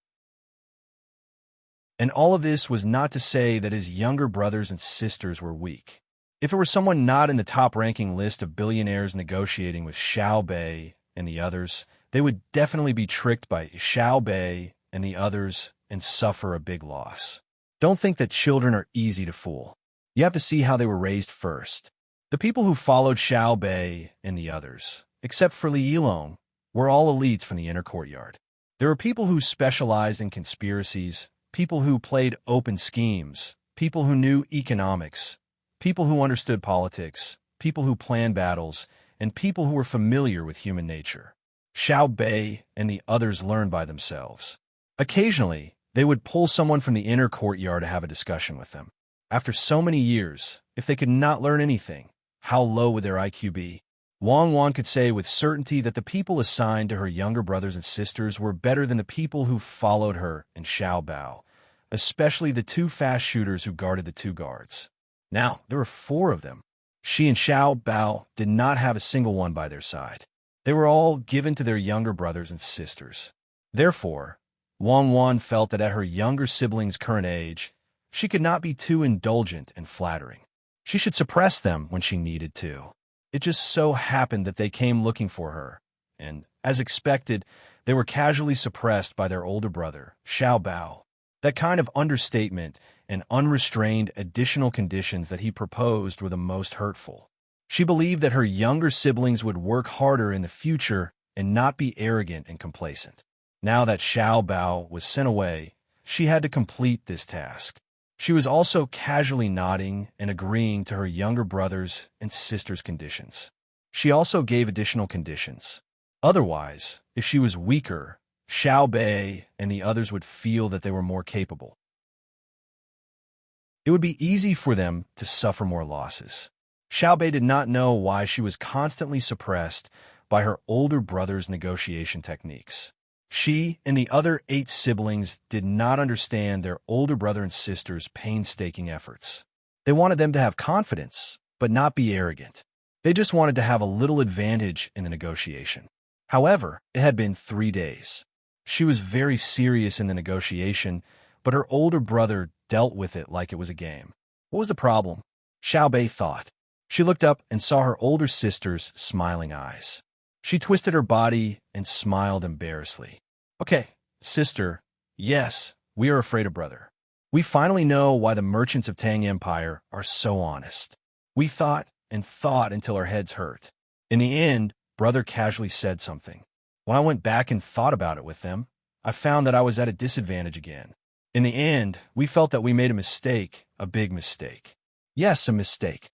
And all of this was not to say that his younger brothers and sisters were weak. If it were someone not in the top-ranking list of billionaires negotiating with Xiao Bei and the others, they would definitely be tricked by Xiao Bei and the others and suffer a big loss. Don't think that children are easy to fool. You have to see how they were raised first. The people who followed Xiao Bei and the others, except for Li Yilong, were all elites from the inner courtyard. There were people who specialized in conspiracies, people who played open schemes, people who knew economics, people who understood politics, people who planned battles, and people who were familiar with human nature. Xiao Bei and the others learned by themselves. Occasionally, they would pull someone from the inner courtyard to have a discussion with them. After so many years, if they could not learn anything, how low would their IQ be? Wang Wan could say with certainty that the people assigned to her younger brothers and sisters were better than the people who followed her and Xiao Bao, especially the 2 fast shooters who guarded the 2 guards. Now, there were 4 of them. She and Xiao Bao did not have a single one by their side. They were all given to their younger brothers and sisters. Therefore, Wang Wan felt that at her younger siblings' current age, she could not be too indulgent and flattering. She should suppress them when she needed to. It just so happened that they came looking for her, and, as expected, they were casually suppressed by their older brother, Xiao Bao. That kind of understatement and unrestrained additional conditions that he proposed were the most hurtful. She believed that her younger siblings would work harder in the future and not be arrogant and complacent. Now that Xiao Bao was sent away, she had to complete this task. She was also casually nodding and agreeing to her younger brothers' and sisters' conditions. She also gave additional conditions. Otherwise, if she was weaker, Xiao Bei and the others would feel that they were more capable. It would be easy for them to suffer more losses. Xiao Bei did not know why she was constantly suppressed by her older brother's negotiation techniques. She and the other 8 siblings did not understand their older brother and sister's painstaking efforts. They wanted them to have confidence, but not be arrogant. They just wanted to have a little advantage in the negotiation. However, it had been 3 days. She was very serious in the negotiation, but her older brother dealt with it like it was a game. What was the problem? Xiao Bei thought. She looked up and saw her older sister's smiling eyes. She twisted her body and smiled embarrassedly. Okay, sister, yes, we are afraid of brother. We finally know why the merchants of Tang Empire are so honest. We thought and thought until our heads hurt. In the end, brother casually said something. When I went back and thought about it with them, I found that I was at a disadvantage again. In the end, we felt that we made a mistake, a big mistake. Yes, a mistake.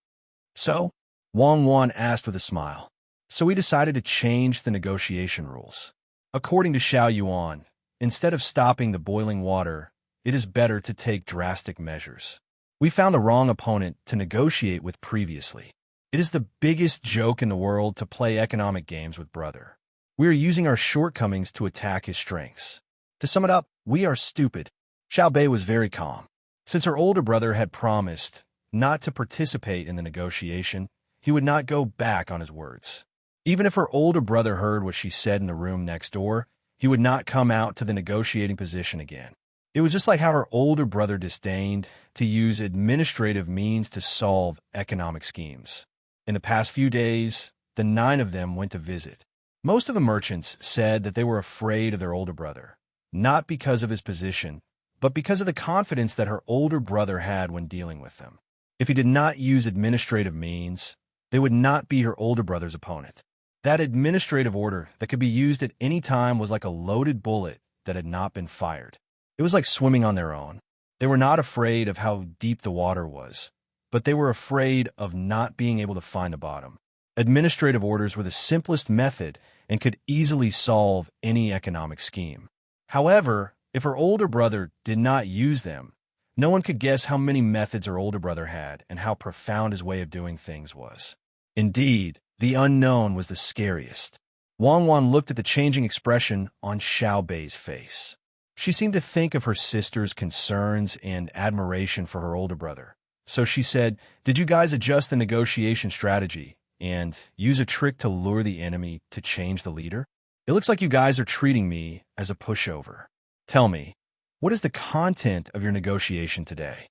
So? Wang Wan asked with a smile. So we decided to change the negotiation rules. According to Xiao Yuan, instead of stopping the boiling water, it is better to take drastic measures. We found the wrong opponent to negotiate with previously. It is the biggest joke in the world to play economic games with brother. We are using our shortcomings to attack his strengths. To sum it up, we are stupid. Xiao Bei was very calm. Since her older brother had promised not to participate in the negotiation, he would not go back on his words. Even if her older brother heard what she said in the room next door, he would not come out to the negotiating position again. It was just like how her older brother disdained to use administrative means to solve economic schemes. In the past few days, the 9 of them went to visit. Most of the merchants said that they were afraid of their older brother, not because of his position, but because of the confidence that her older brother had when dealing with them. If he did not use administrative means, they would not be her older brother's opponent. That administrative order that could be used at any time was like a loaded bullet that had not been fired. It was like swimming on their own. They were not afraid of how deep the water was, but they were afraid of not being able to find the bottom. Administrative orders were the simplest method and could easily solve any economic scheme. However, if her older brother did not use them, no one could guess how many methods her older brother had and how profound his way of doing things was. Indeed, the unknown was the scariest. Wang Wan looked at the changing expression on Xiao Bei's face. She seemed to think of her sister's concerns and admiration for her older brother. So she said, "Did you guys adjust the negotiation strategy and use a trick to lure the enemy to change the leader? It looks like you guys are treating me as a pushover. Tell me, what is the content of your negotiation today?"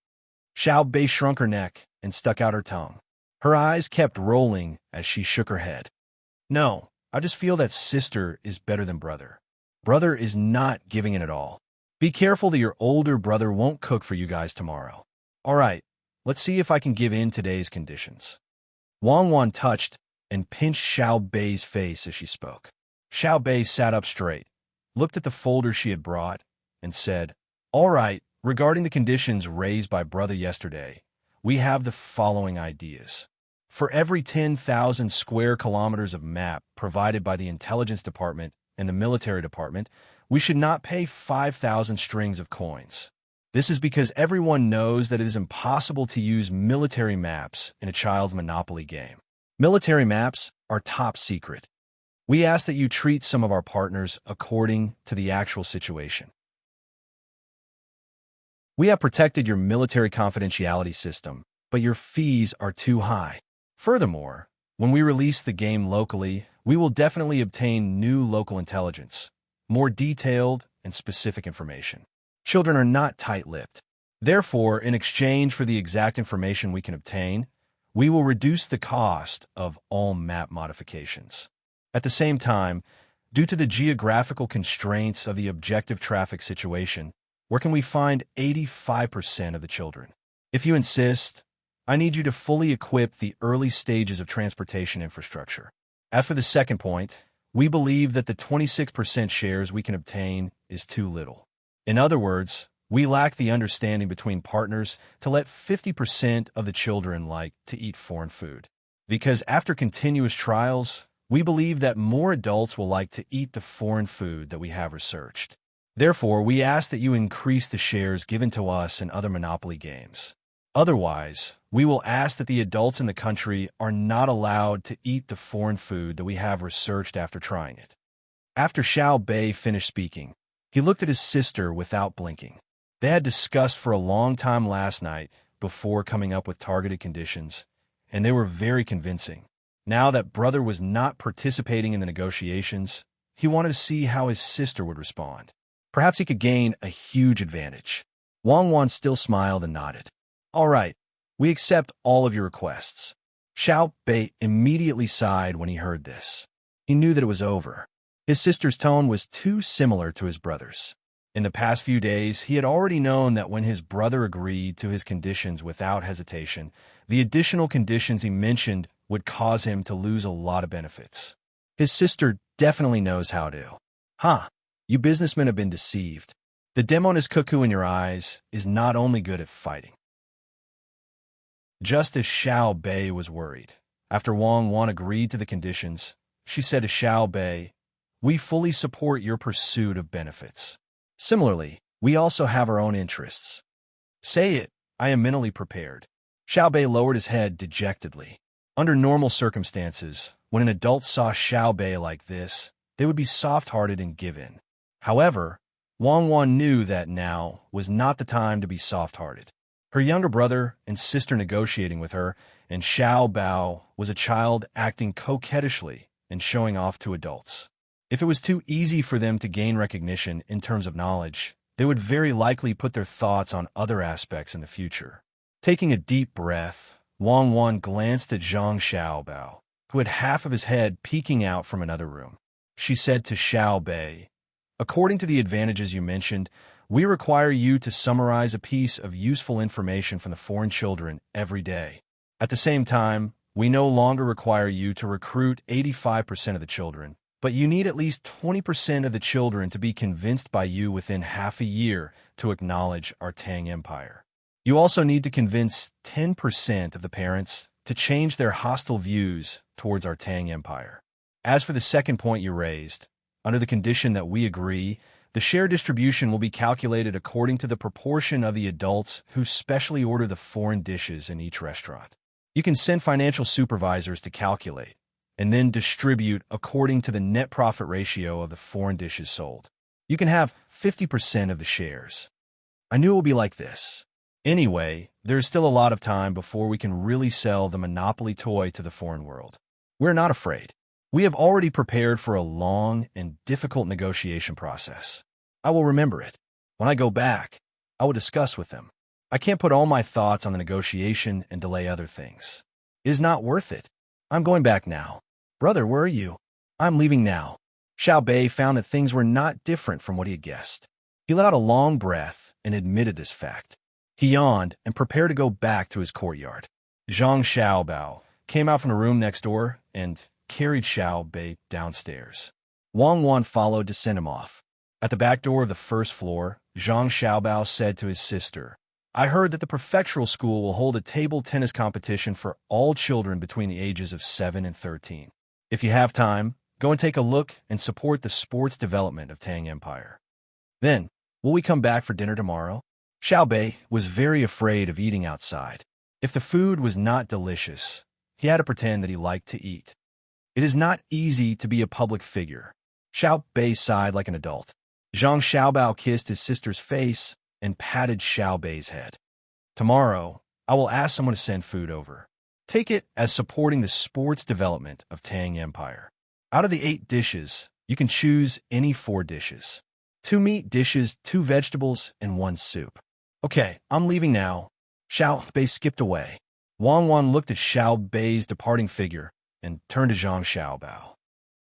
Xiao Bei shrunk her neck and stuck out her tongue. Her eyes kept rolling as she shook her head. "No, I just feel that sister is better than brother. Brother is not giving it at all. Be careful that your older brother won't cook for you guys tomorrow. All right, let's see if I can give in today's conditions." Wang Wan touched and pinched Xiao Bei's face as she spoke. Xiao Bei sat up straight, looked at the folder she had brought, and said, "All right, regarding the conditions raised by brother yesterday, we have the following ideas. For every 10,000 square kilometers of map provided by the intelligence department and the military department, we should not pay 5,000 strings of coins. This is because everyone knows that it is impossible to use military maps in a child's Monopoly game. Military maps are top secret. We ask that you treat some of our partners according to the actual situation. We have protected your military confidentiality system, but your fees are too high. Furthermore, when we release the game locally, we will definitely obtain new local intelligence, more detailed and specific information. Children are not tight-lipped. Therefore, in exchange for the exact information we can obtain, we will reduce the cost of all map modifications. At the same time, due to the geographical constraints of the objective traffic situation, where can we find 85% of the children? If you insist, I need you to fully equip the early stages of transportation infrastructure. As for the second point, we believe that the 26% shares we can obtain is too little. In other words, we lack the understanding between partners to let 50% of the children like to eat foreign food. Because after continuous trials, we believe that more adults will like to eat the foreign food that we have researched. Therefore, we ask that you increase the shares given to us in other Monopoly games. Otherwise, we will ask that the adults in the country are not allowed to eat the foreign food that we have researched after trying it." After Xiao Bei finished speaking, he looked at his sister without blinking. They had discussed for a long time last night before coming up with targeted conditions, and they were very convincing. Now that brother was not participating in the negotiations, he wanted to see how his sister would respond. Perhaps he could gain a huge advantage. Wang Wan still smiled and nodded. "All right, we accept all of your requests." Xiao Bei immediately sighed when he heard this. He knew that it was over. His sister's tone was too similar to his brother's. In the past few days, he had already known that when his brother agreed to his conditions without hesitation, the additional conditions he mentioned would cause him to lose a lot of benefits. His sister definitely knows how to. "Huh, you businessmen have been deceived. The demoness cuckoo in your eyes is not only good at fighting." Just as Xiao Bei was worried, after Wang Wan agreed to the conditions, she said to Xiao Bei, "We fully support your pursuit of benefits. Similarly, we also have our own interests." "Say it, I am mentally prepared." Xiao Bei lowered his head dejectedly. Under normal circumstances, when an adult saw Xiao Bei like this, they would be soft-hearted and give in. However, Wang Wan knew that now was not the time to be soft-hearted. Her younger brother and sister negotiating with her, and Xiao Bao was a child acting coquettishly and showing off to adults. If it was too easy for them to gain recognition in terms of knowledge, they would very likely put their thoughts on other aspects in the future. Taking a deep breath, Wang Wan glanced at Zhang Xiaobao, who had half of his head peeking out from another room. She said to Xiao Bei, "According to the advantages you mentioned, we require you to summarize a piece of useful information from the foreign children every day. At the same time, we no longer require you to recruit 85% of the children, but you need at least 20% of the children to be convinced by you within half a year to acknowledge our Tang Empire. You also need to convince 10% of the parents to change their hostile views towards our Tang Empire. As for the second point you raised, under the condition that we agree, the share distribution will be calculated according to the proportion of the adults who specially order the foreign dishes in each restaurant. You can send financial supervisors to calculate, and then distribute according to the net profit ratio of the foreign dishes sold. You can have 50% of the shares. I knew it would be like this. Anyway, there's still a lot of time before we can really sell the monopoly toy to the foreign world. We're not afraid. We have already prepared for a long and difficult negotiation process. I will remember it. When I go back, I will discuss with them. I can't put all my thoughts on the negotiation and delay other things. It is not worth it. I'm going back now. Brother, where are you? I'm leaving now. Xiao Bei found that things were not different from what he had guessed. He let out a long breath and admitted this fact. He yawned and prepared to go back to his courtyard. Zhang Xiaobao came out from the room next door and carried Xiao Bei downstairs. Wang Wan followed to send him off. At the back door of the first floor, Zhang Xiaobao said to his sister, "I heard that the prefectural school will hold a table tennis competition for all children between the ages of 7 and 13. If you have time, go and take a look and support the sports development of Tang Empire. Then, will we come back for dinner tomorrow?" Xiao Bei was very afraid of eating outside. If the food was not delicious, he had to pretend that he liked to eat. It is not easy to be a public figure. Xiao Bei sighed like an adult. Zhang Xiaobao kissed his sister's face and patted Xiao Bei's head. "Tomorrow, I will ask someone to send food over. Take it as supporting the sports development of Tang Empire. Out of the 8 dishes, you can choose any 4 dishes. 2 meat dishes, 2 vegetables, and 1 soup. Okay, I'm leaving now." Xiao Bei skipped away. Wang Wan looked at Xiao Bei's departing figure and turned to Zhang Xiaobao.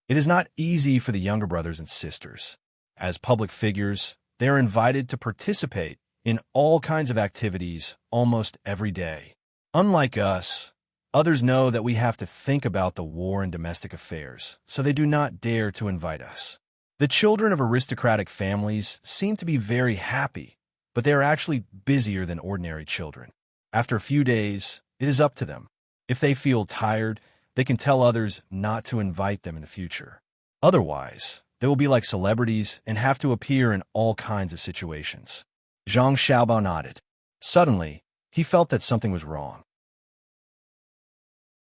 It is not easy for the younger brothers and sisters. As public figures, they are invited to participate in all kinds of activities almost every day. Unlike us, others know that we have to think about the war and domestic affairs, so they do not dare to invite us. The children of aristocratic families seem to be very happy, but they are actually busier than ordinary children. After a few days, it is up to them. If they feel tired, they can tell others not to invite them in the future. Otherwise, they will be like celebrities and have to appear in all kinds of situations. Zhang Xiaobao nodded. Suddenly, he felt that something was wrong.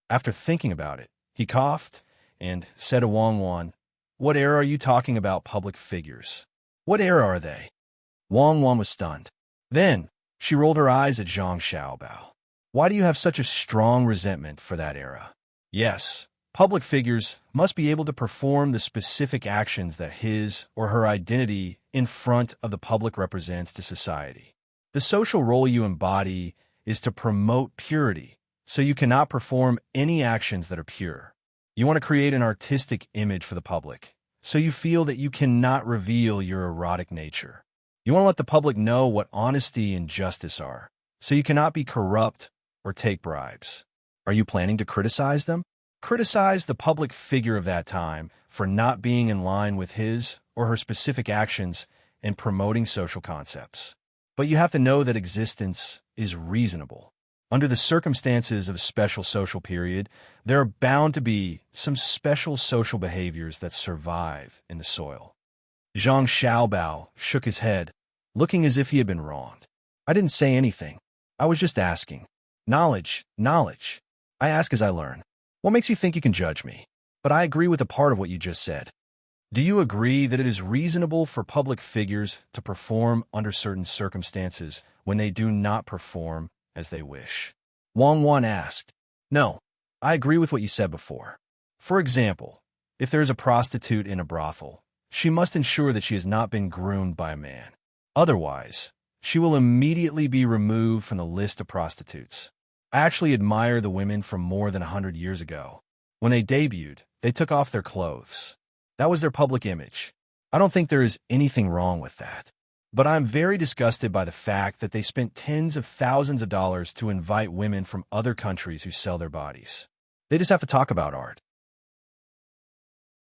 After thinking about it, he coughed and said to Wang Wan, "What era are you talking about public figures? What era are they?" Wang Wan was stunned. Then, she rolled her eyes at Zhang Xiaobao. "Why do you have such a strong resentment for that era?" "Yes, public figures must be able to perform the specific actions that his or her identity in front of the public represents to society. The social role you embody is to promote purity, so you cannot perform any actions that are pure. You want to create an artistic image for the public, so you feel that you cannot reveal your erotic nature. You want to let the public know what honesty and justice are, so you cannot be corrupt or take bribes. Are you planning to criticize them? Criticize the public figure of that time for not being in line with his or her specific actions and promoting social concepts. But you have to know that existence is reasonable. Under the circumstances of a special social period, there are bound to be some special social behaviors that survive in the soil." Zhang Xiaobao shook his head, looking as if he had been wronged. "I didn't say anything. I was just asking. Knowledge. I ask as I learn. What makes you think you can judge me? But I agree with a part of what you just said. Do you agree that it is reasonable for public figures to perform under certain circumstances when they do not perform as they wish?" Wang Wan asked. "No, I agree with what you said before. For example, if there is a prostitute in a brothel, she must ensure that she has not been groomed by a man. Otherwise, she will immediately be removed from the list of prostitutes. I actually admire the women from more than 100 years ago. When they debuted, they took off their clothes. That was their public image. I don't think there is anything wrong with that. But I'm very disgusted by the fact that they spent tens of thousands of dollars to invite women from other countries who sell their bodies. They just have to talk about art.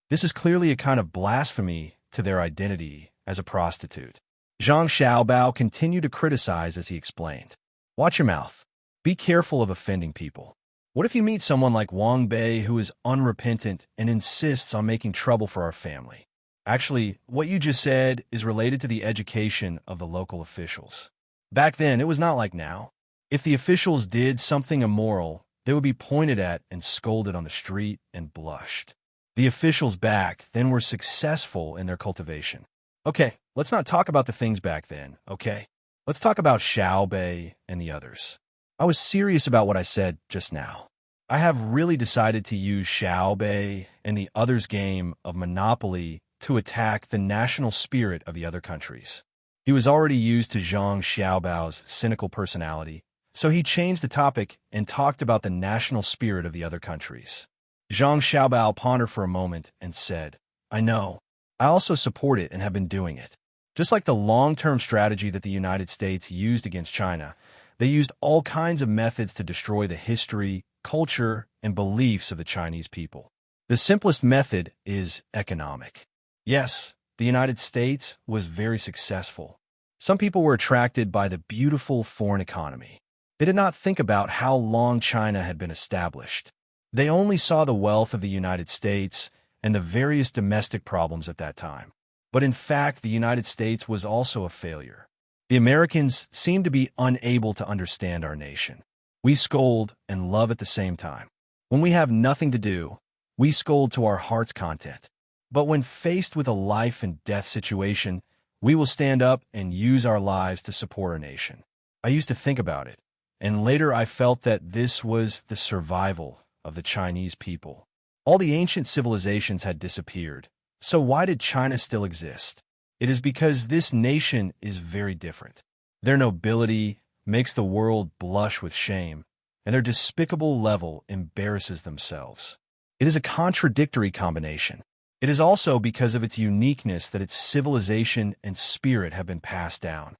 This is clearly a kind of blasphemy to their identity as a prostitute. Zhang Xiaobao continued to criticize as he explained. Watch your mouth. Be careful of offending people. What if you meet someone like Wang Bei who is unrepentant and insists on making trouble for our family? Actually, what you just said is related to the education of the local officials. Back then, it was not like now. If the officials did something immoral, they would be pointed at and scolded on the street and blushed. The officials back then were successful in their cultivation. Okay, let's not talk about the things back then, okay? Let's talk about Xiao Bei and the others. I was serious about what I said just now. I have really decided to use Xiao Bei and the others' game of Monopoly to attack the national spirit of the other countries. He was already used to Zhang Xiaobao's cynical personality, so he changed the topic and talked about the national spirit of the other countries. Zhang Xiaobao pondered for a moment and said, I know. I also support it and have been doing it. Just like the long-term strategy that the United States used against China, they used all kinds of methods to destroy the history, culture, and beliefs of the Chinese people. The simplest method is economic. Yes, the United States was very successful. Some people were attracted by the beautiful foreign economy. They did not think about how long China had been established. They only saw the wealth of the United States and the various domestic problems at that time. But in fact, the United States was also a failure. The Americans seem to be unable to understand our nation. We scold and love at the same time. When we have nothing to do, we scold to our heart's content. But when faced with a life and death situation, we will stand up and use our lives to support our nation. I used to think about it, and later I felt that this was the survival of the Chinese people. All the ancient civilizations had disappeared, so why did China still exist? It is because this nation is very different. Their nobility makes the world blush with shame, and their despicable level embarrasses themselves. It is a contradictory combination. It is also because of its uniqueness that its civilization and spirit have been passed down.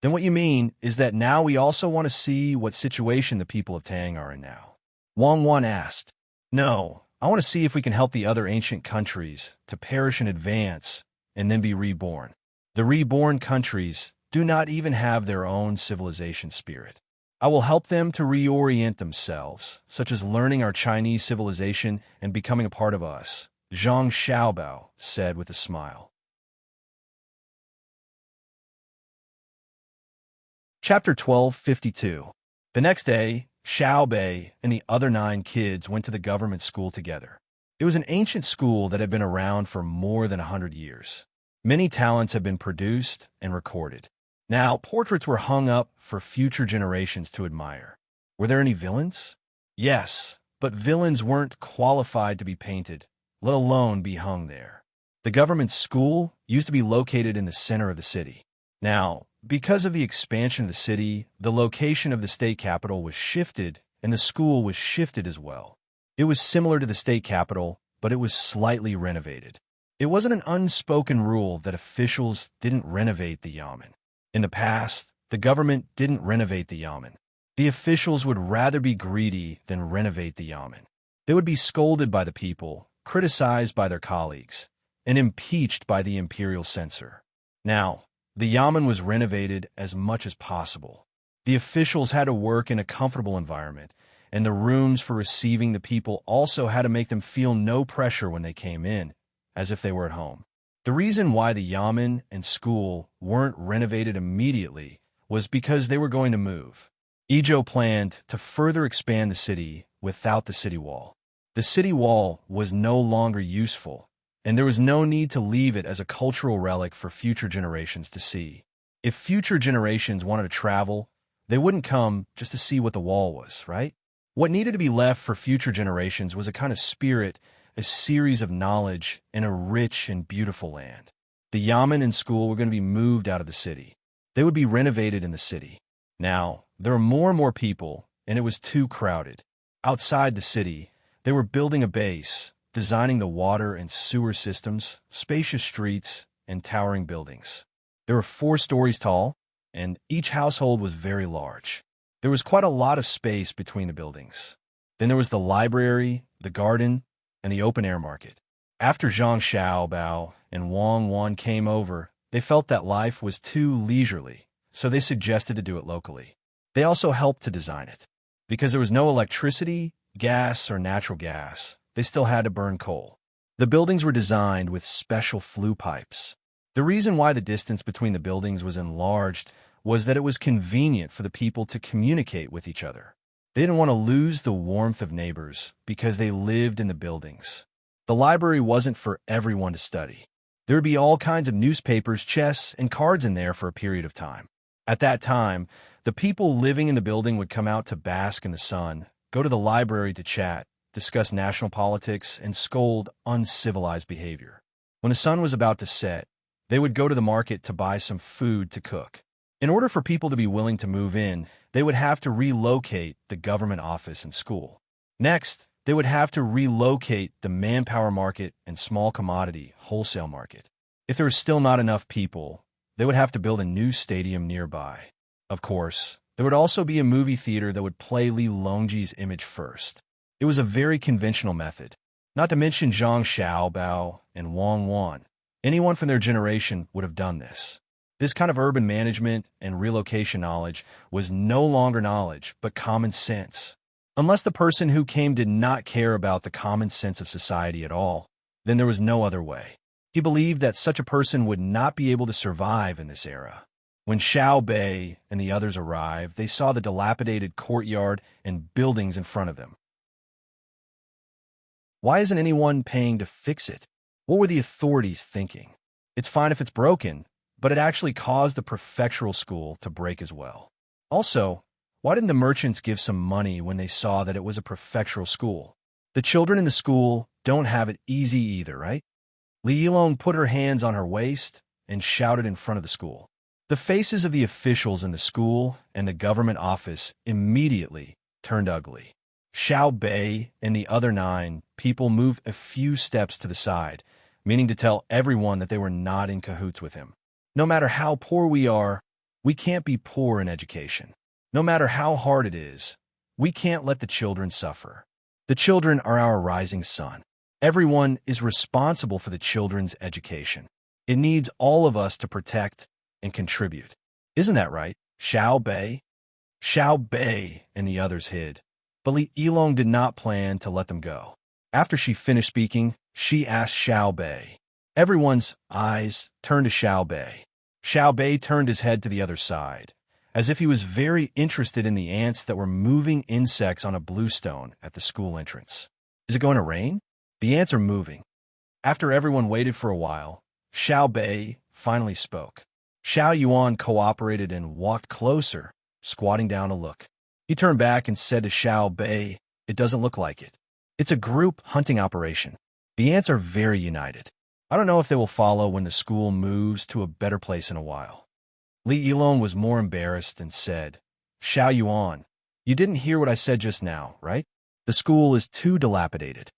Then what you mean is that now we also want to see what situation the people of Tang are in now. Wang Wan asked. No, I want to see if we can help the other ancient countries to perish in advance and then be reborn. The reborn countries do not even have their own civilization spirit. I will help them to reorient themselves, such as learning our Chinese civilization and becoming a part of us, Zhang Xiaobao said with a smile. Chapter 1252. The next day, Xiao Bei and the other 9 kids went to the government school together. It was an ancient school that had been around for more than 100 years. Many talents had been produced and recorded. Now, portraits were hung up for future generations to admire. Were there any villains? Yes, but villains weren't qualified to be painted, let alone be hung there. The government school used to be located in the center of the city. Now, because of the expansion of the city, the location of the state capital was shifted, and the school was shifted as well. It was similar to the state capital, but it was slightly renovated. It wasn't an unspoken rule that officials didn't renovate the yamen. In the past, the government didn't renovate the yamen. The officials would rather be greedy than renovate the yamen. They would be scolded by the people, criticized by their colleagues, and impeached by the imperial censor. Now, the yamen was renovated as much as possible. The officials had to work in a comfortable environment, and the rooms for receiving the people also had to make them feel no pressure when they came in, as if they were at home. The reason why the yamen and school weren't renovated immediately was because they were going to move. Idyll planned to further expand the city without the city wall. The city wall was no longer useful, and there was no need to leave it as a cultural relic for future generations to see. If future generations wanted to travel, they wouldn't come just to see what the wall was, right? What needed to be left for future generations was a kind of spirit, a series of knowledge, and a rich and beautiful land. The yamen and school were going to be moved out of the city. They would be renovated in the city. Now, there were more and more people, and it was too crowded. Outside the city, they were building a base, designing the water and sewer systems, spacious streets, and towering buildings. They were 4 stories tall, and each household was very large. There was quite a lot of space between the buildings. Then there was the library, the garden, and the open-air market. After Zhang Xiaobao and Wang Wan came over, they felt that life was too leisurely, so they suggested to do it locally. They also helped to design it. Because there was no electricity, gas, or natural gas, they still had to burn coal. The buildings were designed with special flue pipes. The reason why the distance between the buildings was enlarged was that it was convenient for the people to communicate with each other. They didn't want to lose the warmth of neighbors because they lived in the buildings. The library wasn't for everyone to study. There would be all kinds of newspapers, chess, and cards in there for a period of time. At that time, the people living in the building would come out to bask in the sun, go to the library to chat, discuss national politics, and scold uncivilized behavior. When the sun was about to set, they would go to the market to buy some food to cook. In order for people to be willing to move in, they would have to relocate the government office and school. Next, they would have to relocate the manpower market and small commodity wholesale market. If there was still not enough people, they would have to build a new stadium nearby. Of course, there would also be a movie theater that would play Li Longji's image first. It was a very conventional method. Not to mention Zhang Xiaobao and Wang Wan. Anyone from their generation would have done this. This kind of urban management and relocation knowledge was no longer knowledge, but common sense. Unless the person who came did not care about the common sense of society at all, then there was no other way. He believed that such a person would not be able to survive in this era. When Xiao Bei and the others arrived, they saw the dilapidated courtyard and buildings in front of them. Why isn't anyone paying to fix it? What were the authorities thinking? It's fine if it's broken, but it actually caused the prefectural school to break as well. Also, why didn't the merchants give some money when they saw that it was a prefectural school? The children in the school don't have it easy either, right? Li Yilong put her hands on her waist and shouted in front of the school. The faces of the officials in the school and the government office immediately turned ugly. Xiao Bei and the other 9 people moved a few steps to the side, meaning to tell everyone that they were not in cahoots with him. No matter how poor we are, we can't be poor in education. No matter how hard it is, we can't let the children suffer. The children are our rising sun. Everyone is responsible for the children's education. It needs all of us to protect and contribute. Isn't that right, Xiao Bei? Xiao Bei and the others hid, but Li Yilong did not plan to let them go. After she finished speaking, she asked Xiao Bei. Everyone's eyes turned to Xiao Bei. Xiao Bei turned his head to the other side, as if he was very interested in the ants that were moving insects on a bluestone at the school entrance. Is it going to rain? The ants are moving. After everyone waited for a while, Xiao Bei finally spoke. Xiao Yuan cooperated and walked closer, squatting down to look. He turned back and said to Xiao Bei, "It doesn't look like it. It's a group hunting operation. The ants are very united. I don't know if they will follow when the school moves to a better place in a while." Li Yilong was more embarrassed and said, "Xiao Yuan, you didn't hear what I said just now, right? The school is too dilapidated.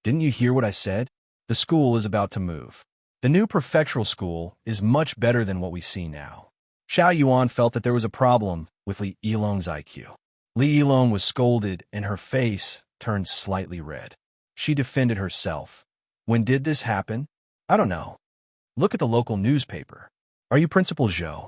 Didn't you hear what I said? The school is about to move. The new prefectural school is much better than what we see now." Xiao Yuan felt that there was a problem with Li Yilong's IQ. Li Yilong was scolded and her face turned slightly red. She defended herself. "When did this happen? I don't know. Look at the local newspaper. Are you Principal Zhou?"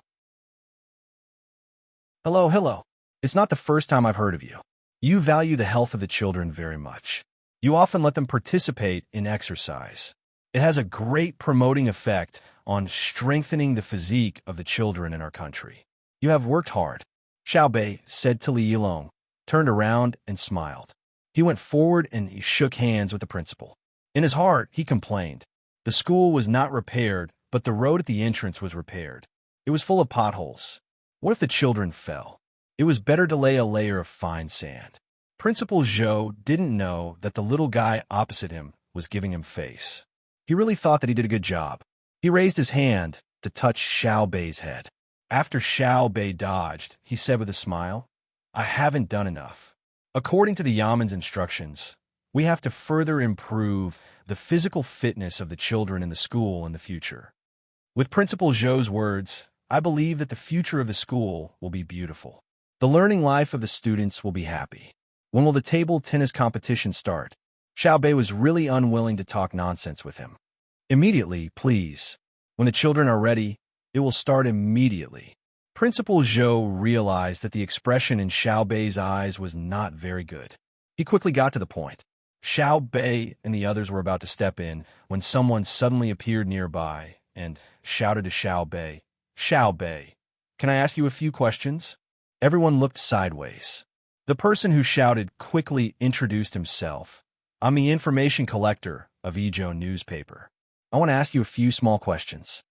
Hello. It's not the first time I've heard of you. You value the health of the children very much. You often let them participate in exercise. It has a great promoting effect on strengthening the physique of the children in our country. You have worked hard, Xiao Bei said to Li Yilong, turned around and smiled. He went forward and he shook hands with the principal. In his heart, he complained. The school was not repaired, but the road at the entrance was repaired. It was full of potholes. What if the children fell? It was better to lay a layer of fine sand. Principal Zhou didn't know that the little guy opposite him was giving him face. He really thought that he did a good job. He raised his hand to touch Xiao Bei's head. After Xiao Bei dodged, he said with a smile, "I haven't done enough. According to the Yaman's instructions, we have to further improve the physical fitness of the children in the school in the future." With Principal Zhou's words, I believe that the future of the school will be beautiful. The learning life of the students will be happy. When will the table tennis competition start? Xiao Bei was really unwilling to talk nonsense with him. Immediately, please. When the children are ready, it will start immediately. Principal Zhou realized that the expression in Xiao Bei's eyes was not very good. He quickly got to the point. Xiao Bei and the others were about to step in when someone suddenly appeared nearby and shouted to Xiao Bei, "Xiao Bei, can I ask you a few questions?" Everyone looked sideways. The person who shouted quickly introduced himself. "I'm the information collector of Idyll newspaper. I want to ask you a few small questions."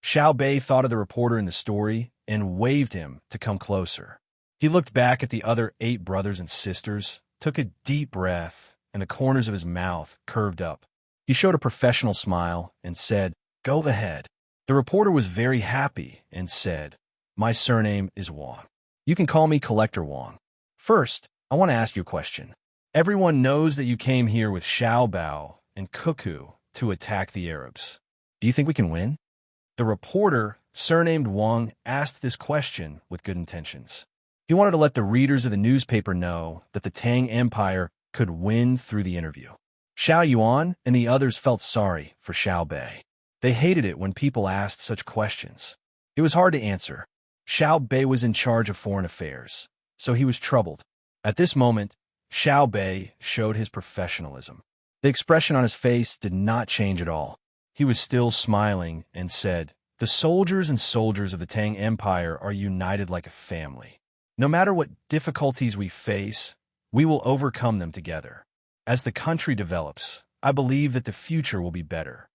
Xiao Bei thought of the reporter in the story and waved him to come closer. He looked back at the other 8 brothers and sisters, took a deep breath, and the corners of his mouth curved up. He showed a professional smile and said, "Go ahead." The reporter was very happy and said, "My surname is Wang. You can call me Collector Wang. First, I want to ask you a question. Everyone knows that you came here with Xiao Bao and Cuckoo to attack the Arabs. Do you think we can win?" The reporter, surnamed Wang, asked this question with good intentions. He wanted to let the readers of the newspaper know that the Tang Empire could win through the interview. Xiao Yuan and the others felt sorry for Xiao Bei. They hated it when people asked such questions. It was hard to answer. Xiao Bei was in charge of foreign affairs, so he was troubled. At this moment, Xiao Bei showed his professionalism. The expression on his face did not change at all. He was still smiling and said, "The soldiers and soldiers of the Tang Empire are united like a family. No matter what difficulties we face, we will overcome them together. As the country develops, I believe that the future will be better."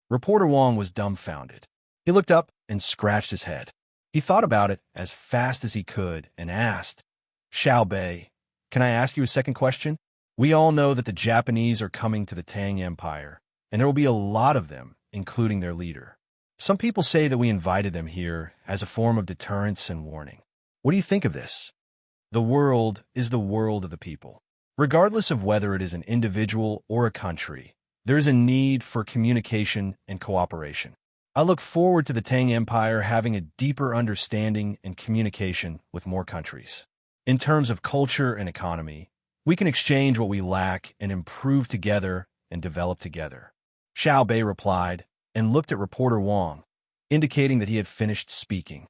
Reporter Wang was dumbfounded. He looked up and scratched his head. He thought about it as fast as he could and asked, "Xiao Bei, can I ask you a second question? We all know that the Japanese are coming to the Tang Empire, and there will be a lot of them, including their leader. Some people say that we invited them here as a form of deterrence and warning. What do you think of this? The world is the world of the people. Regardless of whether it is an individual or a country, there is a need for communication and cooperation. I look forward to the Tang Empire having a deeper understanding and communication with more countries. In terms of culture and economy, we can exchange what we lack and improve together and develop together." Xiao Bei replied and looked at reporter Wang, indicating that he had finished speaking.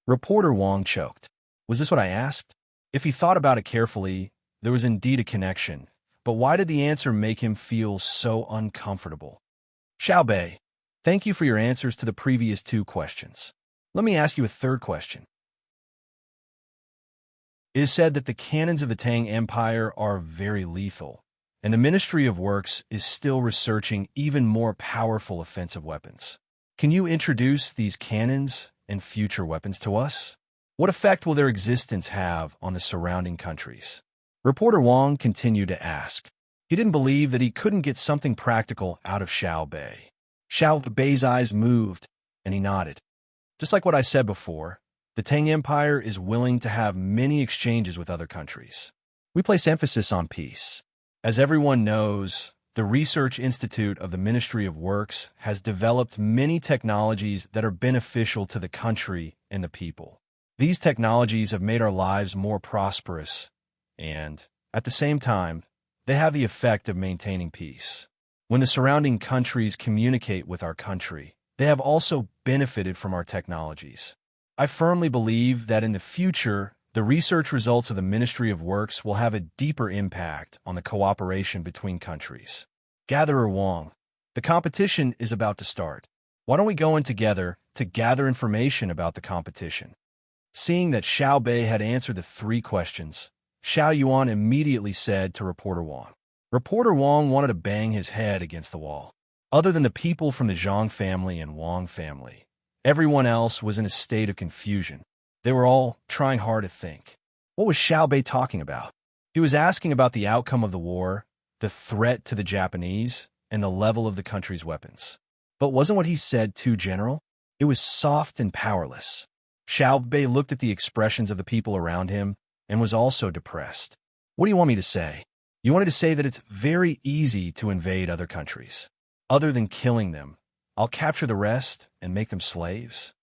Reporter Wang choked. Was this what I asked? If he thought about it carefully, there was indeed a connection, but why did the answer make him feel so uncomfortable? "Xiao Bei, thank you for your answers to the previous 2 questions. Let me ask you a third question. It is said that the cannons of the Tang Empire are very lethal, and the Ministry of Works is still researching even more powerful offensive weapons. Can you introduce these cannons and future weapons to us? What effect will their existence have on the surrounding countries?" Reporter Wang continued to ask. He didn't believe that he couldn't get something practical out of Xiao Bei. Xiao Bei's eyes moved, and he nodded. "Just like what I said before, the Tang Empire is willing to have many exchanges with other countries. We place emphasis on peace. As everyone knows, the Research Institute of the Ministry of Works has developed many technologies that are beneficial to the country and the people. These technologies have made our lives more prosperous, and, at the same time, they have the effect of maintaining peace. When the surrounding countries communicate with our country, they have also benefited from our technologies. I firmly believe that in the future, the research results of the Ministry of Works will have a deeper impact on the cooperation between countries." Gatherer Wang, the competition is about to start. Why don't we go in together to gather information about the competition? Seeing that Xiao Bei had answered the 3 questions, Xiao Yuan immediately said to reporter Wang. Reporter Wang wanted to bang his head against the wall. Other than the people from the Zhang family and Wang family, everyone else was in a state of confusion. They were all trying hard to think. What was Xiao Bei talking about? He was asking about the outcome of the war, the threat to the Japanese, and the level of the country's weapons. But wasn't what he said too general? It was soft and powerless. Xiao Bei looked at the expressions of the people around him and was also depressed. What do you want me to say? You wanted to say that it's very easy to invade other countries. Other than killing them, I'll capture the rest and make them slaves?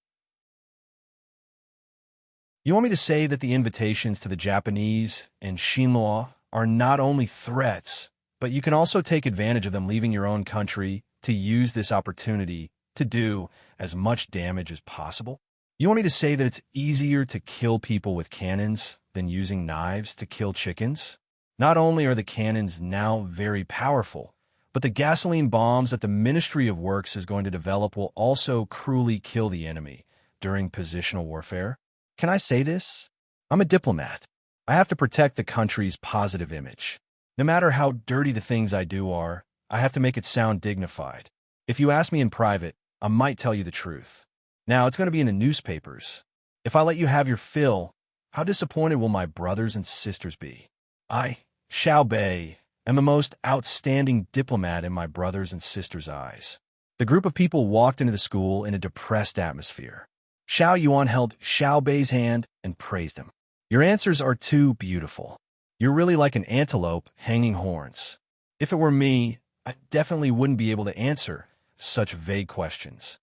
You want me to say that the invitations to the Japanese and Xinhua are not only threats, but you can also take advantage of them leaving your own country to use this opportunity to do as much damage as possible? You want me to say that it's easier to kill people with cannons than using knives to kill chickens? Not only are the cannons now very powerful, but the gasoline bombs that the Ministry of Works is going to develop will also cruelly kill the enemy during positional warfare. Can I say this? I'm a diplomat. I have to protect the country's positive image. No matter how dirty the things I do are, I have to make it sound dignified. If you ask me in private, I might tell you the truth. Now, it's going to be in the newspapers. If I let you have your fill, how disappointed will my brothers and sisters be? I, Xiao Bei, am the most outstanding diplomat in my brothers and sisters' eyes. The group of people walked into the school in a depressed atmosphere. Xiao Yuan held Xiao Bei's hand and praised him. Your answers are too beautiful. You're really like an antelope hanging horns. If it were me, I definitely wouldn't be able to answer such vague questions.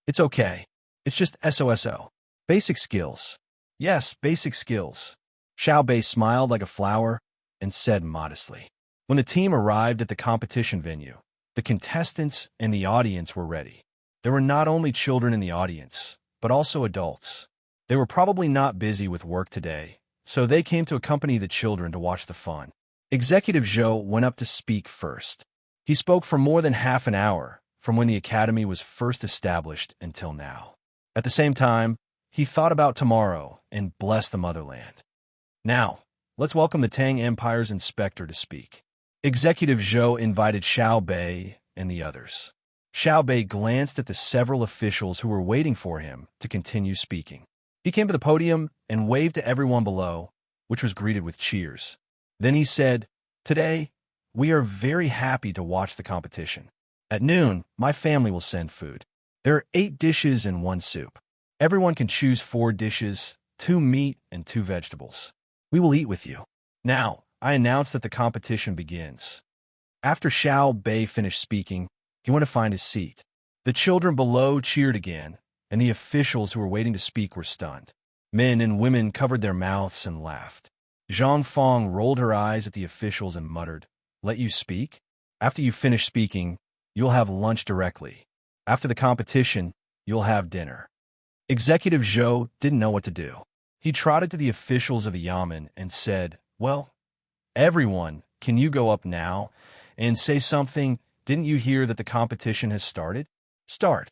It's okay. It's just SOSO. Basic skills. Yes, basic skills. Xiao Bei smiled like a flower and said modestly. When the team arrived at the competition venue, the contestants and the audience were ready. There were not only children in the audience, but also adults. They were probably not busy with work today, so they came to accompany the children to watch the fun. Executive Zhou went up to speak first. He spoke for more than half an hour, from when the academy was first established until now. At the same time, he thought about tomorrow and blessed the motherland. Now, let's welcome the Tang Empire's inspector to speak. Executive Zhou invited Xiao Bei and the others. Xiao Bei glanced at the several officials who were waiting for him to continue speaking. He came to the podium and waved to everyone below, which was greeted with cheers. Then he said, "Today, we are very happy to watch the competition. At noon, my family will send food. There are 8 dishes and 1 soup. Everyone can choose 4 dishes, 2 meat and 2 vegetables. We will eat with you." Now, I announce that the competition begins. After Xiao Bei finished speaking, he went to find his seat. The children below cheered again, and the officials who were waiting to speak were stunned. Men and women covered their mouths and laughed. Zhang Fong rolled her eyes at the officials and muttered, "Let you speak? After you finish speaking, you'll have lunch directly. After the competition, you'll have dinner." Executive Zhou didn't know what to do. He trotted to the officials of the yamen and said, "Well, everyone, can you go up now and say something? Didn't you hear that the competition has started? Start."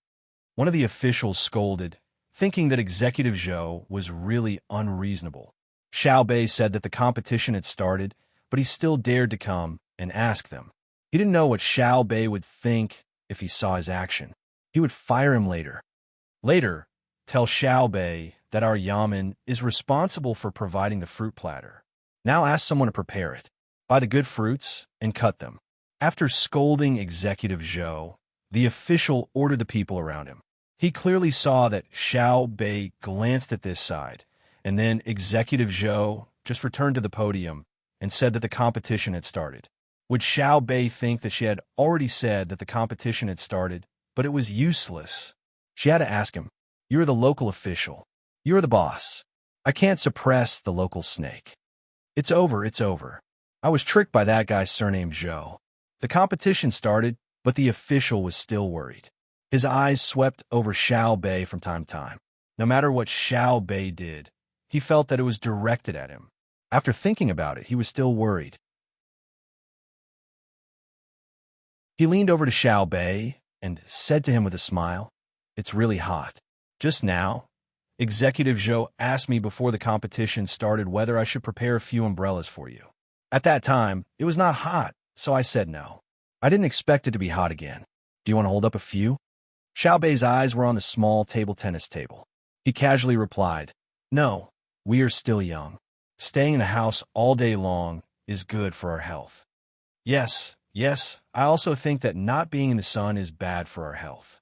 One of the officials scolded, thinking that Executive Zhou was really unreasonable. Xiao Bei said that the competition had started, but he still dared to come and ask them. He didn't know what Xiao Bei would think if he saw his action. He would fire him later. Later, tell Xiao Bei that our yamen is responsible for providing the fruit platter. Now ask someone to prepare it. Buy the good fruits and cut them. After scolding Executive Zhou, the official ordered the people around him. He clearly saw that Xiao Bei glanced at this side, and then Executive Zhou just returned to the podium and said that the competition had started. Would Xiao Bei think that she had already said that the competition had started, but it was useless? She had to ask him, "You're the local official. You're the boss. I can't suppress the local snake. It's over, it's over. I was tricked by that guy surnamed Zhou." The competition started, but the official was still worried. His eyes swept over Xiao Bei from time to time. No matter what Xiao Bei did, he felt that it was directed at him. After thinking about it, he was still worried. He leaned over to Xiao Bei and said to him with a smile, "It's really hot. Just now, Executive Zhou asked me before the competition started whether I should prepare a few umbrellas for you. At that time, it was not hot, so I said no. I didn't expect it to be hot again. Do you want to hold up a few?" Xiao Bei's eyes were on the small table tennis table. He casually replied, "No, we are still young. Staying in the house all day long is good for our health." Yes, Yes, I also think that not being in the sun is bad for our health.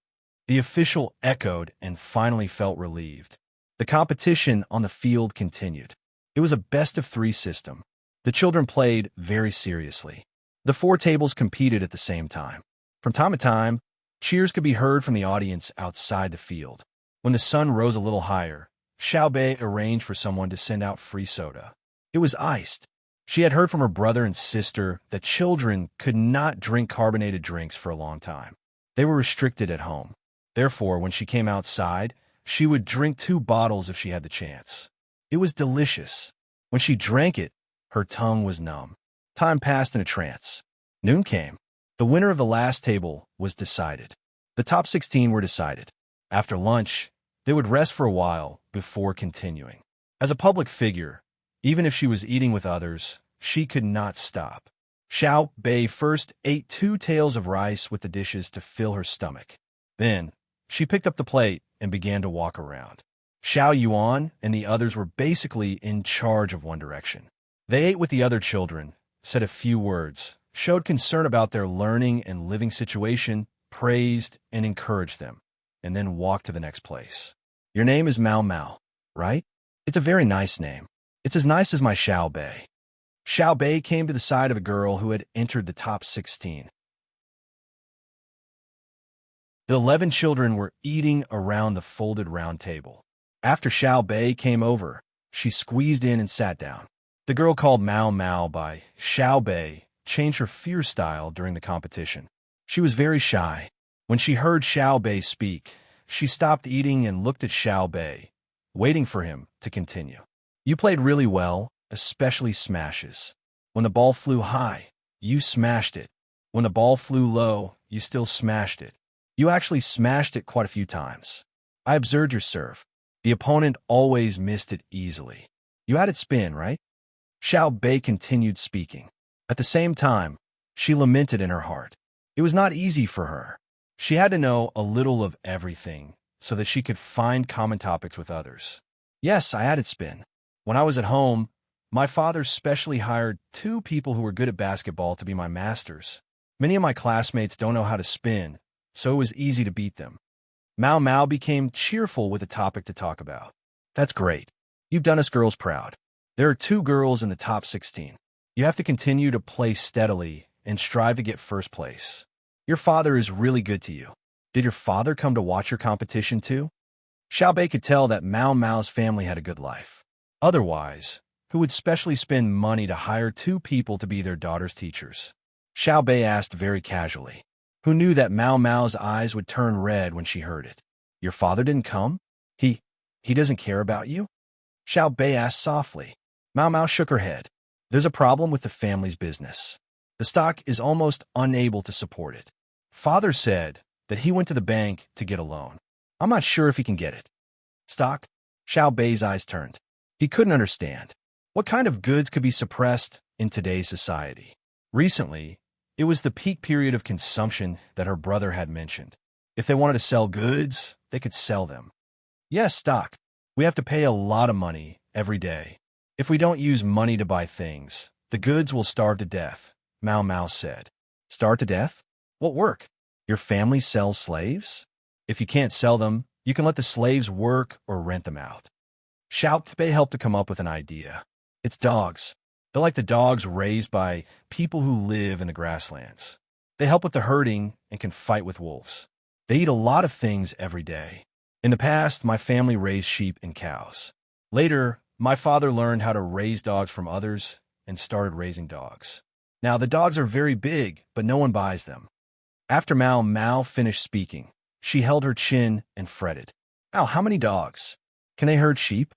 The official echoed and finally felt relieved. The competition on the field continued. It was a best-of-3 system. The children played very seriously. The 4 tables competed at the same time. From time to time, cheers could be heard from the audience outside the field. When the sun rose a little higher, Xiaobei arranged for someone to send out free soda. It was iced. She had heard from her brother and sister that children could not drink carbonated drinks for a long time. They were restricted at home. Therefore, when she came outside, she would drink 2 bottles if she had the chance. It was delicious. When she drank it, her tongue was numb. Time passed in a trance. Noon came. The winner of the last table was decided. The top 16 were decided. After lunch, they would rest for a while before continuing. As a public figure, even if she was eating with others, she could not stop. Xiao Bei first ate 2 taels of rice with the dishes to fill her stomach. Then, she picked up the plate and began to walk around. Xiao Yuan and the others were basically in charge of One Direction. They ate with the other children, said a few words, showed concern about their learning and living situation, praised and encouraged them, and then walked to the next place. Your name is Mao Mao, right? It's a very nice name. It's as nice as my Xiao Bei. Xiao Bei came to the side of a girl who had entered the top 16. The 11 children were eating around the folded round table. After Xiao Bei came over, she squeezed in and sat down. The girl called Mao Mao by Xiao Bei changed her fierce style during the competition. She was very shy. When she heard Xiao Bei speak, she stopped eating and looked at Xiao Bei, waiting for him to continue. You played really well, especially smashes. When the ball flew high, you smashed it. When the ball flew low, you still smashed it. You actually smashed it quite a few times. I observed your serve. The opponent always missed it easily. You had it spin, right? Xiao Bei continued speaking. At the same time, she lamented in her heart. It was not easy for her. She had to know a little of everything so that she could find common topics with others. Yes, I had it spin. When I was at home, my father specially hired 2 people who were good at basketball to be my masters. Many of my classmates don't know how to spin, so it was easy to beat them. Mao Mao became cheerful with a topic to talk about. That's great. You've done us girls proud. There are 2 girls in the top 16. You have to continue to play steadily and strive to get first place. Your father is really good to you. Did your father come to watch your competition too? Xiao Bei could tell that Mao Mao's family had a good life. Otherwise, who would specially spend money to hire 2 people to be their daughter's teachers? Xiao Bei asked very casually. Who knew that Mao Mao's eyes would turn red when she heard it? Your father didn't come? He doesn't care about you? Xiao Bei asked softly. Mao Mao shook her head. There's a problem with the family's business. The stock is almost unable to support it. Father said that he went to the bank to get a loan. I'm not sure if he can get it. Stock? Xiao Bei's eyes turned. He couldn't understand. What kind of goods could be suppressed in today's society? Recently, it was the peak period of consumption that her brother had mentioned. If they wanted to sell goods, they could sell them. Yes, stock. We have to pay a lot of money every day. If we don't use money to buy things, the goods will starve to death, Mao Mao said. Starve to death? What work? Your family sells slaves? If you can't sell them, you can let the slaves work or rent them out. Xiao Bei helped to come up with an idea. It's dogs. They're like the dogs raised by people who live in the grasslands. They help with the herding and can fight with wolves. They eat a lot of things every day. In the past, my family raised sheep and cows. Later, my father learned how to raise dogs from others and started raising dogs. Now, the dogs are very big, but no one buys them. After Mao Mao finished speaking, she held her chin and fretted. Ow, how many dogs? Can they herd sheep?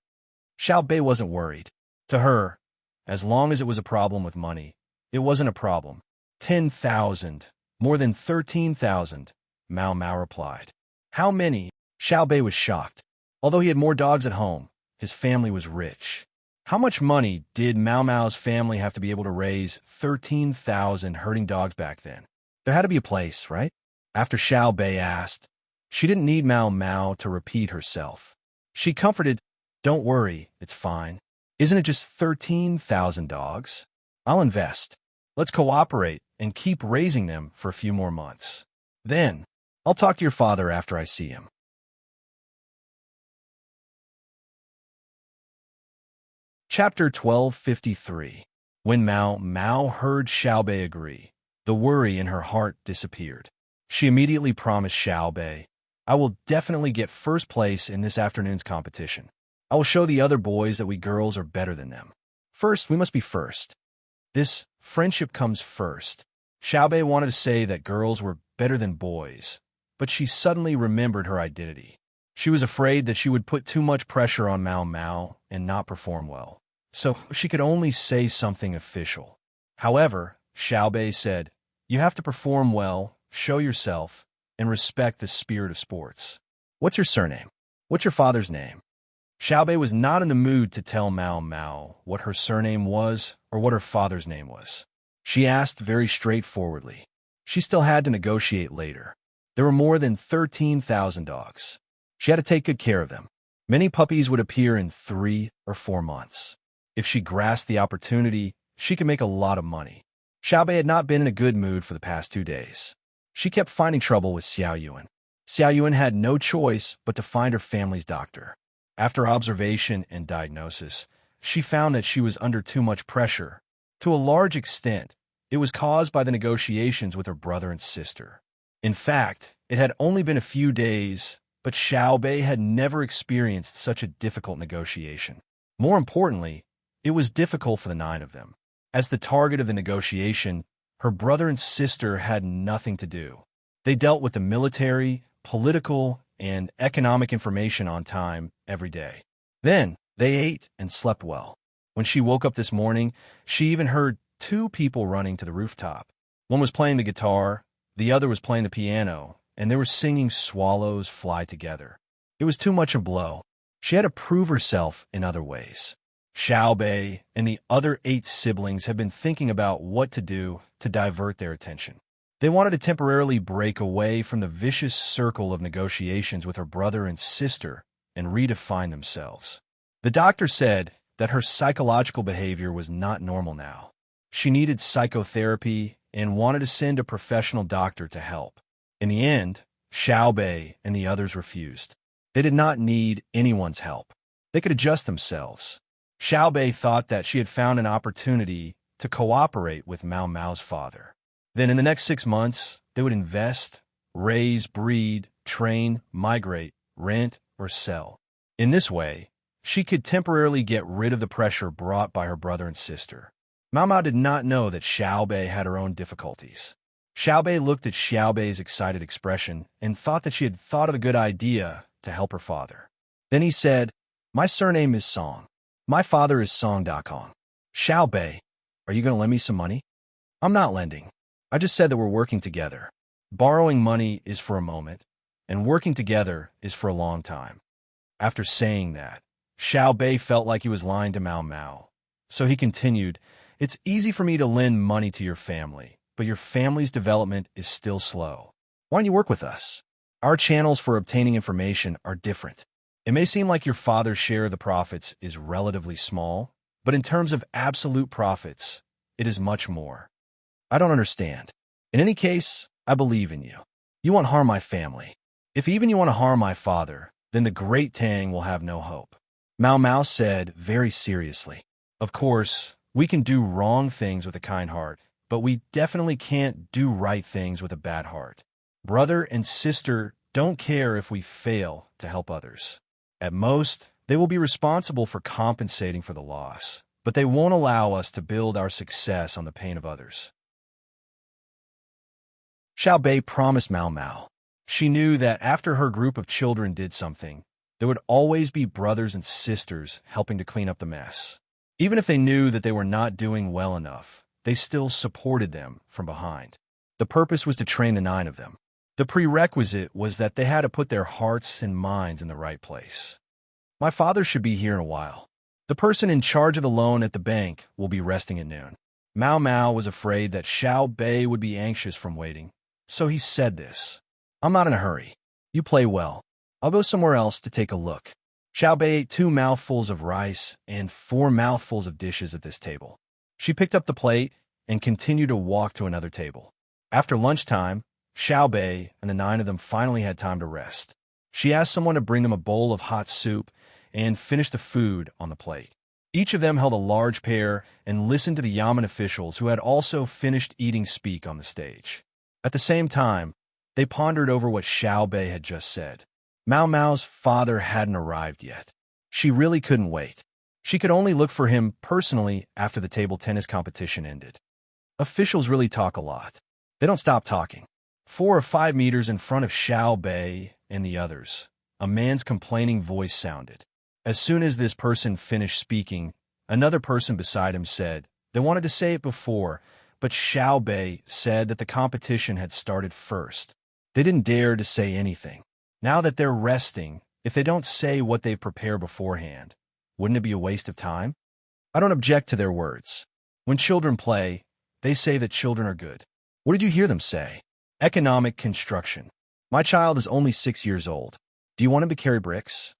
Xiao Bei wasn't worried. To her, as long as it was a problem with money, it wasn't a problem. 10,000, more than 13,000, Mao Mao replied. How many? Xiao Bei was shocked. Although he had more dogs at home, his family was rich. How much money did Mao Mao's family have to be able to raise 13,000 herding dogs back then? There had to be a place, right? After Xiao Bei asked, she didn't need Mao Mao to repeat herself. She comforted, don't worry, it's fine. Isn't it just 13,000 dogs? I'll invest. Let's cooperate and keep raising them for a few more months. Then, I'll talk to your father after I see him. Chapter 1253. When Mao Mao heard Xiaobei agree, the worry in her heart disappeared. She immediately promised Xiaobei, "I will definitely get first place in this afternoon's competition. I will show the other boys that we girls are better than them. First, we must be first. This friendship comes first." Xiaobei wanted to say that girls were better than boys, but she suddenly remembered her identity. She was afraid that she would put too much pressure on Mao Mao and not perform well, so she could only say something official. However, Xiaobei said, "You have to perform well, show yourself, and respect the spirit of sports. What's your surname? What's your father's name?" Xiaobei was not in the mood to tell Mao Mao what her surname was or what her father's name was. She asked very straightforwardly. She still had to negotiate later. There were more than 13,000 dogs. She had to take good care of them. Many puppies would appear in 3 or 4 months. If she grasped the opportunity, she could make a lot of money. Xiaobei had not been in a good mood for the past 2 days. She kept finding trouble with Xiao Yuan. Xiao Yuan had no choice but to find her family's doctor. After observation and diagnosis, she found that she was under too much pressure. To a large extent, it was caused by the negotiations with her brother and sister. In fact, it had only been a few days, but Xiaobei had never experienced such a difficult negotiation. More importantly, it was difficult for the 9 of them. As the target of the negotiation, her brother and sister had nothing to do. They dealt with the military, political, and economic information on time every day. Then, they ate and slept well. When she woke up this morning, she even heard 2 people running to the rooftop. One was playing the guitar, the other was playing the piano, and they were singing "Swallows Fly Together." It was too much a blow. She had to prove herself in other ways. Xiaobei and the other 8 siblings had been thinking about what to do to divert their attention. They wanted to temporarily break away from the vicious circle of negotiations with her brother and sister and redefine themselves. The doctor said that her psychological behavior was not normal now. She needed psychotherapy and wanted to send a professional doctor to help. In the end, Xiaobei and the others refused. They did not need anyone's help. They could adjust themselves. Xiaobei thought that she had found an opportunity to cooperate with Mao Mao's father. Then in the next 6 months, they would invest, raise, breed, train, migrate, rent, or sell. In this way, she could temporarily get rid of the pressure brought by her brother and sister. Mao Mao did not know that Xiaobei had her own difficulties. Xiaobei looked at Xiaobei's excited expression and thought that she had thought of a good idea to help her father. Then he said, "My surname is Song. My father is Song.com. Xiaobei, are you going to lend me some money?" "I'm not lending. I just said that we're working together. Borrowing money is for a moment, and working together is for a long time." After saying that, Xiaobei felt like he was lying to Mao Mao. So he continued, "It's easy for me to lend money to your family, but your family's development is still slow. Why don't you work with us? Our channels for obtaining information are different. It may seem like your father's share of the profits is relatively small, but in terms of absolute profits, it is much more. I don't understand. In any case, I believe in you. You won't harm my family. If even you want to harm my father, then the great Tang will have no hope." Mao Mao said very seriously, "Of course, we can do wrong things with a kind heart, but we definitely can't do right things with a bad heart. Brother and sister don't care if we fail to help others. At most, they will be responsible for compensating for the loss, but they won't allow us to build our success on the pain of others." Xiaobei promised Mao Mao. She knew that after her group of children did something, there would always be brothers and sisters helping to clean up the mess. Even if they knew that they were not doing well enough, they still supported them from behind. The purpose was to train the 9 of them. The prerequisite was that they had to put their hearts and minds in the right place. "My father should be here in a while. The person in charge of the loan at the bank will be resting at noon." Mao Mao was afraid that Xiaobei would be anxious from waiting, so he said this. "I'm not in a hurry. You play well. I'll go somewhere else to take a look." Xiaobei ate 2 mouthfuls of rice and 4 mouthfuls of dishes at this table. She picked up the plate and continued to walk to another table. After lunchtime, Xiaobei and the 9 of them finally had time to rest. She asked someone to bring them a bowl of hot soup and finish the food on the plate. Each of them held a large pear and listened to the Yamen officials who had also finished eating speak on the stage. At the same time, they pondered over what Xiaobei had just said. Mao Mao's father hadn't arrived yet. She really couldn't wait. She could only look for him personally after the table tennis competition ended. Officials really talk a lot. They don't stop talking. 4 or 5 meters in front of Xiaobei and the others, a man's complaining voice sounded. As soon as this person finished speaking, another person beside him said they wanted to say it before, but Xiaobei said that the competition had started first. They didn't dare to say anything. Now that they're resting, if they don't say what they've prepared beforehand, wouldn't it be a waste of time? I don't object to their words. When children play, they say that children are good. What did you hear them say? Economic construction. My child is only 6 years old. Do you want him to carry bricks?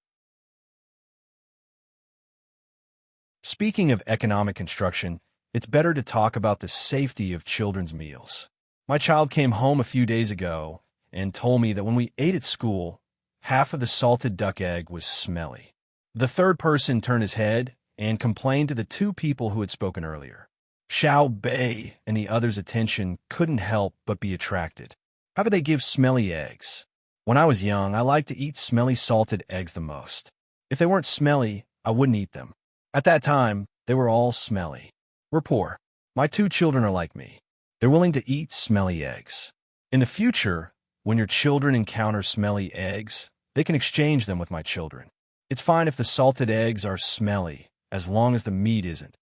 Speaking of economic construction, it's better to talk about the safety of children's meals. My child came home a few days ago and told me that when we ate at school, half of the salted duck egg was smelly. The third person turned his head and complained to the 2 people who had spoken earlier. Xiaobei and the others' attention couldn't help but be attracted. How could they give smelly eggs? When I was young, I liked to eat smelly salted eggs the most. If they weren't smelly, I wouldn't eat them. At that time, they were all smelly. We're poor. My 2 children are like me. They're willing to eat smelly eggs. In the future, when your children encounter smelly eggs, they can exchange them with my children. It's fine if the salted eggs are smelly, as long as the meat isn't.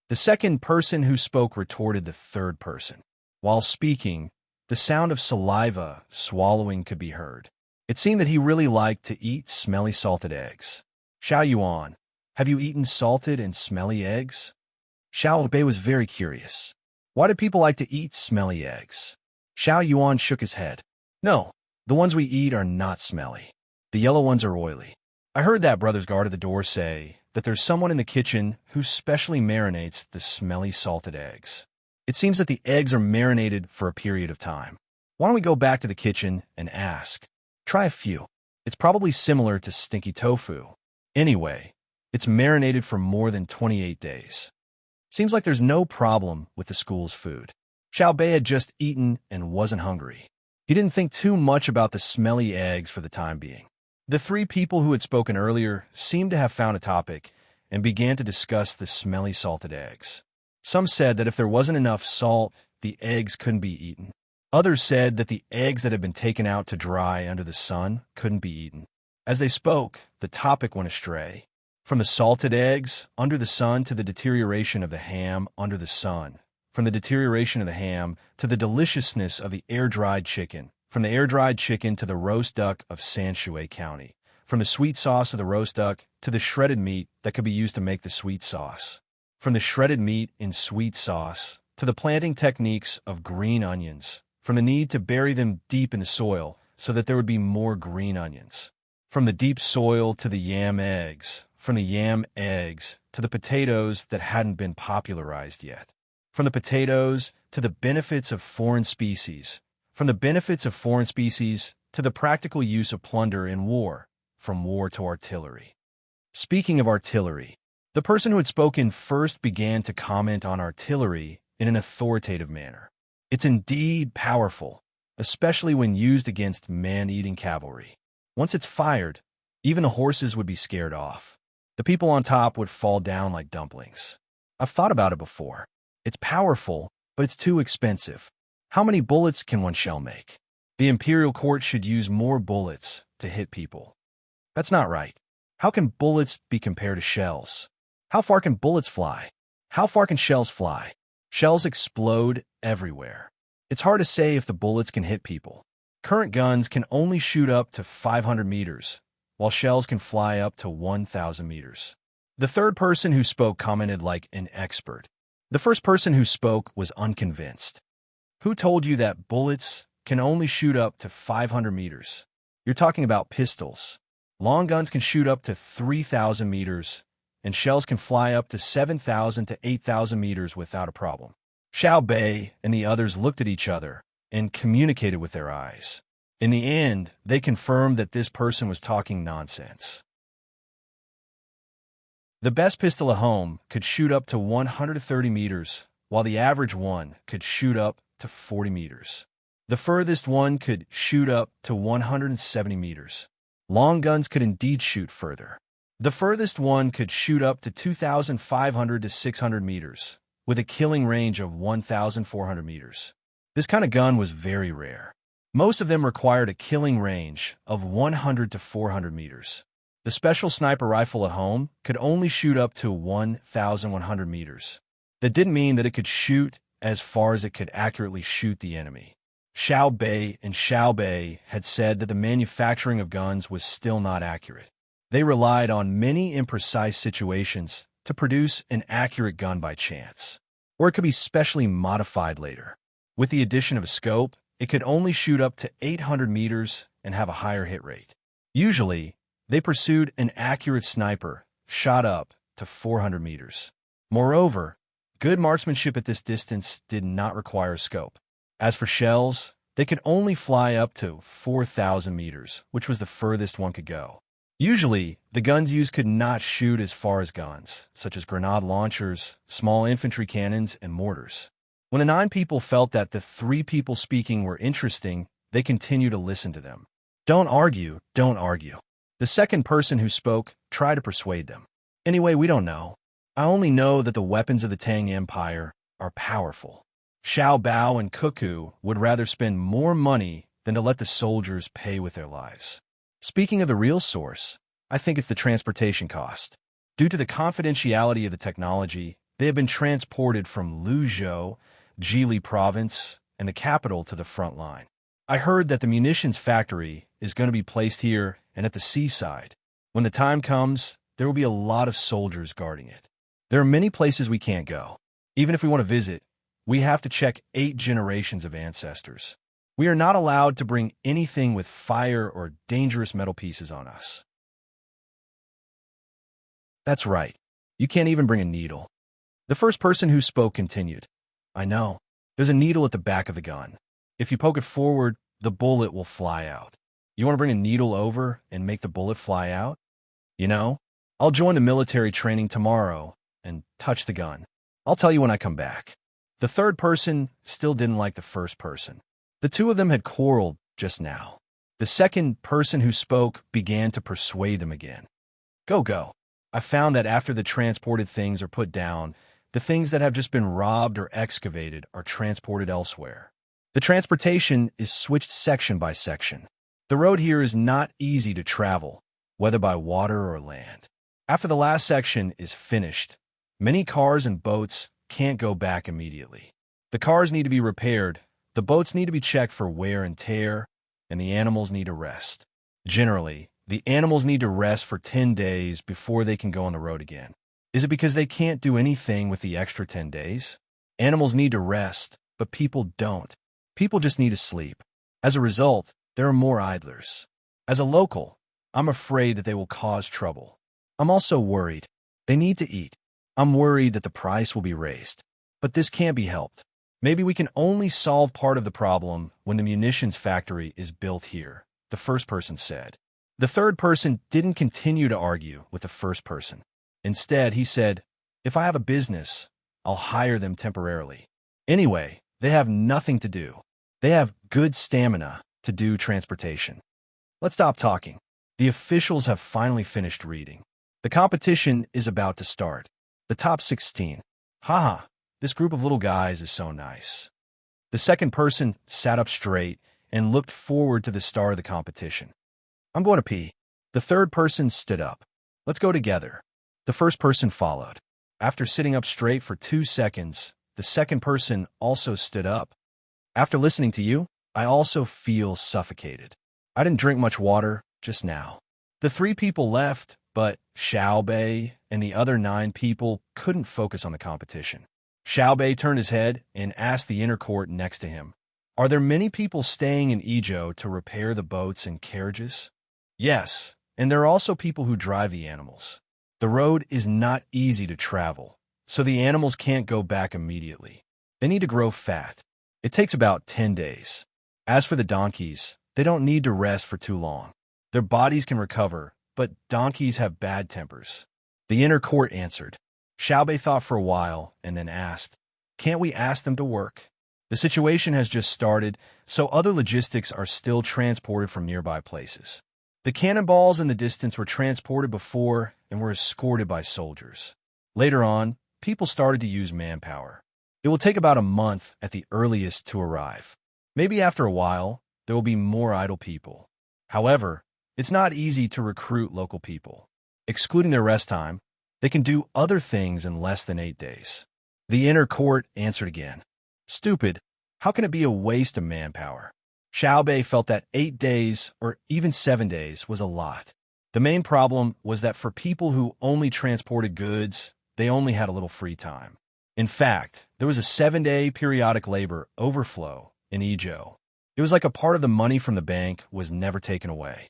The second person who spoke retorted the third person. While speaking, the sound of saliva swallowing could be heard. It seemed that he really liked to eat smelly salted eggs. Xiao Yuan, have you eaten salted and smelly eggs? Xiaobei was very curious. Why do people like to eat smelly eggs? Xiao Yuan shook his head. No, the ones we eat are not smelly. The yellow ones are oily. I heard that brother's guard at the door say that there's someone in the kitchen who specially marinates the smelly salted eggs. It seems that the eggs are marinated for a period of time. Why don't we go back to the kitchen and ask? Try a few. It's probably similar to stinky tofu. Anyway, it's marinated for more than 28 days. Seems like there's no problem with the school's food. Xiaobei had just eaten and wasn't hungry. He didn't think too much about the smelly eggs for the time being. The 3 people who had spoken earlier seemed to have found a topic and began to discuss the smelly salted eggs. Some said that if there wasn't enough salt, the eggs couldn't be eaten. Others said that the eggs that had been taken out to dry under the sun couldn't be eaten. As they spoke, the topic went astray. From the salted eggs under the sun to the deterioration of the ham under the sun. From the deterioration of the ham to the deliciousness of the air-dried chicken. From the air-dried chicken to the roast duck of Sanshui County. From the sweet sauce of the roast duck to the shredded meat that could be used to make the sweet sauce. From the shredded meat in sweet sauce to the planting techniques of green onions. From the need to bury them deep in the soil so that there would be more green onions. From the deep soil to the yam eggs. From the yam eggs to the potatoes that hadn't been popularized yet. From the potatoes to the benefits of foreign species. From the benefits of foreign species to the practical use of plunder in war. From war to artillery. Speaking of artillery, the person who had spoken first began to comment on artillery in an authoritative manner. It's indeed powerful, especially when used against man-eating cavalry. Once it's fired, even the horses would be scared off. The people on top would fall down like dumplings. I've thought about it before. It's powerful, but it's too expensive. How many bullets can one shell make? The imperial court should use more bullets to hit people. That's not right. How can bullets be compared to shells? How far can bullets fly? How far can shells fly? Shells explode everywhere. It's hard to say if the bullets can hit people. Current guns can only shoot up to 500 meters, while shells can fly up to 1,000 meters. The third person who spoke commented like an expert. The first person who spoke was unconvinced. Who told you that bullets can only shoot up to 500 meters? You're talking about pistols. Long guns can shoot up to 3,000 meters, and shells can fly up to 7,000 to 8,000 meters without a problem. Xiao Bei and the others looked at each other and communicated with their eyes. In the end, they confirmed that this person was talking nonsense. The best pistol at home could shoot up to 130 meters, while the average one could shoot up to 40 meters. The furthest one could shoot up to 170 meters. Long guns could indeed shoot further. The furthest one could shoot up to 2,500 to 600 meters, with a killing range of 1,400 meters. This kind of gun was very rare. Most of them required a killing range of 100 to 400 meters. The special sniper rifle at home could only shoot up to 1,100 meters. That didn't mean that it could shoot as far as it could accurately shoot the enemy. Xiao Bei and Xiao Bei had said that the manufacturing of guns was still not accurate. They relied on many imprecise situations to produce an accurate gun by chance, or it could be specially modified later. With the addition of a scope, it could only shoot up to 800 meters and have a higher hit rate. Usually, they pursued an accurate sniper, shot up to 400 meters. Moreover, good marksmanship at this distance did not require a scope. As for shells, they could only fly up to 4,000 meters, which was the furthest one could go. Usually, the guns used could not shoot as far as guns, such as grenade launchers, small infantry cannons, and mortars. When the 9 people felt that the 3 people speaking were interesting, they continued to listen to them. Don't argue, don't argue. The second person who spoke tried to persuade them. Anyway, we don't know. I only know that the weapons of the Tang Empire are powerful. Xiao Bao and Cuckoo would rather spend more money than to let the soldiers pay with their lives. Speaking of the real source, I think it's the transportation cost. Due to the confidentiality of the technology, they have been transported from Luzhou, Jili province, and the capital to the front line. I heard that the munitions factory is going to be placed here and at the seaside. When the time comes, there will be a lot of soldiers guarding it. There are many places we can't go. Even if we want to visit, we have to check 8 generations of ancestors. We are not allowed to bring anything with fire or dangerous metal pieces on us. That's right. You can't even bring a needle. The first person who spoke continued. I know. There's a needle at the back of the gun. If you poke it forward, the bullet will fly out. You want to bring a needle over and make the bullet fly out? You know, I'll join the military training tomorrow and touch the gun. I'll tell you when I come back. The third person still didn't like the first person. The 2 of them had quarreled just now. The second person who spoke began to persuade them again. Go. I found that after the transported things are put down, the things that have just been robbed or excavated are transported elsewhere. The transportation is switched section by section. The road here is not easy to travel, whether by water or land. After the last section is finished, many cars and boats can't go back immediately. The cars need to be repaired, the boats need to be checked for wear and tear, and the animals need to rest. Generally, the animals need to rest for 10 days before they can go on the road again. Is it because they can't do anything with the extra 10 days? Animals need to rest, but people don't. People just need to sleep. As a result, there are more idlers. As a local, I'm afraid that they will cause trouble. I'm also worried. They need to eat. I'm worried that the price will be raised. But this can't be helped. Maybe we can only solve part of the problem when the munitions factory is built here, the first person said. The third person didn't continue to argue with the first person. Instead, he said, if I have a business, I'll hire them temporarily. Anyway, they have nothing to do. They have good stamina to do transportation. Let's stop talking. The officials have finally finished reading. The competition is about to start. The top 16. Haha, this group of little guys is so nice. The second person sat up straight and looked forward to the start of the competition. I'm going to pee. The third person stood up. Let's go together. The first person followed. After sitting up straight for 2 seconds, the second person also stood up. After listening to you, I also feel suffocated. I didn't drink much water just now. The 3 people left, but Xiao Bei and the other 9 people couldn't focus on the competition. Xiao Bei turned his head and asked the inner court next to him, are there many people staying in Idyll to repair the boats and carriages? Yes, and there are also people who drive the animals. The road is not easy to travel, so the animals can't go back immediately. They need to grow fat. It takes about 10 days. As for the donkeys, they don't need to rest for too long. Their bodies can recover, but donkeys have bad tempers. The inner court answered. Xiaobei thought for a while and then asked, "Can't we ask them to work? The situation has just started, so other logistics are still transported from nearby places. The cannonballs in the distance were transported before and were escorted by soldiers. Later on, people started to use manpower. It will take about a month at the earliest to arrive. Maybe after a while, there will be more idle people. However, it's not easy to recruit local people. Excluding their rest time, they can do other things in less than 8 days." The inner court answered again. "Stupid. How can it be a waste of manpower?" Xiaobei felt that 8 days or even 7 days was a lot. The main problem was that for people who only transported goods, they only had a little free time. In fact, there was a 7-day periodic labor overflow in Idyll. It was like a part of the money from the bank was never taken away.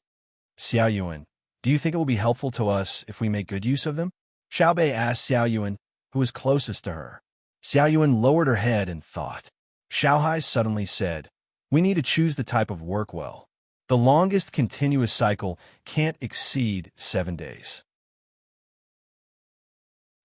"Xiaoyuan, do you think it will be helpful to us if we make good use of them?" Xiaobei asked Xiaoyuan, who was closest to her. Xiaoyuan lowered her head and thought. Xiaohai suddenly said, "We need to choose the type of work well. The longest continuous cycle can't exceed 7 days.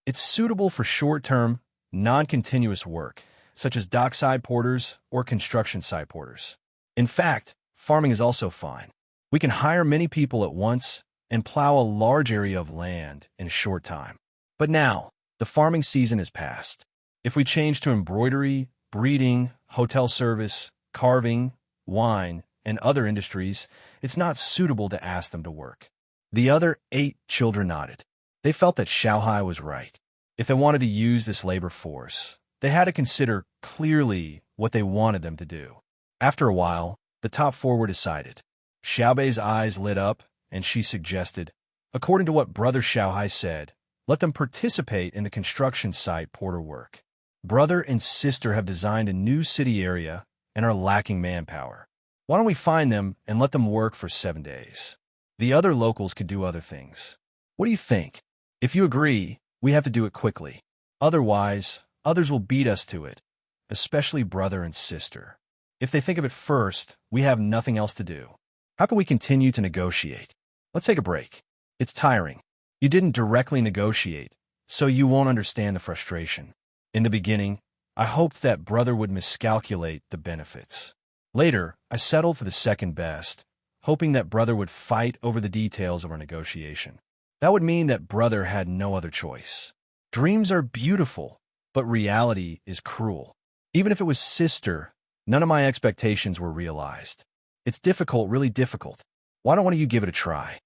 It's suitable for short-term, non-continuous work, such as dockside porters or construction site porters. In fact, farming is also fine. We can hire many people at once and plow a large area of land in a short time. But now, the farming season is past. If we change to embroidery, breeding, hotel service, carving, wine, and other industries, it's not suitable to ask them to work." The other 8 children nodded. They felt that Xiaohai was right. If they wanted to use this labor force, they had to consider clearly what they wanted them to do. After a while, the top 4 were decided. Xiaobei's eyes lit up, and she suggested, according to what Brother Xiaohai said, let them participate in the construction site porter work. Brother and sister have designed a new city area and are lacking manpower. Why don't we find them and let them work for 7 days? The other locals could do other things. What do you think? If you agree, we have to do it quickly. Otherwise, others will beat us to it, especially brother and sister. If they think of it first, we have nothing else to do. How can we continue to negotiate? Let's take a break. It's tiring. You didn't directly negotiate, so you won't understand the frustration. In the beginning, I hoped that brother would miscalculate the benefits. Later, I settled for the second best, hoping that brother would fight over the details of our negotiation. That would mean that brother had no other choice. Dreams are beautiful, but reality is cruel. Even if it was sister, none of my expectations were realized. It's difficult, really difficult. Why don't one of you give it a try?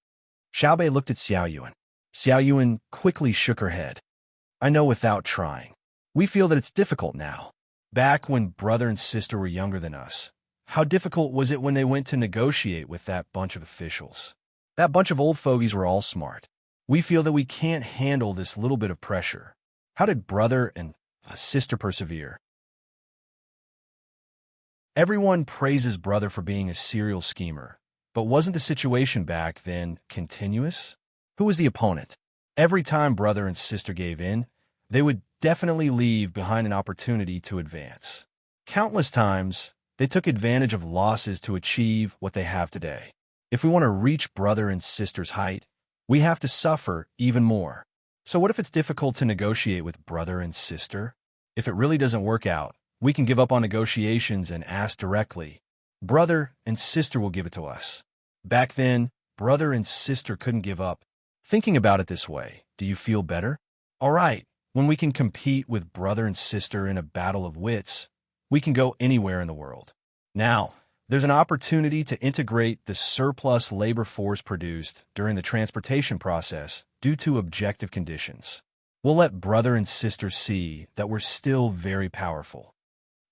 Xiaobei looked at Xiaoyuan. Xiaoyuan quickly shook her head. I know without trying. We feel that it's difficult now. Back when brother and sister were younger than us, how difficult was it when they went to negotiate with that bunch of officials? That bunch of old fogies were all smart. We feel that we can't handle this little bit of pressure. How did brother and sister persevere? Everyone praises brother for being a serial schemer, but wasn't the situation back then continuous? Who was the opponent? Every time brother and sister gave in, they would definitely leave behind an opportunity to advance. Countless times, they took advantage of losses to achieve what they have today. If we want to reach brother and sister's height, we have to suffer even more. So what if it's difficult to negotiate with brother and sister? If it really doesn't work out, we can give up on negotiations and ask directly. Brother and sister will give it to us. Back then, brother and sister couldn't give up. Thinking about it this way, do you feel better? All right, when we can compete with brother and sister in a battle of wits, we can go anywhere in the world. Now, there's an opportunity to integrate the surplus labor force produced during the transportation process due to objective conditions. We'll let brother and sister see that we're still very powerful.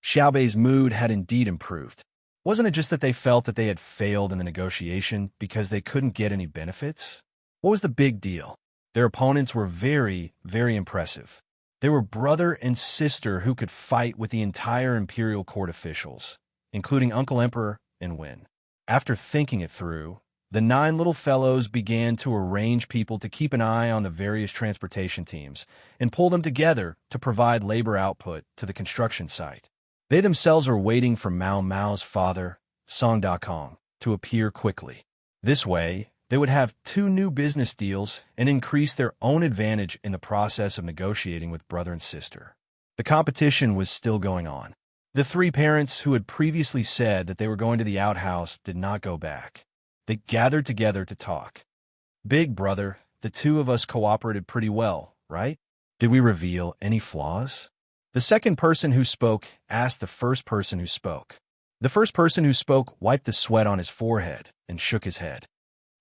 Xiaobei's mood had indeed improved. Wasn't it just that they felt that they had failed in the negotiation because they couldn't get any benefits? What was the big deal? Their opponents were very, very impressive. They were brother and sister who could fight with the entire imperial court officials, including Uncle Emperor and win. After thinking it through, The 9 little fellows began to arrange people to keep an eye on the various transportation teams and pull them together to provide labor output to the construction site. They themselves were waiting for Mao Mao's father, Song Dakong, to appear quickly. This way, they would have 2 new business deals and increase their own advantage in the process of negotiating with brother and sister. The competition was still going on. The 3 parents who had previously said that they were going to the outhouse did not go back. They gathered together to talk. Big brother, the 2 of us cooperated pretty well, right? Did we reveal any flaws? The second person who spoke asked the first person who spoke. The first person who spoke wiped the sweat on his forehead and shook his head.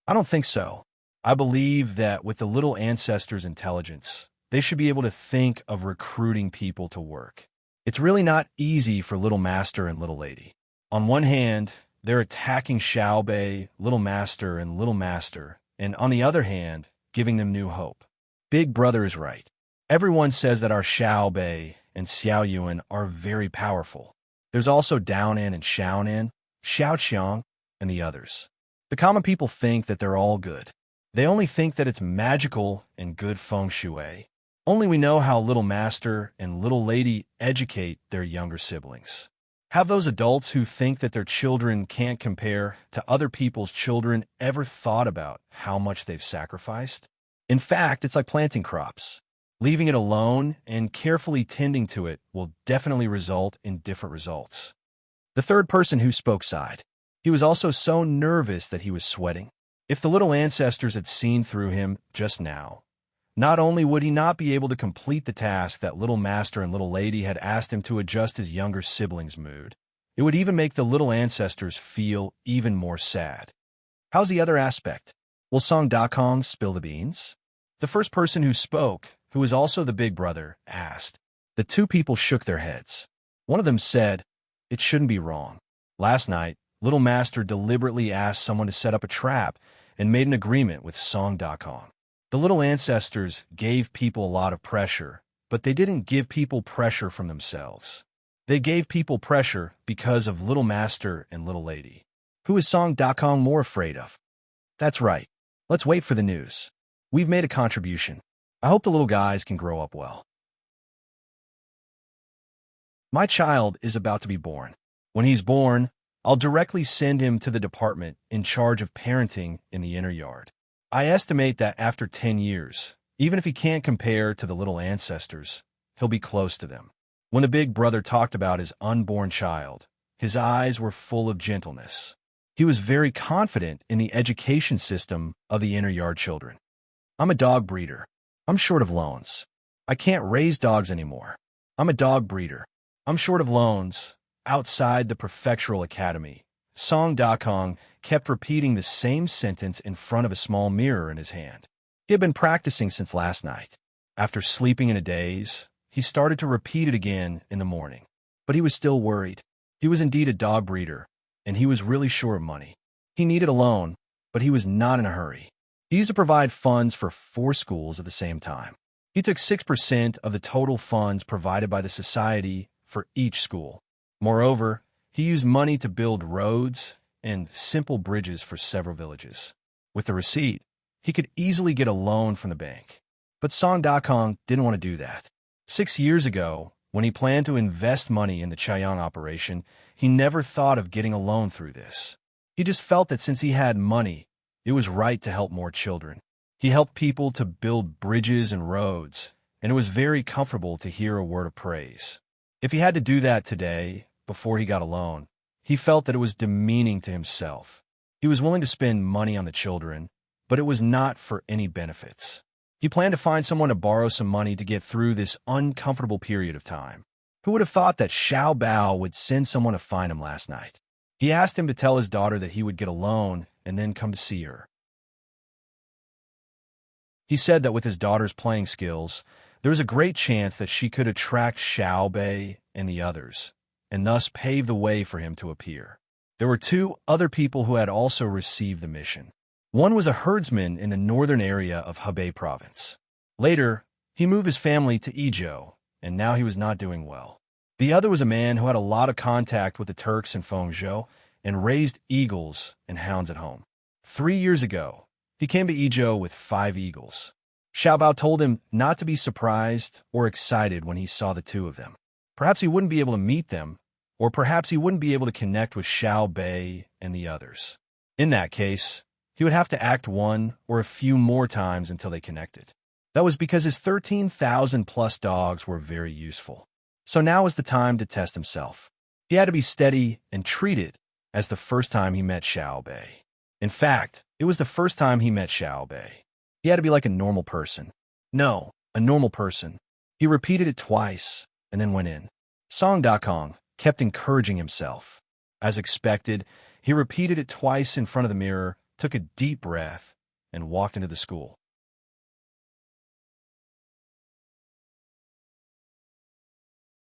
I don't think so. I believe that with the little ancestors' intelligence, they should be able to think of recruiting people to work. It's really not easy for Little Master and Little Lady. On one hand, they're attacking Xiao Bei, Little Master, and Little Master, and on the other hand, giving them new hope. Big brother is right. Everyone says that our Xiao Bei and Xiao Yuan are very powerful. There's also Daonan and Xiaonan, Xiao Qiang, and the others. The common people think that they're all good. They only think that it's magical and good feng shui. Only we know how Little Master and Little Lady educate their younger siblings. Have those adults who think that their children can't compare to other people's children ever thought about how much they've sacrificed? In fact, it's like planting crops. Leaving it alone and carefully tending to it will definitely result in different results. The third person who spoke sighed. He was also so nervous that he was sweating. If the little ancestors had seen through him just now, not only would he not be able to complete the task that Little Master and Little Lady had asked him to adjust his younger siblings' mood, it would even make the little ancestors feel even more sad. How's the other aspect? Will Song Dakong spill the beans? The first person who spoke, who was also the big brother, asked. The 2 people shook their heads. One of them said, "It shouldn't be wrong. Last night, Little Master deliberately asked someone to set up a trap and made an agreement with Song Dakong. The little ancestors gave people a lot of pressure, but they didn't give people pressure from themselves. They gave people pressure because of Little Master and Little Lady. Who is Song Dakong more afraid of? That's right. Let's wait for the news. We've made a contribution. I hope the little guys can grow up well. My child is about to be born. When he's born, I'll directly send him to the department in charge of parenting in the inner yard. I estimate that after 10 years, even if he can't compare to the little ancestors, he'll be close to them. When the big brother talked about his unborn child, his eyes were full of gentleness. He was very confident in the education system of the inner yard children. I'm a dog breeder. I'm short of loans. I can't raise dogs anymore. I'm a dog breeder. I'm short of loans. Outside the prefectural academy, Song Dakong kept repeating the same sentence in front of a small mirror in his hand. He had been practicing since last night. After sleeping in a daze, he started to repeat it again in the morning. But he was still worried. He was indeed a dog breeder, and he was really short of money. He needed a loan, but he was not in a hurry. He used to provide funds for 4 schools at the same time. He took 6% of the total funds provided by the society for each school. Moreover, he used money to build roads and simple bridges for several villages. With the receipt, he could easily get a loan from the bank. But Song Dakong didn't want to do that. 6 years ago, when he planned to invest money in the Chaiyang operation, he never thought of getting a loan through this. He just felt that since he had money, it was right to help more children. He helped people to build bridges and roads, and it was very comfortable to hear a word of praise. If he had to do that today, before he got a loan, he felt that it was demeaning to himself. He was willing to spend money on the children, but it was not for any benefits. He planned to find someone to borrow some money to get through this uncomfortable period of time. Who would have thought that Xiao Bao would send someone to find him last night? He asked him to tell his daughter that he would get a loan and then come to see her. He said that with his daughter's playing skills, there was a great chance that she could attract Xiao Bei and the others, and thus pave the way for him to appear. There were 2 other people who had also received the mission. One was a herdsman in the northern area of Hebei province. Later, he moved his family to Idyll, and now he was not doing well. The other was a man who had a lot of contact with the Turks in Fengzhou and raised eagles and hounds at home. 3 years ago, he came to Idyll with 5 eagles. Xiaobao told him not to be surprised or excited when he saw the two of them. Perhaps he wouldn't be able to meet them, or perhaps he wouldn't be able to connect with Xiao Bei and the others. In that case, he would have to act one or a few more times until they connected. That was because his 13,000-plus dogs were very useful. So now was the time to test himself. He had to be steady and treat it as the first time he met Xiao Bei. In fact, it was the first time he met Xiao Bei. He had to be like a normal person. No, a normal person. He repeated it twice and then went in. Song Dakong kept encouraging himself. As expected, he repeated it twice in front of the mirror, took a deep breath, and walked into the school.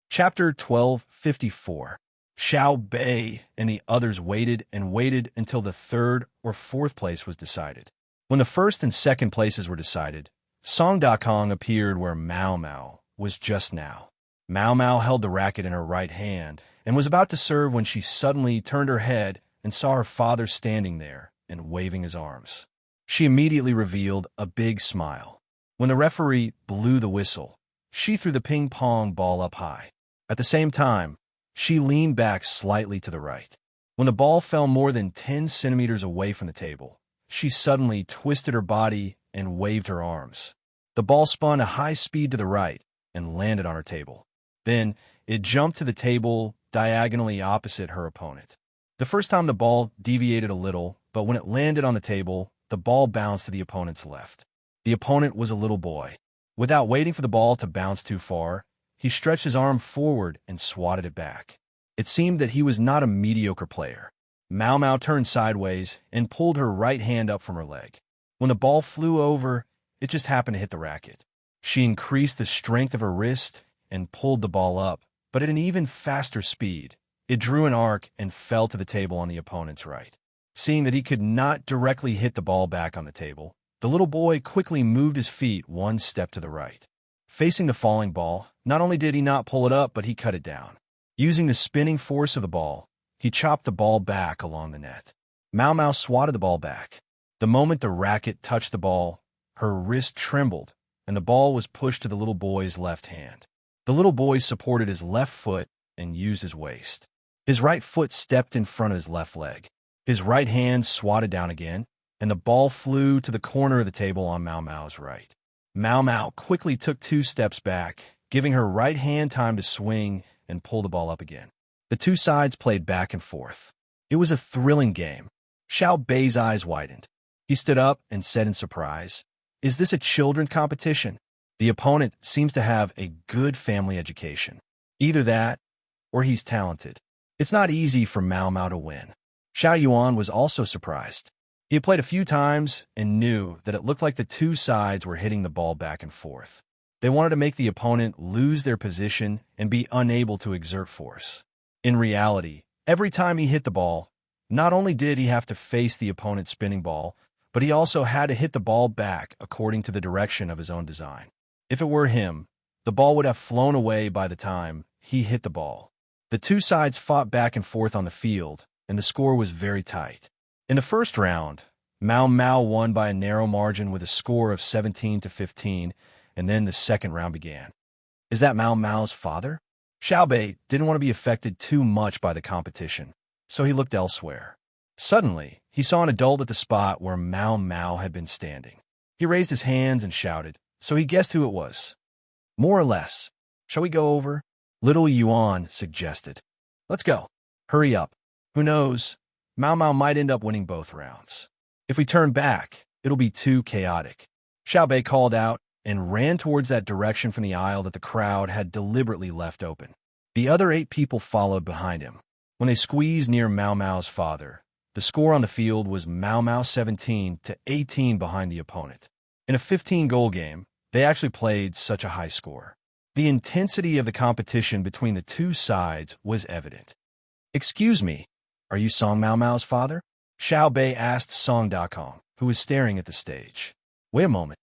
Chapter 1254. Xiao Bei and the others waited and waited until the third or fourth place was decided. When the first and second places were decided, Song Dakong appeared where Mao Mao was just now. Mao Mao held the racket in her right hand and was about to serve when she suddenly turned her head and saw her father standing there and waving his arms. She immediately revealed a big smile. When the referee blew the whistle, she threw the ping-pong ball up high. At the same time, she leaned back slightly to the right. When the ball fell more than 10 centimeters away from the table, she suddenly twisted her body and waved her arms. The ball spun at high speed to the right and landed on her table. Then, it jumped to the table diagonally opposite her opponent. The first time the ball deviated a little, but when it landed on the table, the ball bounced to the opponent's left. The opponent was a little boy. Without waiting for the ball to bounce too far, he stretched his arm forward and swatted it back. It seemed that he was not a mediocre player. Mao Mao turned sideways and pulled her right hand up from her leg. When the ball flew over, it just happened to hit the racket. She increased the strength of her wrist and pulled the ball up, but at an even faster speed. It drew an arc and fell to the table on the opponent's right. Seeing that he could not directly hit the ball back on the table, the little boy quickly moved his feet one step to the right. Facing the falling ball, not only did he not pull it up, but he cut it down. Using the spinning force of the ball, he chopped the ball back along the net. Mao Mao swatted the ball back. The moment the racket touched the ball, her wrist trembled, and the ball was pushed to the little boy's left hand. The little boy supported his left foot and used his waist. His right foot stepped in front of his left leg. His right hand swatted down again, and the ball flew to the corner of the table on Mao Mao's right. Mao Mao quickly took 2 steps back, giving her right hand time to swing and pull the ball up again. The two sides played back and forth. It was a thrilling game. Xiao Bei's eyes widened. He stood up and said in surprise, "Is this a children's competition?" The opponent seems to have a good family education. Either that, or he's talented. It's not easy for Mao Mao to win. Xiao Yuan was also surprised. He had played a few times and knew that it looked like the two sides were hitting the ball back and forth. They wanted to make the opponent lose their position and be unable to exert force. In reality, every time he hit the ball, not only did he have to face the opponent's spinning ball, but he also had to hit the ball back according to the direction of his own design. If it were him, the ball would have flown away by the time he hit the ball. The two sides fought back and forth on the field, and the score was very tight. In the first round, Mao Mao won by a narrow margin with a score of 17-15, and then the second round began. Is that Mao Mao's father? Xiao Bei didn't want to be affected too much by the competition, so he looked elsewhere. Suddenly, he saw an adult at the spot where Mao Mao had been standing. He raised his hands and shouted, so he guessed who it was. More or less. Shall we go over? Little Yuan suggested. Let's go. Hurry up. Who knows? Mao Mao might end up winning both rounds. If we turn back, it'll be too chaotic. Xiao Bei called out and ran towards that direction from the aisle that the crowd had deliberately left open. The other 8 people followed behind him. When they squeezed near Mao Mao's father, the score on the field was Mao Mao 17-18 behind the opponent. In a 15-goal game, they actually played such a high score. The intensity of the competition between the two sides was evident. Excuse me, are you Song Mao Mao's father? Xiao Bei asked Song Dakong, who was staring at the stage. Wait a moment.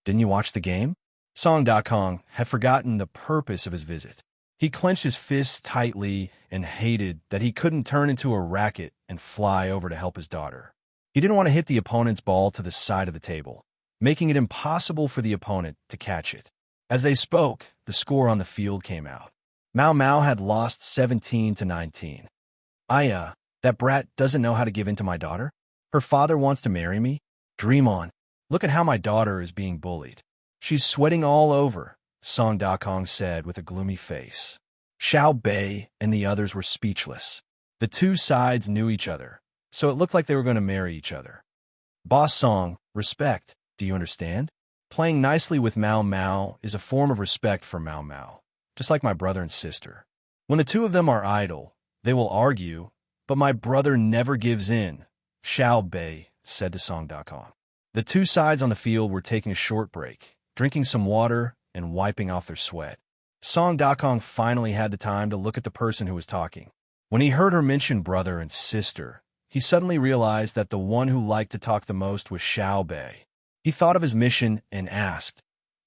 Didn't you watch the game? Song Dakong had forgotten the purpose of his visit. He clenched his fists tightly and hated that he couldn't turn into a racket and fly over to help his daughter. He didn't want to hit the opponent's ball to the side of the table, making it impossible for the opponent to catch it. As they spoke, the score on the field came out. Mao Mao had lost 17-19. That brat doesn't know how to give in to my daughter? Her father wants to marry me? Dream on. Look at how my daughter is being bullied. She's sweating all over, Song Dakong said with a gloomy face. Xiao Bei and the others were speechless. The two sides knew each other, so it looked like they were going to marry each other. Boss Song, respect, do you understand? Playing nicely with Mao Mao is a form of respect for Mao Mao, just like my brother and sister. When the two of them are idle, they will argue, but my brother never gives in, Xiao Bei said to Song Dakong. The two sides on the field were taking a short break, drinking some water and wiping off their sweat. Song Dakong finally had the time to look at the person who was talking. When he heard her mention brother and sister, he suddenly realized that the one who liked to talk the most was Xiao Bei. He thought of his mission and asked,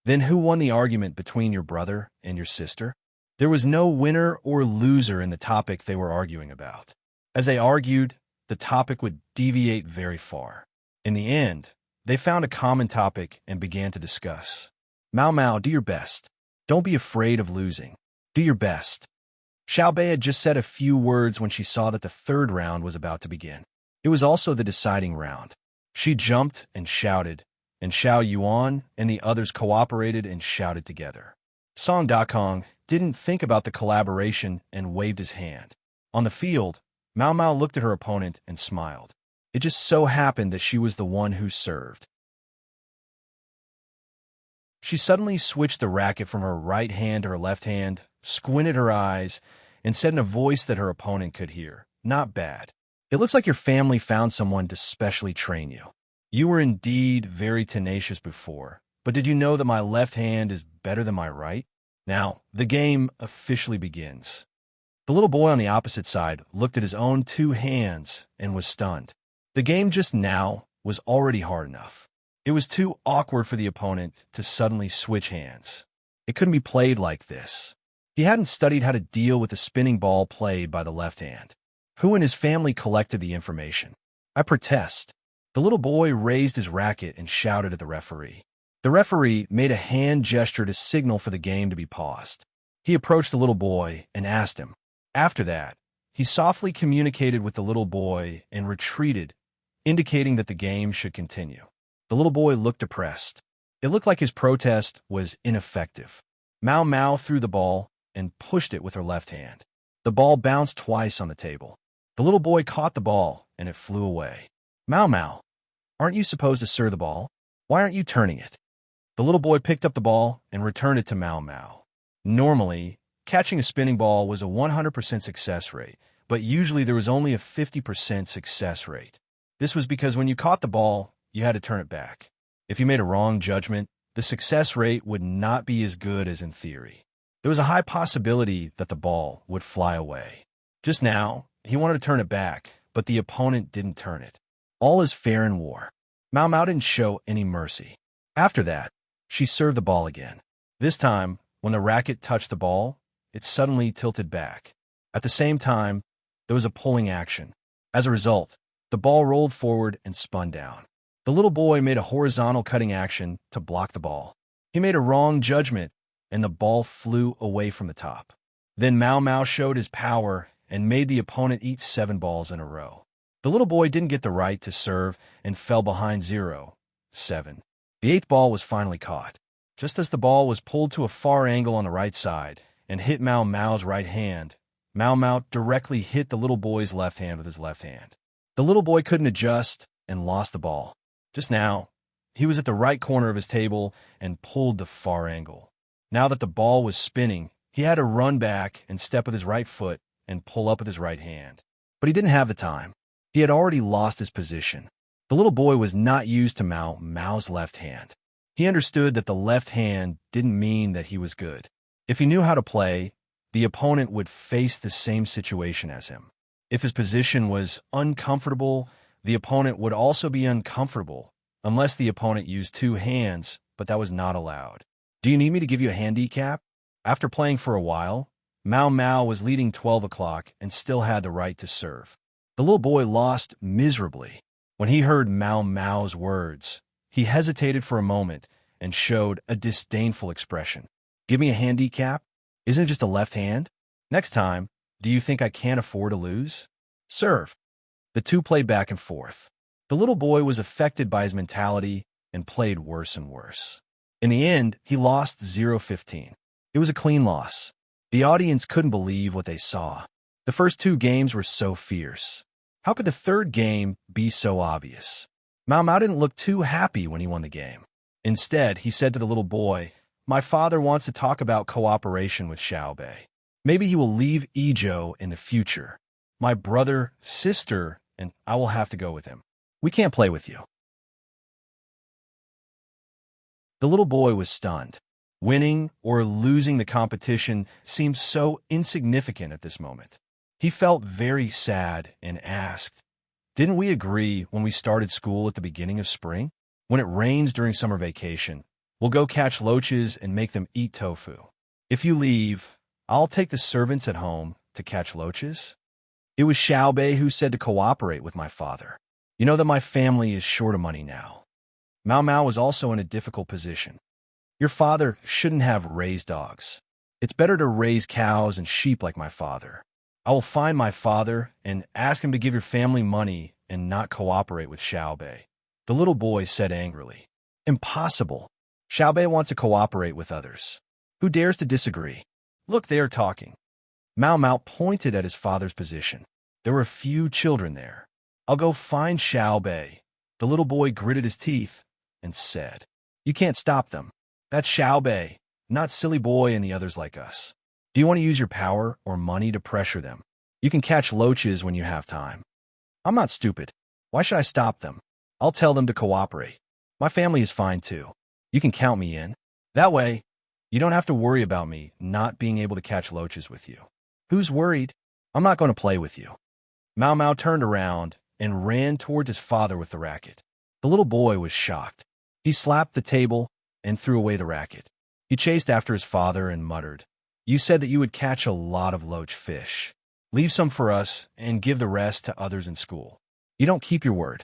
"Then who won the argument between your brother and your sister?" There was no winner or loser in the topic they were arguing about. As they argued, the topic would deviate very far. In the end, they found a common topic and began to discuss. Mao Mao, do your best. Don't be afraid of losing. Do your best. Xiao Bei had just said a few words when she saw that the third round was about to begin. It was also the deciding round. She jumped and shouted, and Xiao Yuan and the others cooperated and shouted together. Song Dakong didn't think about the collaboration and waved his hand. On the field, Mao Mao looked at her opponent and smiled. It just so happened that she was the one who served. She suddenly switched the racket from her right hand to her left hand, squinted her eyes, and said in a voice that her opponent could hear, "Not bad. It looks like your family found someone to specially train you. You were indeed very tenacious before, but did you know that my left hand is better than my right? Now, the game officially begins." The little boy on the opposite side looked at his own two hands and was stunned. The game just now was already hard enough. It was too awkward for the opponent to suddenly switch hands. It couldn't be played like this. He hadn't studied how to deal with the spinning ball played by the left hand. Who in his family collected the information? I protest. The little boy raised his racket and shouted at the referee. The referee made a hand gesture to signal for the game to be paused. He approached the little boy and asked him. After that, he softly communicated with the little boy and retreated, indicating that the game should continue. The little boy looked depressed. It looked like his protest was ineffective. Mao Mao threw the ball and pushed it with her left hand. The ball bounced twice on the table. The little boy caught the ball and it flew away. Mao Mao, aren't you supposed to serve the ball? Why aren't you turning it? The little boy picked up the ball and returned it to Mao Mao. Normally, catching a spinning ball was a 100% success rate, but usually there was only a 50% success rate. This was because when you caught the ball, you had to turn it back. If you made a wrong judgment, the success rate would not be as good as in theory. There was a high possibility that the ball would fly away. Just now, he wanted to turn it back, but the opponent didn't turn it. All is fair in war. Mao Mao didn't show any mercy. After that, she served the ball again. This time, when the racket touched the ball, it suddenly tilted back. At the same time, there was a pulling action. As a result, the ball rolled forward and spun down. The little boy made a horizontal cutting action to block the ball. He made a wrong judgment, and the ball flew away from the top. Then Mao Mao showed his power and made the opponent eat 7 balls in a row. The little boy didn't get the right to serve and fell behind 0-7. The 8th ball was finally caught. Just as the ball was pulled to a far angle on the right side and hit Mao Mao's right hand, Mao Mao directly hit the little boy's left hand with his left hand. The little boy couldn't adjust and lost the ball. Just now, he was at the right corner of his table and pulled the far angle. Now that the ball was spinning, he had to run back and step with his right foot and pull up with his right hand. But he didn't have the time. He had already lost his position. The little boy was not used to Mao Mao's left hand. He understood that the left hand didn't mean that he was good. If he knew how to play, the opponent would face the same situation as him. If his position was uncomfortable, the opponent would also be uncomfortable, unless the opponent used 2 hands, but that was not allowed. Do you need me to give you a handicap? After playing for a while, Mao Mao was leading 12 o'clock and still had the right to serve. The little boy lost miserably. When he heard Mao Mao's words, he hesitated for a moment and showed a disdainful expression. Give me a handicap? Isn't it just a left hand? Next time, do you think I can't afford to lose? Serve. The two played back and forth. The little boy was affected by his mentality and played worse and worse. In the end, he lost 0-15. It was a clean loss. The audience couldn't believe what they saw. The first two games were so fierce. How could the third game be so obvious? Mao Mao didn't look too happy when he won the game. Instead, he said to the little boy, "My father wants to talk about cooperation with Xiaobei. Maybe he will leave Idyll in the future. My brother, sister, and I will have to go with him. We can't play with you." The little boy was stunned. Winning or losing the competition seemed so insignificant at this moment. He felt very sad and asked, "Didn't we agree when we started school at the beginning of spring? When it rains during summer vacation, we'll go catch loaches and make them eat tofu. If you leave, I'll take the servants at home to catch loaches." It was Xiaobei who said to cooperate with my father. "You know that my family is short of money now." Mao Mao was also in a difficult position. "Your father shouldn't have raised dogs. It's better to raise cows and sheep like my father. I will find my father and ask him to give your family money and not cooperate with Xiaobei." The little boy said angrily. "Impossible. Xiaobei wants to cooperate with others. Who dares to disagree? Look, they are talking." Mao Mao pointed at his father's position. There were a few children there. "I'll go find Xiaobei." The little boy gritted his teeth and said, "You can't stop them. That's Xiaobei, not silly boy and the others like us. Do you want to use your power or money to pressure them? You can catch loaches when you have time. I'm not stupid. Why should I stop them? I'll tell them to cooperate. My family is fine too. You can count me in. That way, you don't have to worry about me not being able to catch loaches with you." "Who's worried? I'm not going to play with you." Mao Mao turned around and ran toward his father with the racket. The little boy was shocked. He slapped the table and threw away the racket. He chased after his father and muttered, "You said that you would catch a lot of loach fish. Leave some for us and give the rest to others in school. You don't keep your word.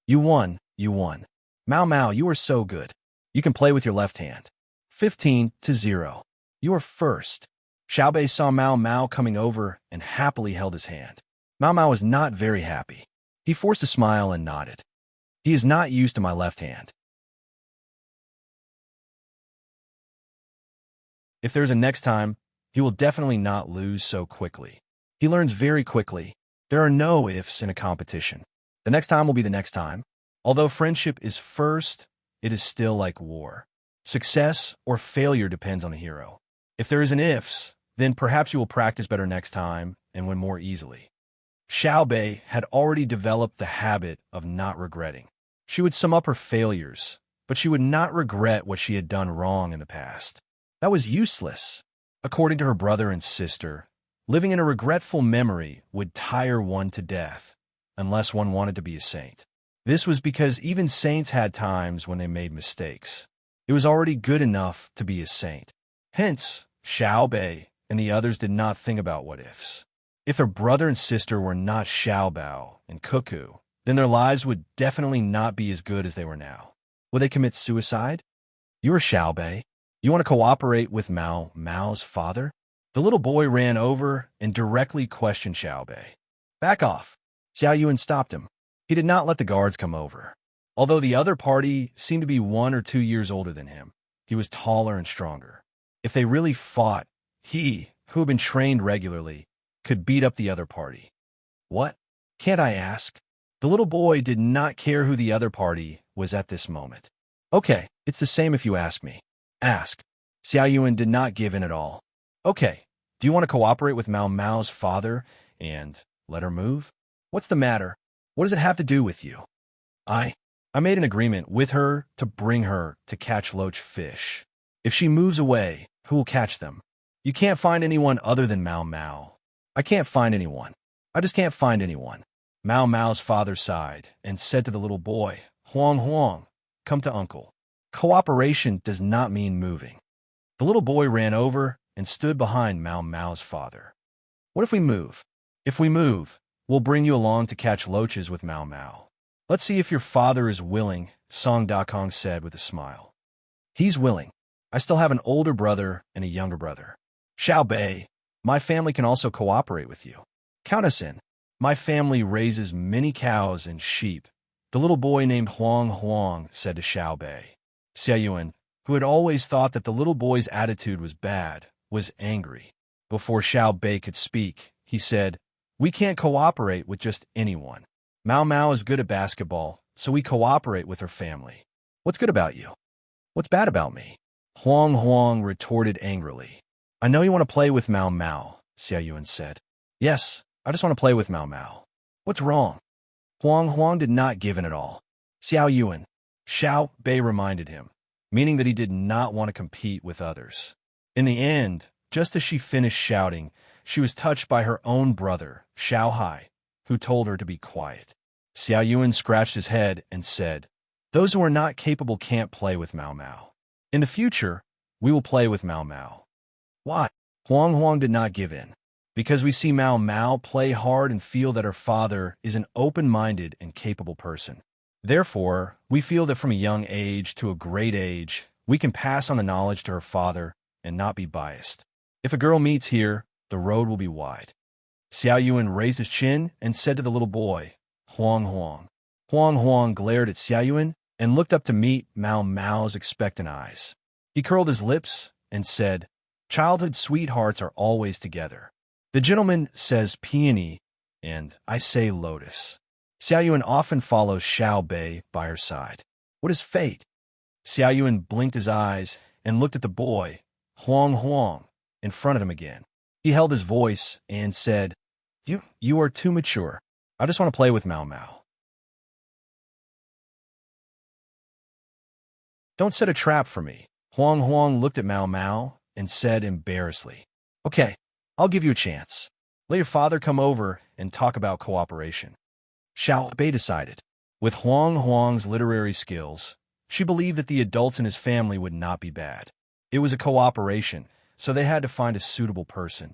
You won, you won. Mao Mao, you are so good. You can play with your left hand. 15-0. You are first." Xiaobei saw Mao Mao coming over and happily held his hand. Mao Mao was not very happy. He forced a smile and nodded. "He is not used to my left hand. If there's a next time, he will definitely not lose so quickly. He learns very quickly. There are no ifs in a competition. The next time will be the next time. Although friendship is first, it is still like war. Success or failure depends on the hero. If there is an ifs, then perhaps you will practice better next time and win more easily." Xiaobei had already developed the habit of not regretting. She would sum up her failures, but she would not regret what she had done wrong in the past. That was useless. According to her brother and sister, living in a regretful memory would tire one to death, unless one wanted to be a saint. This was because even saints had times when they made mistakes. It was already good enough to be a saint. Hence, Xiaobei and the others did not think about what-ifs. If their brother and sister were not Xiaobao and Cuckoo, then their lives would definitely not be as good as they were now. Would they commit suicide? "You are Xiaobei. You want to cooperate with Mao Mao's father?" The little boy ran over and directly questioned Xiaobei. "Back off." Xiao Yuan stopped him. He did not let the guards come over. Although the other party seemed to be 1 or 2 years older than him, he was taller and stronger. If they really fought, he, who had been trained regularly, could beat up the other party. "What? Can't I ask?" The little boy did not care who the other party was at this moment. "Okay, it's the same if you ask me. Ask." Xiao Yuan did not give in at all. "Okay, do you want to cooperate with Mao Mao's father and let her move? What's the matter? What does it have to do with you?" I made an agreement with her to bring her to catch loach fish. If she moves away, who will catch them? You can't find anyone other than Mao Mao. I can't find anyone. I just can't find anyone." Mao Mao's father sighed and said to the little boy, "Huang Huang, come to uncle. Cooperation does not mean moving." The little boy ran over and stood behind Mao Mao's father. What if we move? If we move, we'll bring you along to catch loaches with Mao Mao. Let's see if your father is willing, Song Dakong said with a smile. He's willing. I still have an older brother and a younger brother. Xiao Bei, my family can also cooperate with you. Count us in. My family raises many cows and sheep. The little boy named Huang Huang said to Xiao Bei. Xia Yuan, who had always thought that the little boy's attitude was bad, was angry. Before Xiao Bei could speak, he said, "We can't cooperate with just anyone. Mao Mao is good at basketball, so we cooperate with her family. What's good about you? What's bad about me?" Huang Huang retorted angrily. "I know you want to play with Mao Mao," Xia Yuan said. "Yes, I just want to play with Mao Mao. What's wrong?" Huang Huang did not give in at all. Xiao Yuan, Xiao Bei reminded him, meaning that he did not want to compete with others. In the end, just as she finished shouting, she was touched by her own brother, Xiao Hai, who told her to be quiet. Xiao Yuan scratched his head and said, "Those who are not capable can't play with Mao Mao. In the future, we will play with Mao Mao." Why? Huang Huang did not give in. Because we see Mao Mao play hard and feel that her father is an open-minded and capable person. Therefore, we feel that from a young age to a great age, we can pass on the knowledge to her father and not be biased. If a girl meets here, the road will be wide. Xiao Yuan raised his chin and said to the little boy, "Huang Huang." Huang Huang glared at Xiao Yuan and looked up to meet Mao Mao's expectant eyes. He curled his lips and said, "Childhood sweethearts are always together. The gentleman says peony, and I say lotus." Xiao Yuan often follows Xiao Bei by her side. What is fate? Xiao Yuan blinked his eyes and looked at the boy, Huang Huang, in front of him again. He held his voice and said, You are too mature. I just want to play with Mao Mao." "Don't set a trap for me." Huang Huang looked at Mao Mao and said embarrassedly, "Okay, I'll give you a chance. Let your father come over and talk about cooperation." Xiao Bei decided. With Huang Huang's literary skills, she believed that the adults in his family would not be bad. It was a cooperation, so they had to find a suitable person.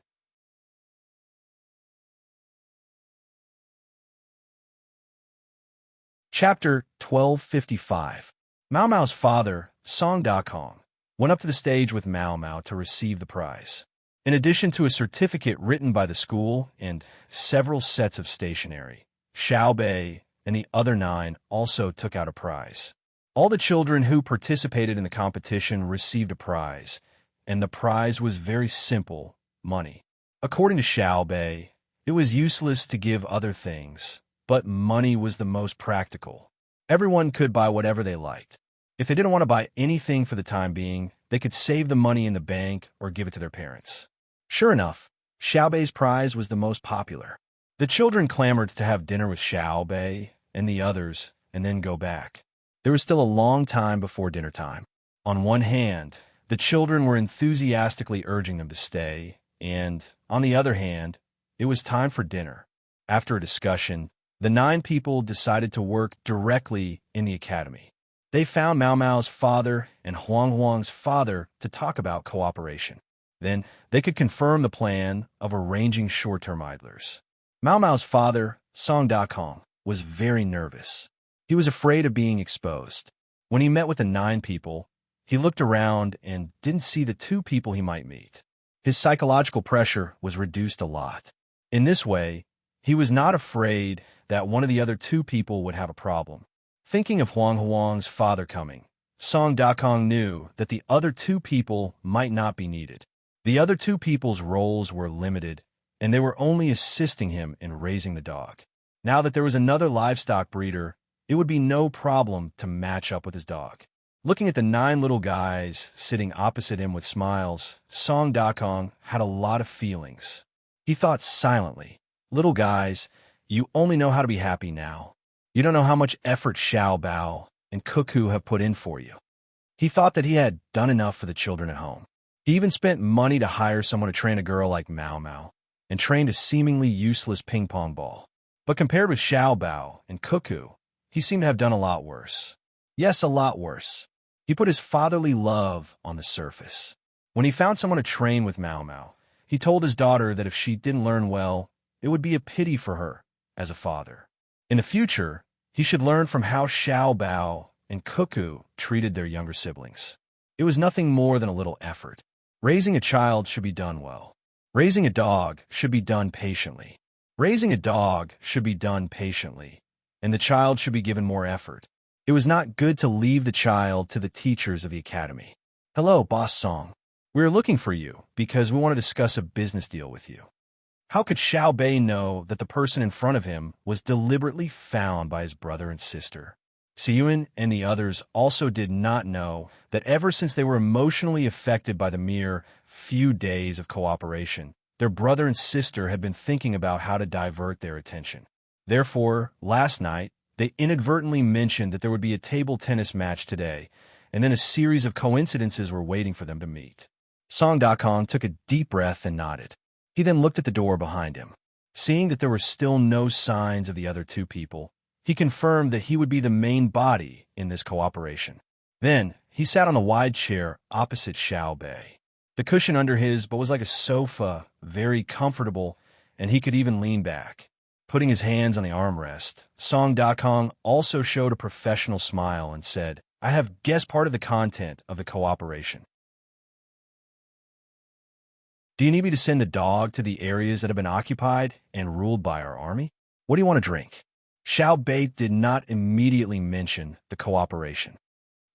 Chapter 1255. Mao Mao's father, Song Dakong, went up to the stage with Mao Mao to receive the prize. In addition to a certificate written by the school and several sets of stationery, Xiao Bei and the other 9 also took out a prize. All the children who participated in the competition received a prize, and the prize was very simple, money. According to Xiao Bei, it was useless to give other things, but money was the most practical. Everyone could buy whatever they liked. If they didn't want to buy anything for the time being, they could save the money in the bank or give it to their parents. Sure enough, Xiao Bei's prize was the most popular. The children clamored to have dinner with Xiao Bei and the others and then go back. There was still a long time before dinner time. On one hand, the children were enthusiastically urging them to stay, and, on the other hand, it was time for dinner. After a discussion, the 9 people decided to work directly in the academy. They found Mao Mao's father and Huang Huang's father to talk about cooperation. Then they could confirm the plan of arranging short-term idlers. Mao Mao's father, Song Dakong, was very nervous. He was afraid of being exposed. When he met with the 9 people, he looked around and didn't see the 2 people he might meet. His psychological pressure was reduced a lot. In this way, he was not afraid that one of the other 2 people would have a problem. Thinking of Huang Huang's father coming, Song Dakong knew that the other 2 people might not be needed. The other 2 people's roles were limited, and they were only assisting him in raising the dog. Now that there was another livestock breeder, it would be no problem to match up with his dog. Looking at the 9 little guys sitting opposite him with smiles, Song Dakong had a lot of feelings. He thought silently, "Little guys, you only know how to be happy now. You don't know how much effort Xiao Bao and Cuckoo have put in for you." He thought that he had done enough for the children at home. He even spent money to hire someone to train a girl like Mao Mao, and trained a seemingly useless ping-pong ball. But compared with Xiao Bao and Cuckoo, he seemed to have done a lot worse. Yes, a lot worse. He put his fatherly love on the surface. When he found someone to train with Mao Mao, he told his daughter that if she didn't learn well, it would be a pity for her as a father. In the future, he should learn from how Xiao Bao and Cuckoo treated their younger siblings. It was nothing more than a little effort. Raising a child should be done well. Raising a dog should be done patiently. Raising a dog should be done patiently, and the child should be given more effort. It was not good to leave the child to the teachers of the academy. Hello, Boss Song. We are looking for you because we want to discuss a business deal with you. How could Xiao Bei know that the person in front of him was deliberately found by his brother and sister? Siyuan and the others also did not know that ever since they were emotionally affected by the mere few days of cooperation, their brother and sister had been thinking about how to divert their attention. Therefore, last night, they inadvertently mentioned that there would be a table tennis match today, and then a series of coincidences were waiting for them to meet. Song Dakong took a deep breath and nodded. He then looked at the door behind him. Seeing that there were still no signs of the other two people, he confirmed that he would be the main body in this cooperation. Then, he sat on a wide chair opposite Xiao Bei. The cushion under his but was like a sofa, very comfortable, and he could even lean back. Putting his hands on the armrest, Song Dakong also showed a professional smile and said, I have guessed part of the content of the cooperation. Do you need me to send the dog to the areas that have been occupied and ruled by our army? What do you want to drink? Xiao Bei did not immediately mention the cooperation.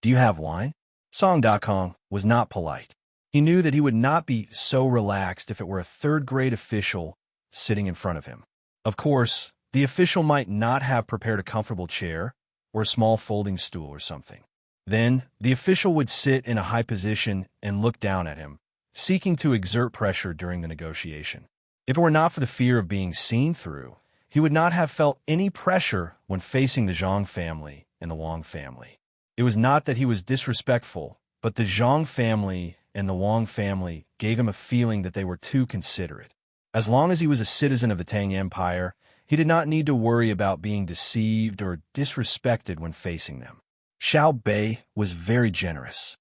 Do you have wine? Song Dakong was not polite. He knew that he would not be so relaxed if it were a third-grade official sitting in front of him. Of course, the official might not have prepared a comfortable chair or a small folding stool or something. Then, the official would sit in a high position and look down at him, seeking to exert pressure during the negotiation. If it were not for the fear of being seen through, he would not have felt any pressure when facing the Zhang family and the Wang family. It was not that he was disrespectful, but the Zhang family and the Wang family gave him a feeling that they were too considerate. As long as he was a citizen of the Tang Empire, he did not need to worry about being deceived or disrespected when facing them. Xiao Bei was very generous.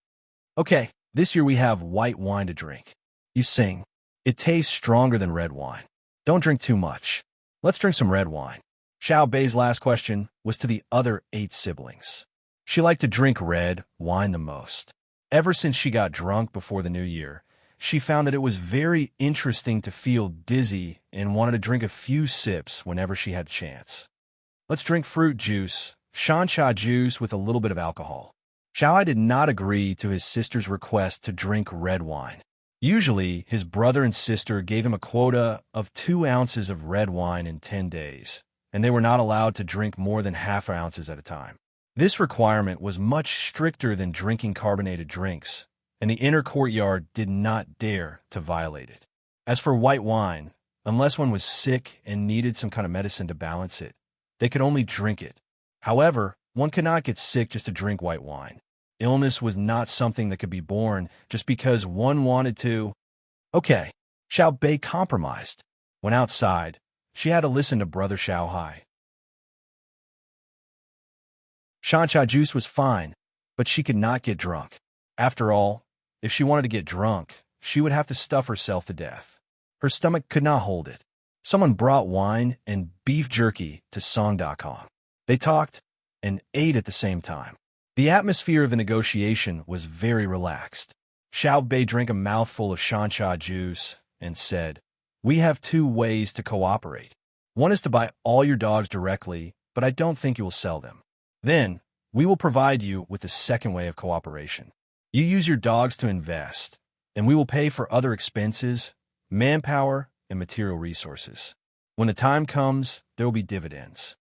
Okay, this year we have white wine to drink. You sing. It tastes stronger than red wine. Don't drink too much. Let's drink some red wine. Xiao Bei's last question was to the other 8 siblings. She liked to drink red wine the most. Ever since she got drunk before the new year, she found that it was very interesting to feel dizzy and wanted to drink a few sips whenever she had a chance. Let's drink fruit juice, shancha juice with a little bit of alcohol. Xiaoai did not agree to his sister's request to drink red wine. Usually, his brother and sister gave him a quota of 2 ounces of red wine in 10 days, and they were not allowed to drink more than half ounces at a time. This requirement was much stricter than drinking carbonated drinks, and the inner courtyard did not dare to violate it. As for white wine, unless one was sick and needed some kind of medicine to balance it, they could only drink it. However, one could not get sick just to drink white wine. Illness was not something that could be borne just because one wanted to. Okay, Xiao Bei compromised. When outside, she had to listen to Brother Xiao Hai. Shancha juice was fine, but she could not get drunk. After all, if she wanted to get drunk, she would have to stuff herself to death. Her stomach could not hold it. Someone brought wine and beef jerky to Song Dakong. They talked and ate at the same time. The atmosphere of the negotiation was very relaxed. Xiao Bei drank a mouthful of shancha juice and said, "We have 2 ways to cooperate. One is to buy all your dogs directly, but I don't think you will sell them. Then, we will provide you with the second way of cooperation. You use your dogs to invest, and we will pay for other expenses, manpower, and material resources. When the time comes, there will be dividends."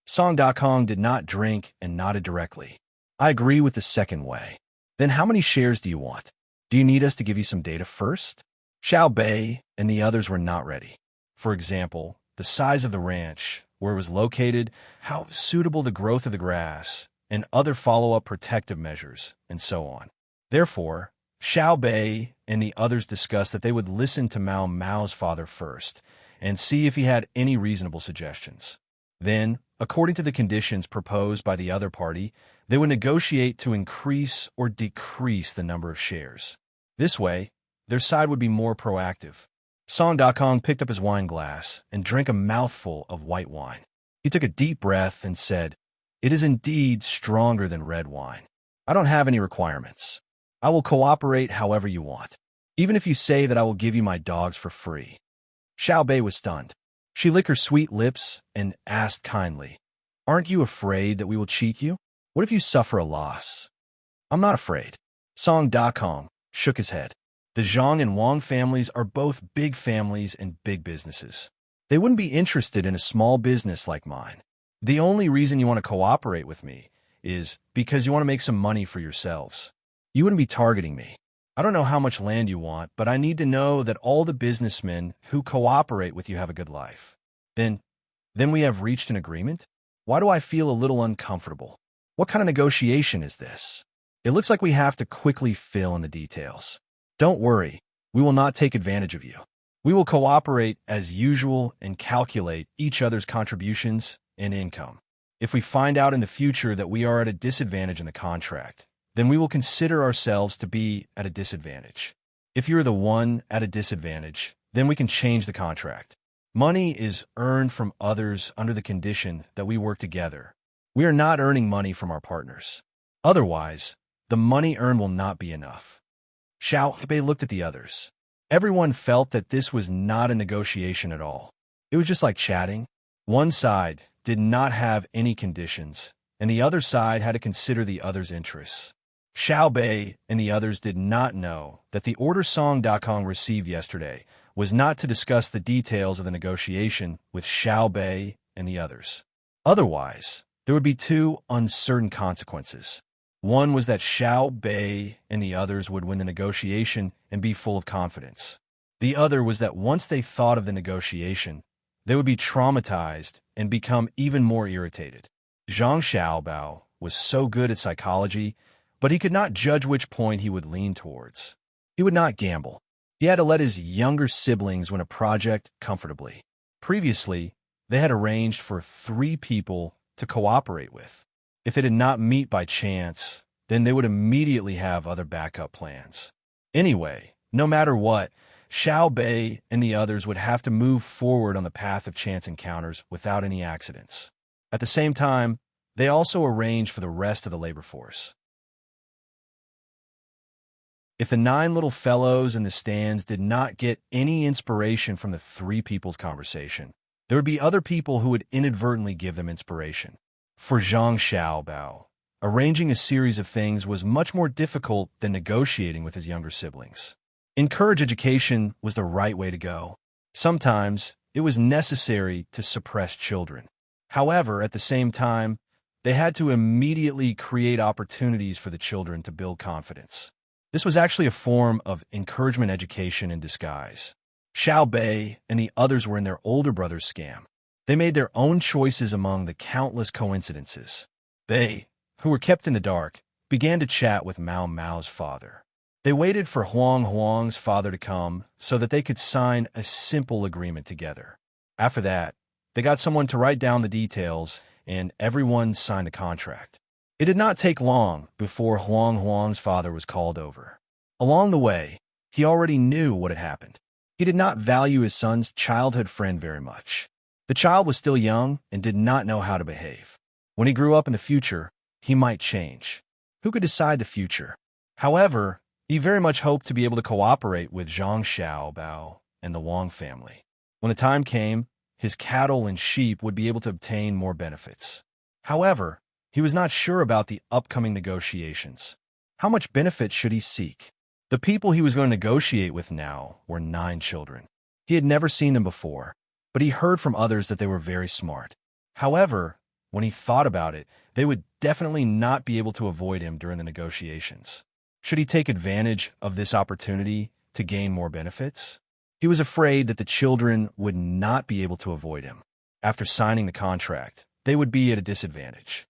Song Dakong did not drink and nodded directly. I agree with the second way. Then how many shares do you want? Do you need us to give you some data first? Xiao Bei and the others were not ready. For example, the size of the ranch, where it was located, how suitable the growth of the grass, and other follow-up protective measures, and so on. Therefore, Xiao Bei and the others discussed that they would listen to Mao Mao's father first and see if he had any reasonable suggestions. Then, according to the conditions proposed by the other party, they would negotiate to increase or decrease the number of shares. This way, their side would be more proactive. Song Dakong picked up his wine glass and drank a mouthful of white wine. He took a deep breath and said, "It is indeed stronger than red wine. I don't have any requirements. I will cooperate however you want, even if you say that I will give you my dogs for free." Xiao Bei was stunned. She licked her sweet lips and asked kindly, "Aren't you afraid that we will cheat you? What if you suffer a loss?" "I'm not afraid." Song Dakong shook his head. The Zhang and Wang families are both big families and big businesses. They wouldn't be interested in a small business like mine. The only reason you want to cooperate with me is because you want to make some money for yourselves. You wouldn't be targeting me. I don't know how much land you want, but I need to know that all the businessmen who cooperate with you have a good life. Then we have reached an agreement? Why do I feel a little uncomfortable? What kind of negotiation is this? It looks like we have to quickly fill in the details. Don't worry, we will not take advantage of you. We will cooperate as usual and calculate each other's contributions and income. If we find out in the future that we are at a disadvantage in the contract, then we will consider ourselves to be at a disadvantage. If you're the one at a disadvantage, then we can change the contract. Money is earned from others under the condition that we work together. We are not earning money from our partners. Otherwise, the money earned will not be enough. Xiao Bei looked at the others. Everyone felt that this was not a negotiation at all. It was just like chatting. One side did not have any conditions, and the other side had to consider the other's interests. Xiao Bei and the others did not know that the order Song Dakong received yesterday was not to discuss the details of the negotiation with Xiao Bei and the others. Otherwise, there would be two uncertain consequences. One was that Xiao Bei and the others would win the negotiation and be full of confidence. The other was that once they thought of the negotiation, they would be traumatized and become even more irritated. Zhang Xiaobao was so good at psychology, but he could not judge which point he would lean towards. He would not gamble. He had to let his younger siblings win a project comfortably. Previously, they had arranged for 3 people to cooperate with. If it did not meet by chance, then they would immediately have other backup plans. Anyway, no matter what, Xiao Bei and the others would have to move forward on the path of chance encounters without any accidents. At the same time, they also arranged for the rest of the labor force. If the 9 little fellows in the stands did not get any inspiration from the 3 people's conversation, there would be other people who would inadvertently give them inspiration. For Zhang Xiaobao, arranging a series of things was much more difficult than negotiating with his younger siblings. Encourage education was the right way to go. Sometimes, it was necessary to suppress children. However, at the same time, they had to immediately create opportunities for the children to build confidence. This was actually a form of encouragement education in disguise. Xiao Bei and the others were in their older brother's scam. They made their own choices among the countless coincidences. They, who were kept in the dark, began to chat with Mao Mao's father. They waited for Huang Huang's father to come so that they could sign a simple agreement together. After that, they got someone to write down the details, and everyone signed the contract. It did not take long before Huang Huang's father was called over. Along the way, he already knew what had happened. He did not value his son's childhood friend very much. The child was still young and did not know how to behave. When he grew up in the future, he might change. Who could decide the future? However, he very much hoped to be able to cooperate with Zhang Xiaobao and the Wang family. When the time came, his cattle and sheep would be able to obtain more benefits. However, he was not sure about the upcoming negotiations. How much benefit should he seek? The people he was going to negotiate with now were 9 children. He had never seen them before, but he heard from others that they were very smart. However, when he thought about it, they would definitely not be able to avoid him during the negotiations. Should he take advantage of this opportunity to gain more benefits? He was afraid that the children would not be able to avoid him. After signing the contract, they would be at a disadvantage.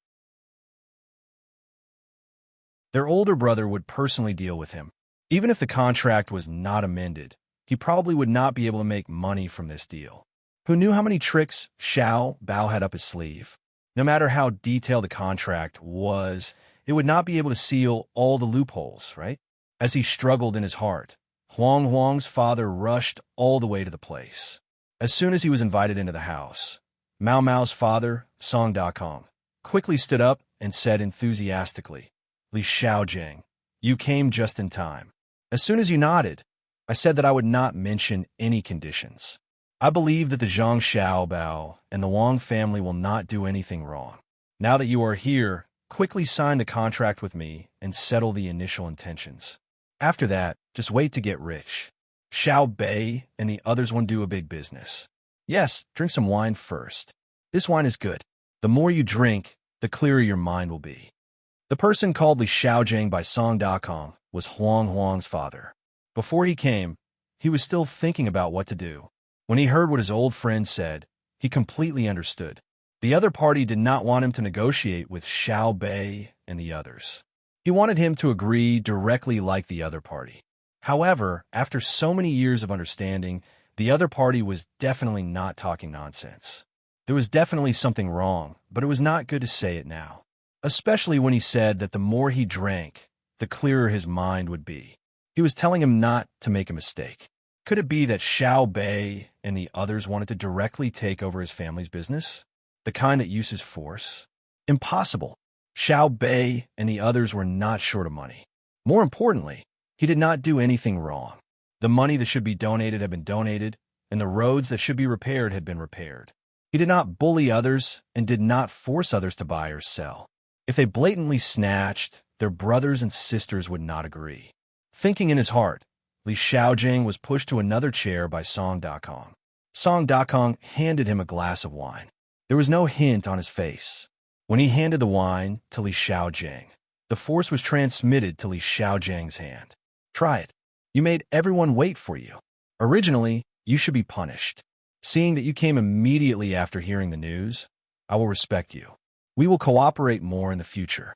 Their older brother would personally deal with him. Even if the contract was not amended, he probably would not be able to make money from this deal. Who knew how many tricks Xiao Bao had up his sleeve? No matter how detailed the contract was, it would not be able to seal all the loopholes, right? As he struggled in his heart, Huang's father rushed all the way to the place. As soon as he was invited into the house, Mao's father, Song Dakong, quickly stood up and said enthusiastically, "Li Xiaojing, you came just in time. As soon as you nodded, I said that I would not mention any conditions. I believe that the Zhang Xiaobao and the Wang family will not do anything wrong. Now that you are here, quickly sign the contract with me and settle the initial intentions. After that, just wait to get rich. Xiao Bei and the others want to do a big business. Yes, drink some wine first. This wine is good. The more you drink, the clearer your mind will be." The person called Li Xiaojing by Song Dakong was Huang's father. Before he came, he was still thinking about what to do. When he heard what his old friend said, he completely understood. The other party did not want him to negotiate with Xiao Bei and the others. He wanted him to agree directly like the other party. However, after so many years of understanding, the other party was definitely not talking nonsense. There was definitely something wrong, but it was not good to say it now. Especially when he said that the more he drank, the clearer his mind would be. He was telling him not to make a mistake. Could it be that Xiao Bei and the others wanted to directly take over his family's business? The kind that uses force? Impossible. Xiao Bei and the others were not short of money. More importantly, he did not do anything wrong. The money that should be donated had been donated, and the roads that should be repaired had been repaired. He did not bully others and did not force others to buy or sell. If they blatantly snatched, their brothers and sisters would not agree. Thinking in his heart, Li Xiaojing was pushed to another chair by Song Dakong. Song Dakong handed him a glass of wine. There was no hint on his face. When he handed the wine to Li Xiaojing, the force was transmitted to Li Xiaojing's hand. "Try it. You made everyone wait for you. Originally, you should be punished. Seeing that you came immediately after hearing the news, I will respect you. We will cooperate more in the future."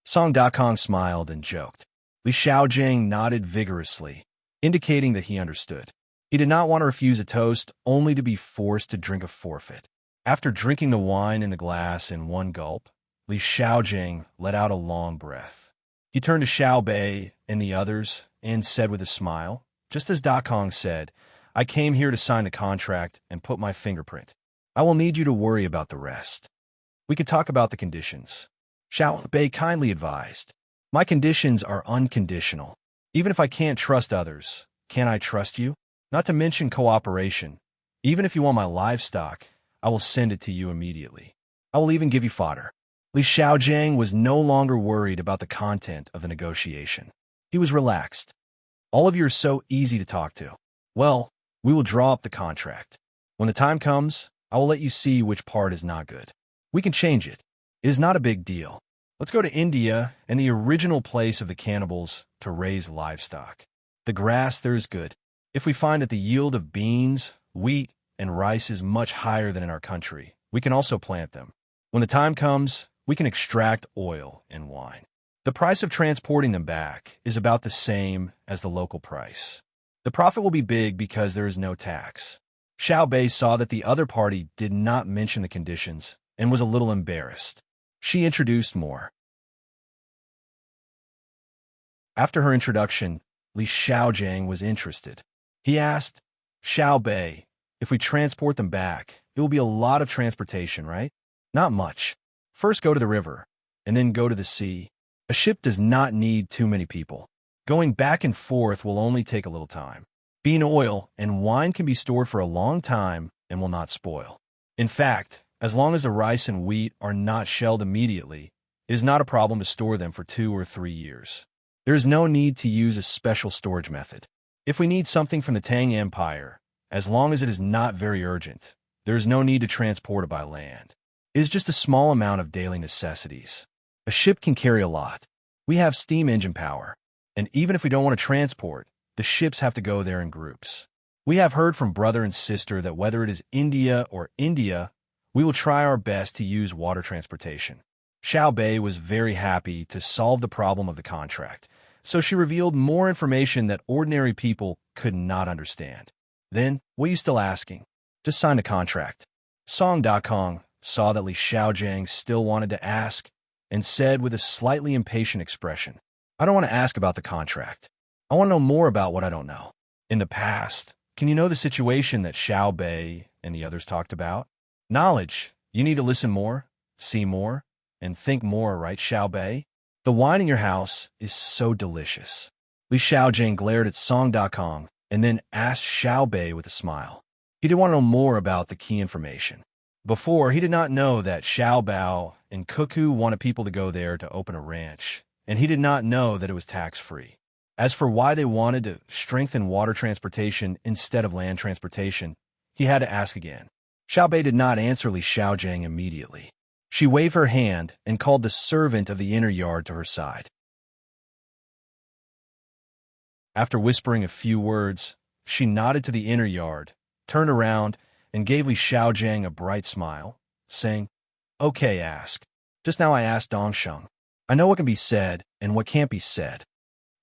Song Dakong smiled and joked. Li Xiaojing nodded vigorously, indicating that he understood. He did not want to refuse a toast only to be forced to drink a forfeit. After drinking the wine in the glass in one gulp, Li Xiaojing let out a long breath. He turned to Xiao Bei and the others and said with a smile, just as Dakong said, "I came here to sign the contract and put my fingerprint. I will need you to worry about the rest. We could talk about the conditions." Xiao Bei kindly advised, "My conditions are unconditional. Even if I can't trust others, can I trust you? Not to mention cooperation. Even if you want my livestock, I will send it to you immediately. I will even give you fodder." Li Xiaojing was no longer worried about the content of the negotiation. He was relaxed. "All of you are so easy to talk to. Well, we will draw up the contract. When the time comes, I will let you see which part is not good. We can change it. It is not a big deal. Let's go to India and the original place of the cannibals to raise livestock. The grass there is good. If we find that the yield of beans, wheat, and rice is much higher than in our country, we can also plant them. When the time comes, we can extract oil and wine. The price of transporting them back is about the same as the local price. The profit will be big because there is no tax." Xiao Bei saw that the other party did not mention the conditions and was a little embarrassed. She introduced more. After her introduction, Li Xiaojing was interested. He asked, "Xiao Bei, if we transport them back, it will be a lot of transportation, right?" "Not much. First go to the river, and then go to the sea. A ship does not need too many people. Going back and forth will only take a little time. Bean oil and wine can be stored for a long time and will not spoil. In fact, as long as the rice and wheat are not shelled immediately, it is not a problem to store them for 2 or 3 years. There is no need to use a special storage method. If we need something from the Tang Empire, as long as it is not very urgent, there is no need to transport it by land. It is just a small amount of daily necessities. A ship can carry a lot. We have steam engine power, and even if we don't want to transport, the ships have to go there in groups. We have heard from brother and sister that whether it is India or India, we will try our best to use water transportation." Xiao Bei was very happy to solve the problem of the contract, so she revealed more information that ordinary people could not understand. "Then, what are you still asking? Just sign the contract." Song Dakong saw that Li Xiaojing still wanted to ask and said with a slightly impatient expression, "I don't want to ask about the contract. I want to know more about what I don't know. In the past, can you know the situation that Xiao Bei and the others talked about? Knowledge. You need to listen more, see more, and think more, right, Xiao Bei? The wine in your house is so delicious. Li Xiaojing glared at Song Dakong and then asked Xiao Bei with a smile. He did want to know more about the key information. Before, he did not know that Xiao Bao and Cuckoo wanted people to go there to open a ranch, and he did not know that it was tax-free. As for why they wanted to strengthen water transportation instead of land transportation, he had to ask again. Xiao Bei did not answer Li Xiaojing immediately. She waved her hand and called the servant of the inner yard to her side. After whispering a few words, she nodded to the inner yard, turned around, and gave Li Xiaojing a bright smile, saying, "Okay, ask. Just now I asked Dongsheng. I know what can be said and what can't be said."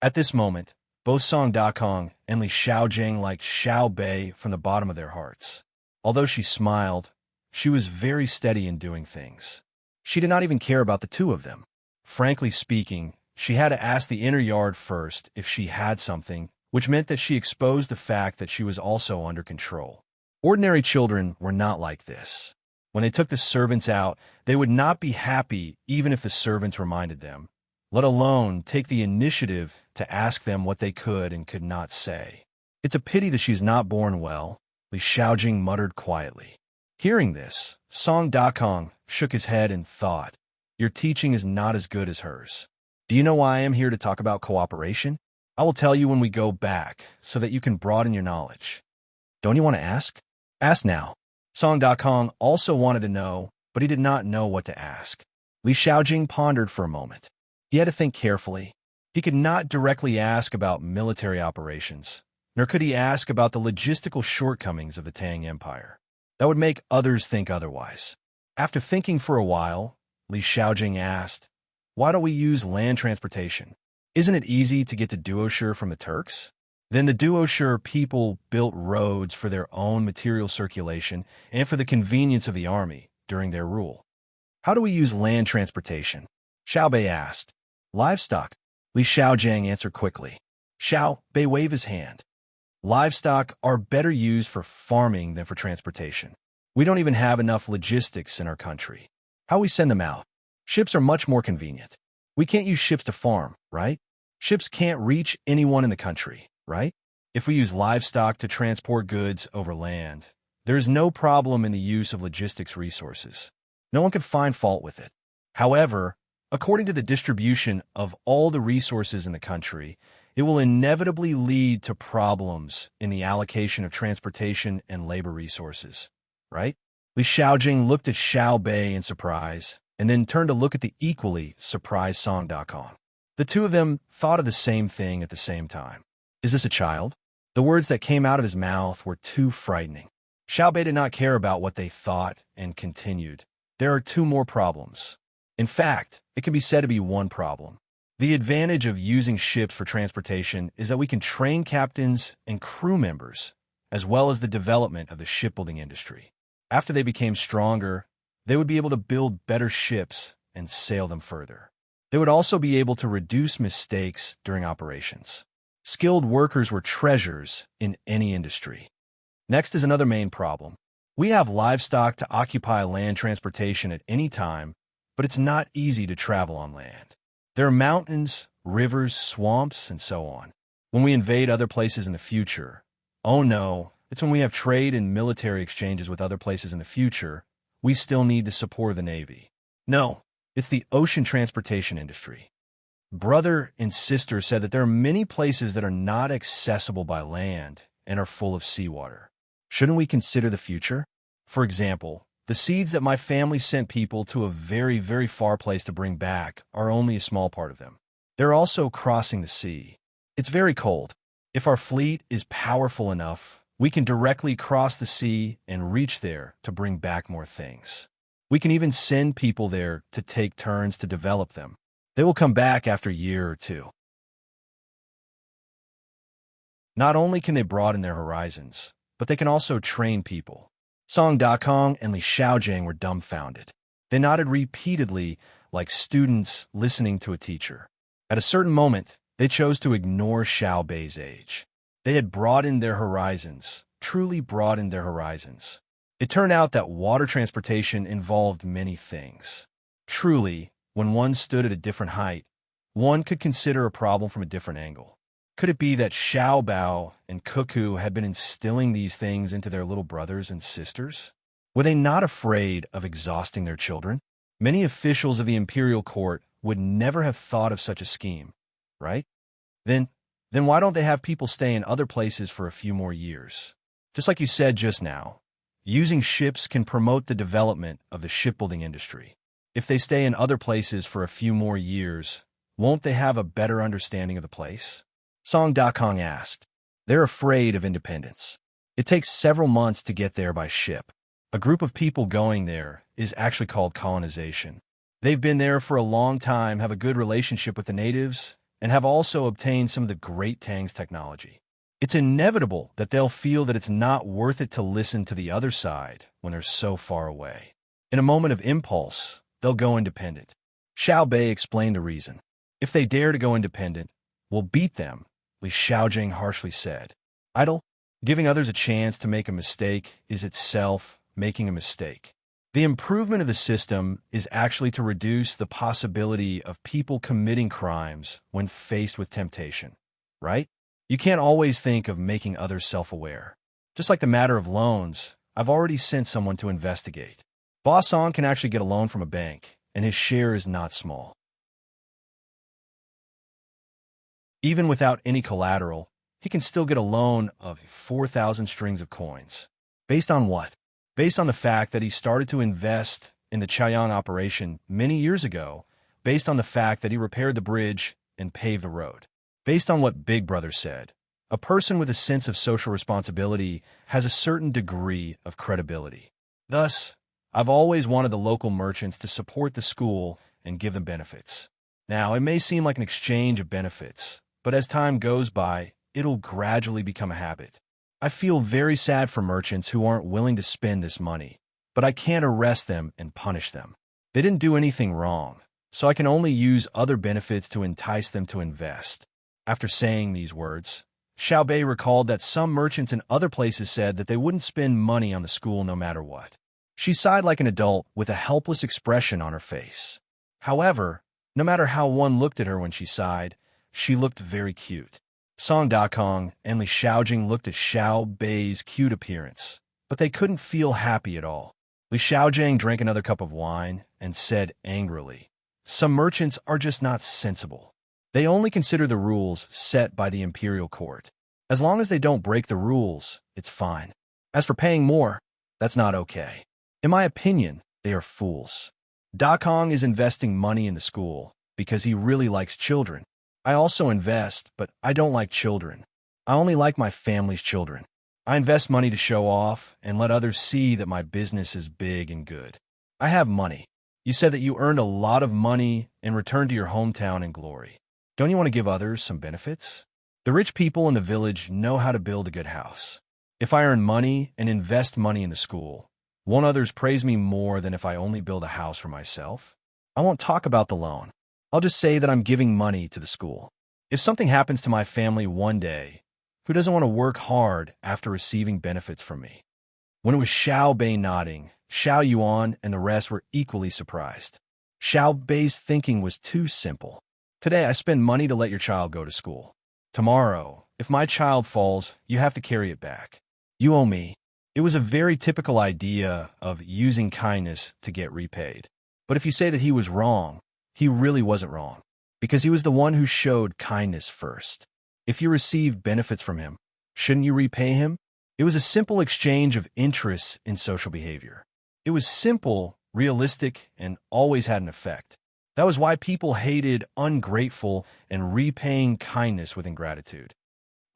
At this moment, both Song Dakong and Li Xiaojing liked Xiao Bei from the bottom of their hearts. Although she smiled, she was very steady in doing things. She did not even care about the two of them. Frankly speaking, she had to ask the inner yard first if she had something, which meant that she exposed the fact that she was also under control. Ordinary children were not like this. When they took the servants out, they would not be happy even if the servants reminded them, let alone take the initiative to ask them what they could and could not say. "It's a pity that she's not born well," Li Xiaojing muttered quietly. Hearing this, Song Dakong shook his head and thought, "Your teaching is not as good as hers. Do you know why I am here to talk about cooperation? I will tell you when we go back so that you can broaden your knowledge." "Don't you want to ask?" "Ask now." Song Dakong also wanted to know, but he did not know what to ask. Li Xiaojing pondered for a moment. He had to think carefully. He could not directly ask about military operations, nor could he ask about the logistical shortcomings of the Tang Empire. That would make others think otherwise. After thinking for a while, Li Xiaojing asked, "Why don't we use land transportation? Isn't it easy to get to Duoshi from the Turks?" Then the Duoshi people built roads for their own material circulation and for the convenience of the army during their rule. "How do we use land transportation?" Xiao Bei asked. "Livestock," Li Xiaojing answered quickly. Xiao Bei waved his hand. "Livestock are better used for farming than for transportation. We don't even have enough logistics in our country. How we send them out? Ships are much more convenient. We can't use ships to farm, right? Ships can't reach anyone in the country, right? If we use livestock to transport goods over land, there is no problem in the use of logistics resources. No one can find fault with it. However, according to the distribution of all the resources in the country, it will inevitably lead to problems in the allocation of transportation and labor resources, right?" Li Xiaojing looked at Xiao Bei in surprise, and then turned to look at the equally surprised Song Dakong. The two of them thought of the same thing at the same time. "Is this a child?" The words that came out of his mouth were too frightening. Xiao Bei did not care about what they thought and continued. "There are two more problems. In fact, it can be said to be one problem. The advantage of using ships for transportation is that we can train captains and crew members, as well as the development of the shipbuilding industry. After they became stronger, they would be able to build better ships and sail them further. They would also be able to reduce mistakes during operations. Skilled workers were treasures in any industry." Next is another main problem. We have livestock to occupy land transportation at any time, but it's not easy to travel on land. There are mountains, rivers, swamps, and so on. When we invade other places in the future, oh no, it's when we have trade and military exchanges with other places in the future, we still need the support of the Navy. No, it's the ocean transportation industry. Brother and sister said that there are many places that are not accessible by land and are full of seawater. Shouldn't we consider the future? For example, the seeds that my family sent people to a very, very far place to bring back are only a small part of them. They're also crossing the sea. It's very cold. If our fleet is powerful enough, we can directly cross the sea and reach there to bring back more things. We can even send people there to take turns to develop them. They will come back after a year or two. Not only can they broaden their horizons, but they can also train people. Song Dakong and Li Xiaojing were dumbfounded. They nodded repeatedly like students listening to a teacher. At a certain moment, They chose to ignore Xiao Bei's age. They had broadened their horizons, truly broadened their horizons. It turned out that water transportation involved many things. Truly, when one stood at a different height, one could consider a problem from a different angle. Could it be that Xiao Bao and Cuckoo had been instilling these things into their little brothers and sisters? Were they not afraid of exhausting their children? Many officials of the imperial court would never have thought of such a scheme, right? Then why don't they have people stay in other places for a few more years? Just like you said just now, using ships can promote the development of the shipbuilding industry. If they stay in other places for a few more years, won't they have a better understanding of the place? Song Dakong asked. They're afraid of independence. It takes several months to get there by ship. A group of people going there is actually called colonization. They've been there for a long time, have a good relationship with the natives, and have also obtained some of the great Tang's technology. It's inevitable that they'll feel that it's not worth it to listen to the other side when they're so far away. In a moment of impulse, they'll go independent. Xiao Bei explained the reason. If they dare to go independent, we'll beat them, Li Xiaojing harshly said. Idyll, giving others a chance to make a mistake is itself making a mistake. The improvement of the system is actually to reduce the possibility of people committing crimes when faced with temptation, right? You can't always think of making others self-aware. Just like the matter of loans, I've already sent someone to investigate. Boss Song can actually get a loan from a bank, and his share is not small. Even without any collateral, he can still get a loan of 4,000 strings of coins. Based on what? Based on the fact that he started to invest in the Chaoyang operation many years ago, based on the fact that he repaired the bridge and paved the road. Based on what Big Brother said, a person with a sense of social responsibility has a certain degree of credibility. Thus, I've always wanted the local merchants to support the school and give them benefits. Now, it may seem like an exchange of benefits, but as time goes by, it'll gradually become a habit. I feel very sad for merchants who aren't willing to spend this money, but I can't arrest them and punish them. They didn't do anything wrong, so I can only use other benefits to entice them to invest. After saying these words, Xiao Bei recalled that some merchants in other places said that they wouldn't spend money on the school no matter what. She sighed like an adult with a helpless expression on her face. However, no matter how one looked at her when she sighed, she looked very cute. Song Dakong and Li Xiaojing looked at Xiao Bei's cute appearance, but they couldn't feel happy at all. Li Xiaojing drank another cup of wine and said angrily, "Some merchants are just not sensible. They only consider the rules set by the imperial court. As long as they don't break the rules, it's fine. As for paying more, that's not okay. In my opinion, they are fools. Dakong is investing money in the school because he really likes children. I also invest, but I don't like children. I only like my family's children. I invest money to show off and let others see that my business is big and good. I have money. You said that you earned a lot of money and returned to your hometown in glory. Don't you want to give others some benefits? The rich people in the village know how to build a good house. If I earn money and invest money in the school, won't others praise me more than if I only build a house for myself? I won't talk about the loan. I'll just say that I'm giving money to the school. If something happens to my family one day, who doesn't want to work hard after receiving benefits from me?" When it was Xiao Bei nodding, Xiao Yuan and the rest were equally surprised. Xiao Bei's thinking was too simple. Today I spend money to let your child go to school. Tomorrow, if my child falls, you have to carry it back. You owe me. It was a very typical idea of using kindness to get repaid. But if you say that he was wrong, he really wasn't wrong, because he was the one who showed kindness first. If you received benefits from him, shouldn't you repay him? It was a simple exchange of interests in social behavior. It was simple, realistic, and always had an effect. That was why people hated ungrateful and repaying kindness with ingratitude.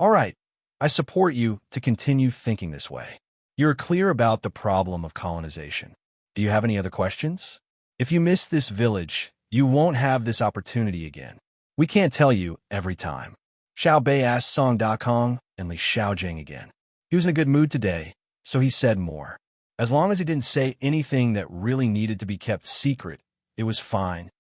All right, I support you to continue thinking this way. You're clear about the problem of colonization. Do you have any other questions? If you miss this village, you won't have this opportunity again. We can't tell you every time. Xiao Bei asked Song Dakong and Li Xiaojing again. He was in a good mood today, so he said more. As long as he didn't say anything that really needed to be kept secret, it was fine.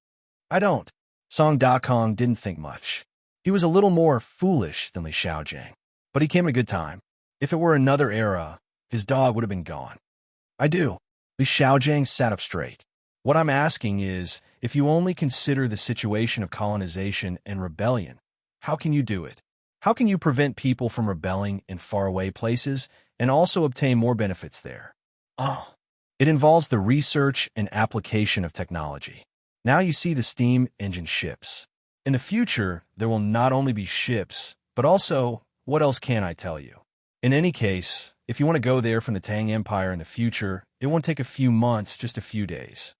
I don't. Song Dakong didn't think much. He was a little more foolish than Li Xiaojing, but he came at a good time. If it were another era, his dog would have been gone. I do. Li Xiaojing sat up straight. What I'm asking is, if you only consider the situation of colonization and rebellion, how can you do it? How can you prevent people from rebelling in faraway places and also obtain more benefits there? Oh, it involves the research and application of technology. Now you see the steam engine ships. In the future, there will not only be ships, but also, what else can I tell you? In any case, if you want to go there from the Tang Empire in the future, it won't take a few months, just a few days.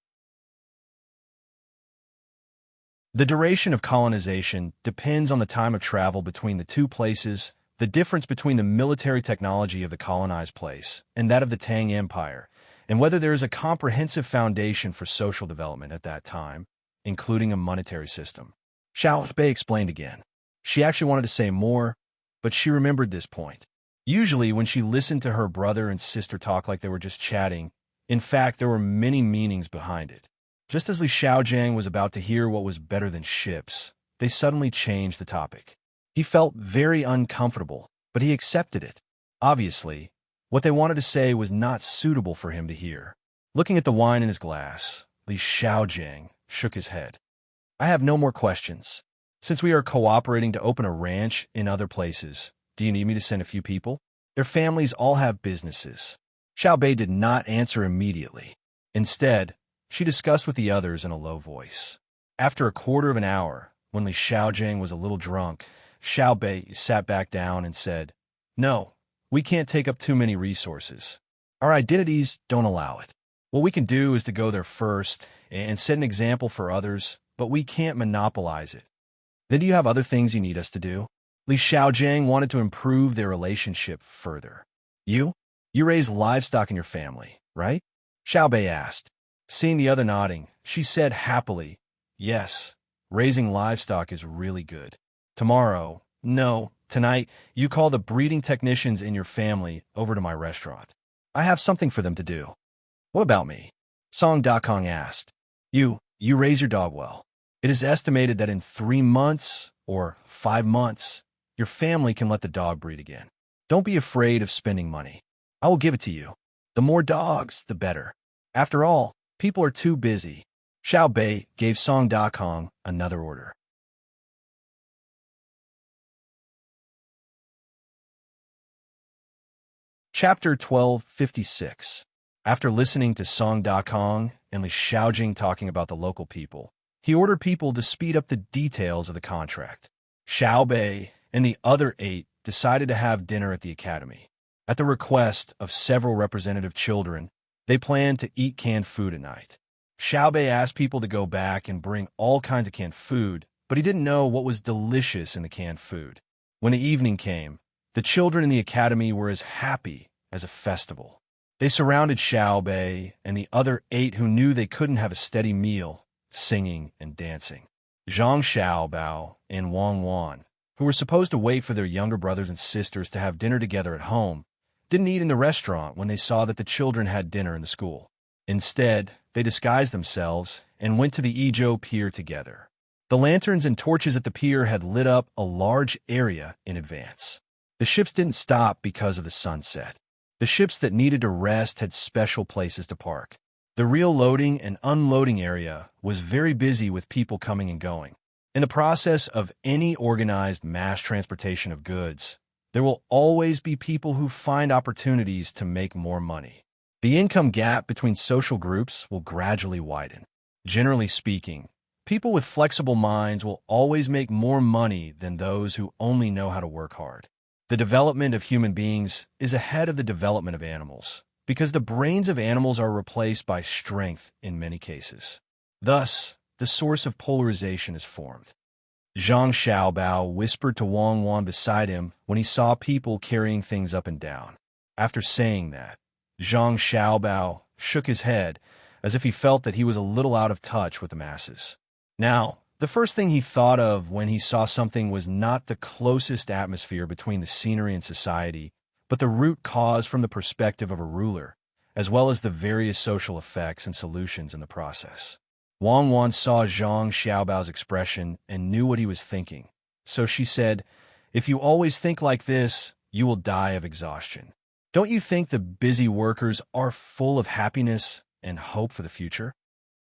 The duration of colonization depends on the time of travel between the two places, the difference between the military technology of the colonized place and that of the Tang Empire, and whether there is a comprehensive foundation for social development at that time, including a monetary system. Xiao Bei explained again. She actually wanted to say more, but she remembered this point. Usually, when she listened to her brother and sister talk like they were just chatting, in fact, there were many meanings behind it. Just as Li Xiaojing was about to hear what was better than ships, they suddenly changed the topic. He felt very uncomfortable, but he accepted it. Obviously, what they wanted to say was not suitable for him to hear. Looking at the wine in his glass, Li Xiaojing shook his head. I have no more questions. Since we are cooperating to open a ranch in other places, do you need me to send a few people? Their families all have businesses. Xiao Bei did not answer immediately. Instead, she discussed with the others in a low voice. After a quarter of an hour, when Li Xiaojing was a little drunk, Xiao Bei sat back down and said, No, we can't take up too many resources. Our identities don't allow it. What we can do is to go there first and set an example for others, but we can't monopolize it. Then do you have other things you need us to do? Li Xiaojing wanted to improve their relationship further. You raise livestock in your family, right? Xiao Bei asked. Seeing the other nodding, she said happily, Yes, raising livestock is really good. Tomorrow, no, tonight, you call the breeding technicians in your family over to my restaurant. I have something for them to do. What about me? Song Dakong asked. You raise your dog well. It is estimated that in 3 months or 5 months, your family can let the dog breed again. Don't be afraid of spending money. I will give it to you. The more dogs, the better. After all, people are too busy. Xiao Bei gave Song Dakong another order. Chapter 1256. After listening to Song Dakong and Li Xiaojing talking about the local people, he ordered people to speed up the details of the contract. Xiao Bei and the other 8 decided to have dinner at the academy. At the request of several representative children, they planned to eat canned food at night. Xiao Bei asked people to go back and bring all kinds of canned food, but he didn't know what was delicious in the canned food. When the evening came, the children in the academy were as happy as a festival. They surrounded Xiao Bei and the other 8 who knew they couldn't have a steady meal, singing and dancing. Zhang Xiaobao and Wang Wan, who were supposed to wait for their younger brothers and sisters to have dinner together at home, didn't eat in the restaurant when they saw that the children had dinner in the school. Instead, they disguised themselves and went to the Idyll pier together. The lanterns and torches at the pier had lit up a large area in advance. The ships didn't stop because of the sunset. The ships that needed to rest had special places to park. The real loading and unloading area was very busy with people coming and going. In the process of any organized mass transportation of goods, there will always be people who find opportunities to make more money. The income gap between social groups will gradually widen. Generally speaking, people with flexible minds will always make more money than those who only know how to work hard. The development of human beings is ahead of the development of animals, because the brains of animals are replaced by strength in many cases. Thus, the source of polarization is formed. Zhang Xiaobao whispered to Wang Wan beside him when he saw people carrying things up and down. After saying that, Zhang Xiaobao shook his head as if he felt that he was a little out of touch with the masses. Now, the first thing he thought of when he saw something was not the closest atmosphere between the scenery and society, but the root cause from the perspective of a ruler, as well as the various social effects and solutions in the process. Wang Wan saw Zhang Xiaobao's expression and knew what he was thinking. So she said, "If you always think like this, you will die of exhaustion. Don't you think the busy workers are full of happiness and hope for the future?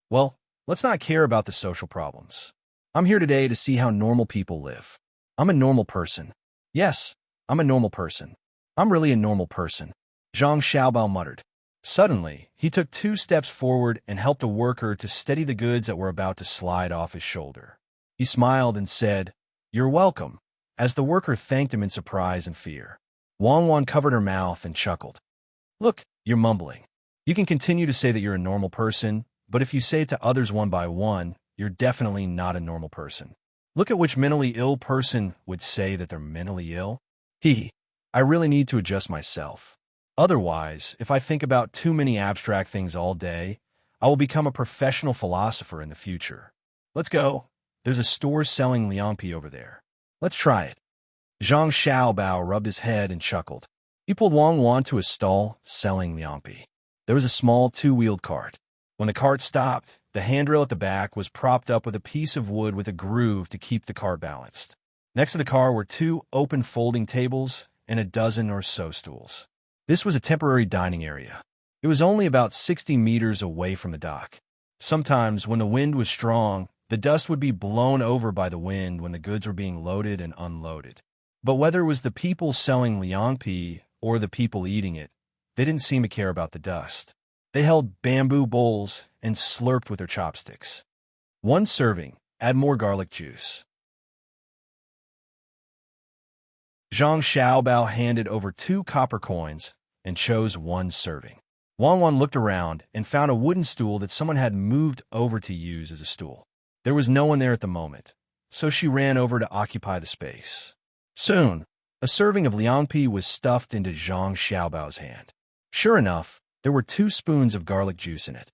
Well, let's not care about the social problems. I'm here today to see how normal people live. I'm a normal person. Yes, I'm a normal person. I'm really a normal person," Zhang Xiaobao muttered. Suddenly, he took 2 steps forward and helped a worker to steady the goods that were about to slide off his shoulder. He smiled and said, "You're welcome," as the worker thanked him in surprise and fear. Wang covered her mouth and chuckled. "Look, you're mumbling. You can continue to say that you're a normal person, but if you say it to others one by one, you're definitely not a normal person. Look at which mentally ill person would say that they're mentally ill. I really need to adjust myself. Otherwise, if I think about too many abstract things all day, I will become a professional philosopher in the future. Let's go. There's a store selling liangpi over there. Let's try it." Zhang Xiaobao rubbed his head and chuckled. He pulled Wang to a stall selling liangpi. There was a small 2-wheeled cart. When the cart stopped, the handrail at the back was propped up with a piece of wood with a groove to keep the cart balanced. Next to the car were 2 open folding tables and a dozen or so stools. This was a temporary dining area. It was only about 60 meters away from the dock. Sometimes, when the wind was strong, the dust would be blown over by the wind when the goods were being loaded and unloaded. But whether it was the people selling liangpi or the people eating it, they didn't seem to care about the dust. They held bamboo bowls and slurped with their chopsticks. 1 serving, add more garlic juice. Zhang Xiaobao handed over 2 copper coins and chose 1 serving. Wang looked around and found a wooden stool that someone had moved over to use as a stool. There was no one there at the moment, so she ran over to occupy the space. Soon, a serving of liangpi was stuffed into Zhang Xiaobao's hand. Sure enough, there were 2 spoons of garlic juice in it.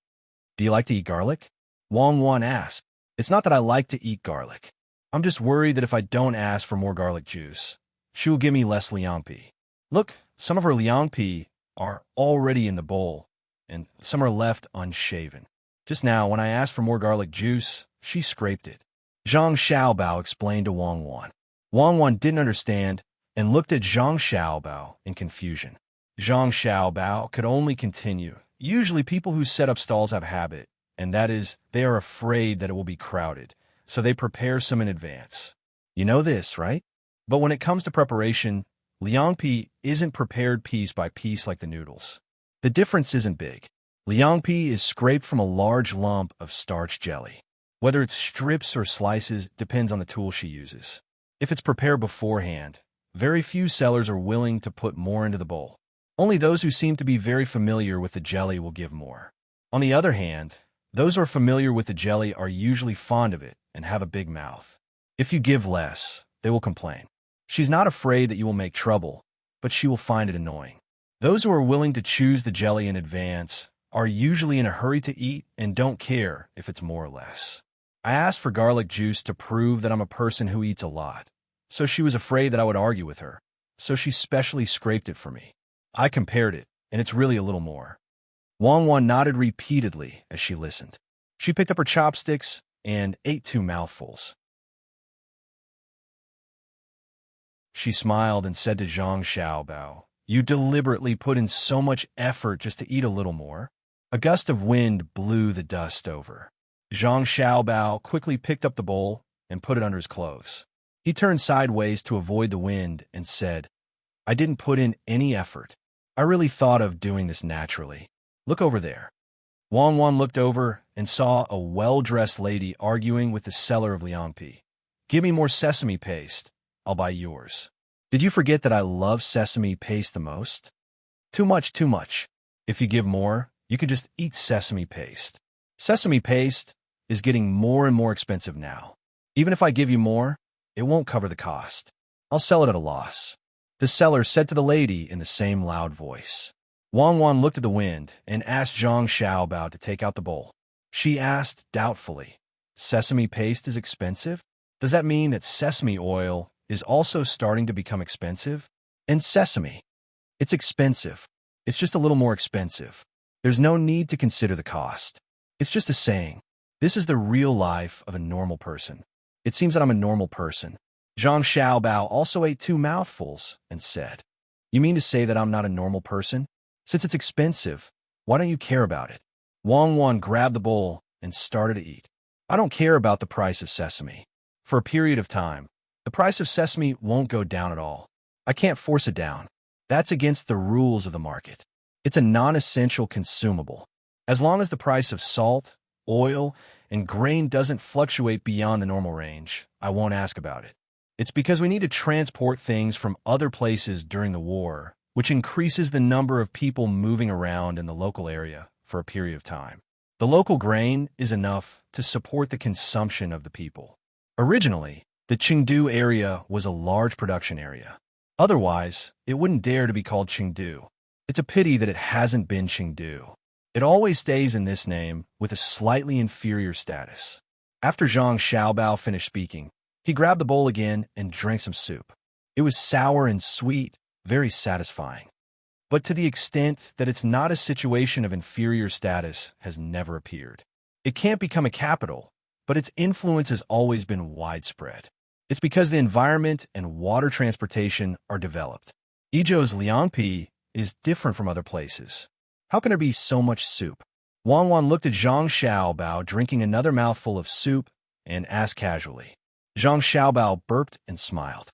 "Do you like to eat garlic?" Wang asked. "It's not that I like to eat garlic. I'm just worried that if I don't ask for more garlic juice, she will give me less liangpi. Look, some of her liangpi are already in the bowl, and some are left unshaven. Just now, when I asked for more garlic juice, she scraped it." Zhang Xiaobao explained to Wang Wan. Wang didn't understand and looked at Zhang Xiaobao in confusion. Zhang Xiaobao could only continue. Usually people who set up stalls have a habit, and that is, they are afraid that it will be crowded, so they prepare some in advance. You know this, right? But when it comes to preparation, liangpi isn't prepared piece by piece like the noodles. The difference isn't big. Liangpi is scraped from a large lump of starch jelly. Whether it's strips or slices depends on the tool she uses. If it's prepared beforehand, very few sellers are willing to put more into the bowl. Only those who seem to be very familiar with the jelly will give more. On the other hand, those who are familiar with the jelly are usually fond of it and have a big mouth. If you give less, they will complain. She's not afraid that you will make trouble, but she will find it annoying. Those who are willing to choose the jelly in advance are usually in a hurry to eat and don't care if it's more or less. I asked for garlic juice to prove that I'm a person who eats a lot, so she was afraid that I would argue with her, so she specially scraped it for me. I compared it, and it's really a little more. Wang nodded repeatedly as she listened. She picked up her chopsticks and ate 2 mouthfuls. She smiled and said to Zhang Xiaobao, "You deliberately put in so much effort just to eat a little more." A gust of wind blew the dust over. Zhang Xiaobao quickly picked up the bowl and put it under his clothes. He turned sideways to avoid the wind and said, "I didn't put in any effort. I really thought of doing this naturally. Look over there." Wang looked over and saw a well-dressed lady arguing with the seller of liangpi. "Give me more sesame paste. I'll buy yours." "Did you forget that I love sesame paste the most?" Too much. If you give more, you can just eat sesame paste. Sesame paste is getting more and more expensive now. Even if I give you more, it won't cover the cost. I'll sell it at a loss," the seller said to the lady in the same loud voice. Wang looked at the wind and asked Zhang Xiaobao to take out the bowl. She asked doubtfully, "Sesame paste is expensive? Does that mean that sesame oil is also starting to become expensive?" "And sesame? It's expensive. It's just a little more expensive. There's no need to consider the cost. It's just a saying. This is the real life of a normal person. It seems that I'm a normal person. Zhang Xiaobao also ate 2 mouthfuls and said, "You mean to say that I'm not a normal person? Since it's expensive, why don't you care about it?" Wang Wan grabbed the bowl and started to eat. "I don't care about the price of sesame. For a period of time, the price of sesame won't go down at all. I can't force it down. That's against the rules of the market. It's a non-essential consumable. As long as the price of salt, oil, and grain doesn't fluctuate beyond the normal range, I won't ask about it. It's because we need to transport things from other places during the war, which increases the number of people moving around in the local area for a period of time. The local grain is enough to support the consumption of the people. Originally, the Chengdu area was a large production area. Otherwise, it wouldn't dare to be called Chengdu. It's a pity that it hasn't been Chengdu. It always stays in this name with a slightly inferior status." After Zhang Xiaobao finished speaking, he grabbed the bowl again and drank some soup. It was sour and sweet, very satisfying. But to the extent that it's not a situation of inferior status has never appeared. It can't become a capital, but its influence has always been widespread. It's because the environment and water transportation are developed. Izhou's Liangpi is different from other places. How can there be so much soup? Wang Wan looked at Zhang Xiaobao drinking another mouthful of soup and asked casually. Zhang Xiaobao burped and smiled.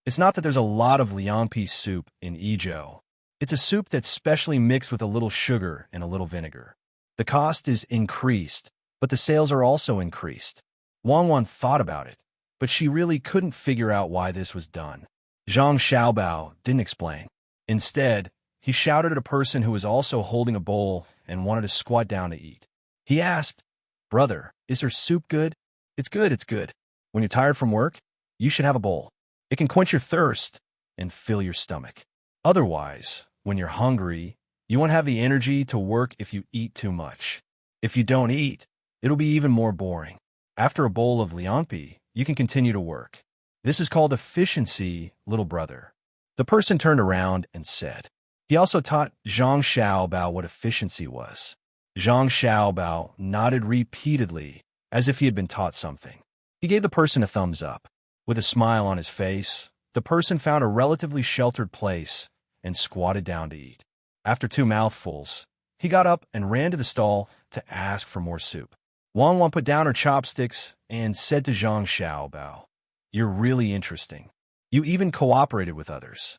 "It's not that there's a lot of Liangpi soup in Idyll. It's a soup that's specially mixed with a little sugar and a little vinegar. The cost is increased, but the sales are also increased." Wang Wan thought about it, but she really couldn't figure out why this was done. Zhang Xiaobao didn't explain. Instead, he shouted at a person who was also holding a bowl and wanted to squat down to eat. He asked, "Brother, is her soup good?" It's good, it's good. When you're tired from work, you should have a bowl. It can quench your thirst and fill your stomach. Otherwise, when you're hungry, you won't have the energy to work if you eat too much. If you don't eat, it'll be even more boring. After a bowl of liangpi, you can continue to work. This is called efficiency, little brother." The person turned around and said. He also taught Zhang Xiaobao what efficiency was. Zhang Xiaobao nodded repeatedly, as if he had been taught something. He gave the person a thumbs up. With a smile on his face, the person found a relatively sheltered place and squatted down to eat. After 2 mouthfuls, he got up and ran to the stall to ask for more soup. Wang Wan put down her chopsticks and said to Zhang Xiaobao, "You're really interesting. You even cooperated with others."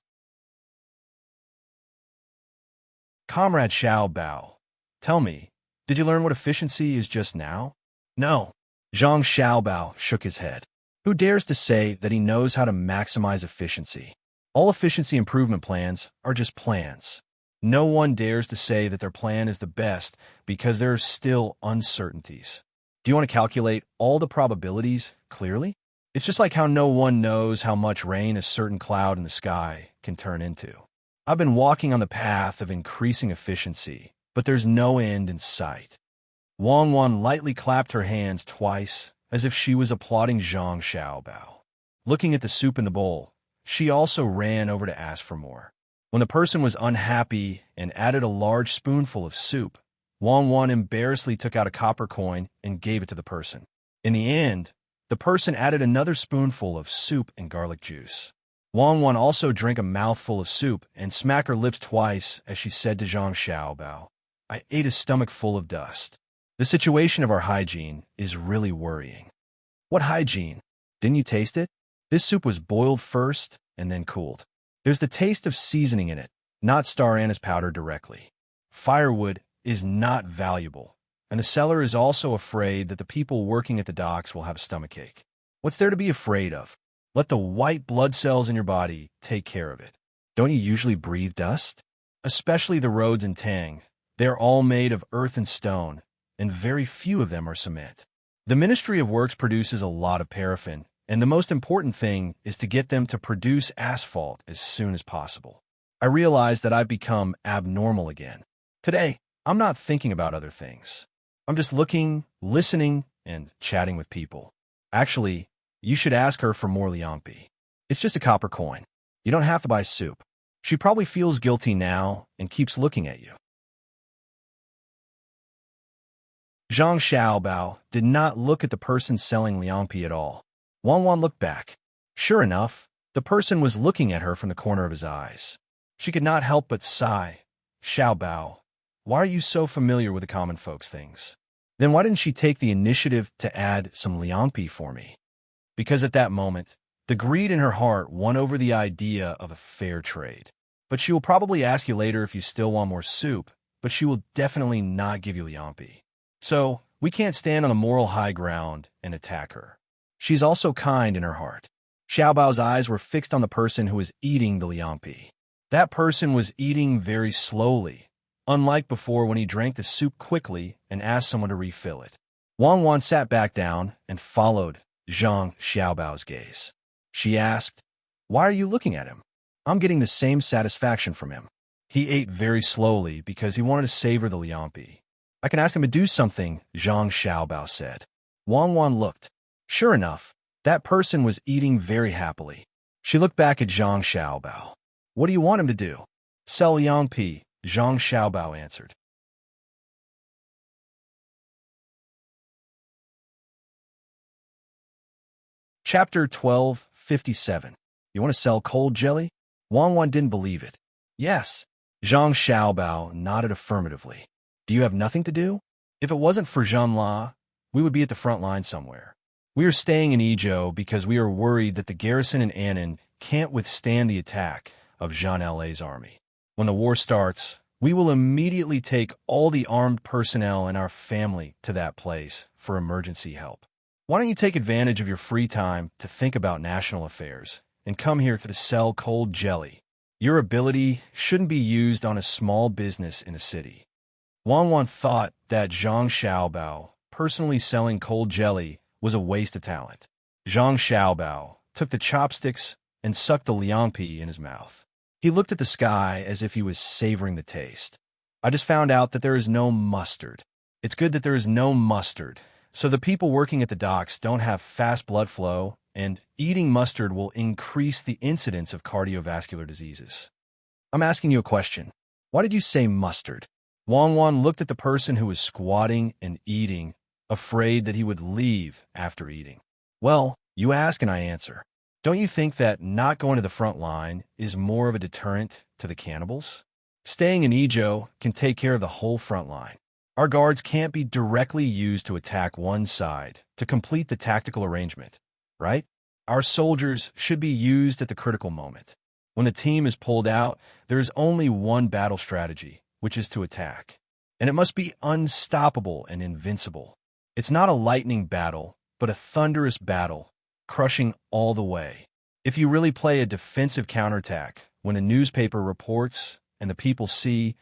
"Comrade Xiaobao, tell me, did you learn what efficiency is just now?" "No." Zhang Xiaobao shook his head. Who dares to say that he knows how to maximize efficiency? All efficiency improvement plans are just plans. No one dares to say that their plan is the best because there are still uncertainties. Do you want to calculate all the probabilities clearly? It's just like how no one knows how much rain a certain cloud in the sky can turn into. I've been walking on the path of increasing efficiency, but there's no end in sight. Wang Wan lightly clapped her hands twice, as if she was applauding Zhang Xiaobao. Looking at the soup in the bowl, she also ran over to ask for more. When the person was unhappy and added a large spoonful of soup, Wang Wan embarrassedly took out a copper coin and gave it to the person. In the end, the person added another spoonful of soup and garlic juice. Wang Wan also drank a mouthful of soup and smacked her lips twice as she said to Zhang Xiaobao, "I ate a stomach full of dust. The situation of our hygiene is really worrying." "What hygiene? Didn't you taste it? This soup was boiled first and then cooled. There's the taste of seasoning in it, not star anise powder directly. Firewood is not valuable, and the seller is also afraid that the people working at the docks will have a stomachache. What's there to be afraid of? Let the white blood cells in your body take care of it. Don't you usually breathe dust? Especially the roads in Tang. They're all made of earth and stone, and very few of them are cement. The Ministry of Works produces a lot of paraffin, and the most important thing is to get them to produce asphalt as soon as possible. I realize that I've become abnormal again. Today, I'm not thinking about other things. I'm just looking, listening, and chatting with people. Actually, you should ask her for more liangpi. It's just a copper coin. You don't have to buy soup. She probably feels guilty now and keeps looking at you." Zhang Xiaobao did not look at the person selling liangpi at all. Wang Wan looked back. Sure enough, the person was looking at her from the corner of his eyes. She could not help but sigh. Xiao Bao, why are you so familiar with the common folks' things? Then why didn't she take the initiative to add some liangpi for me? Because at that moment, the greed in her heart won over the idea of a fair trade. But she will probably ask you later if you still want more soup, but she will definitely not give you liangpi. So, we can't stand on the moral high ground and attack her. She's also kind in her heart. Xiao Bao's eyes were fixed on the person who was eating the liangpi. That person was eating very slowly, unlike before when he drank the soup quickly and asked someone to refill it. Wang Wan sat back down and followed Zhang Xiaobao's gaze. She asked, "Why are you looking at him? I'm getting the same satisfaction from him." He ate very slowly because he wanted to savor the liangpi. "I can ask him to do something," Zhang Xiaobao said. Wang Wan looked. Sure enough, that person was eating very happily. She looked back at Zhang Xiaobao. "What do you want him to do?" "Sell liangpi," Zhang Xiaobao answered. Chapter 1257. You want to sell cold jelly? Wang Wan didn't believe it. Yes. Zhang Xiaobao nodded affirmatively. Do you have nothing to do? If it wasn't for Zhang La, we would be at the front line somewhere. We are staying in Idyll because we are worried that the garrison in Annan can't withstand the attack of Jean La's army. When the war starts, we will immediately take all the armed personnel and our family to that place for emergency help. Why don't you take advantage of your free time to think about national affairs and come here to sell cold jelly? Your ability shouldn't be used on a small business in a city. Wang Wan thought that Zhang Xiaobao personally selling cold jelly was a waste of talent. Zhang Xiaobao took the chopsticks and sucked the liangpi in his mouth. He looked at the sky as if he was savoring the taste. I just found out that there is no mustard. It's good that there is no mustard, so the people working at the docks don't have fast blood flow, and eating mustard will increase the incidence of cardiovascular diseases. I'm asking you a question. Why did you say mustard? Wang Wan looked at the person who was squatting and eating, afraid that he would leave after eating. Well, you ask and I answer. Don't you think that not going to the front line is more of a deterrent to the cannibals? Staying in Ijo can take care of the whole front line. Our guards can't be directly used to attack one side to complete the tactical arrangement, right? Our soldiers should be used at the critical moment. When the team is pulled out, there is only one battle strategy, which is to attack. And it must be unstoppable and invincible. It's not a lightning battle, but a thunderous battle, crushing all the way. If you really play a defensive counterattack, when the newspaper reports and the people see,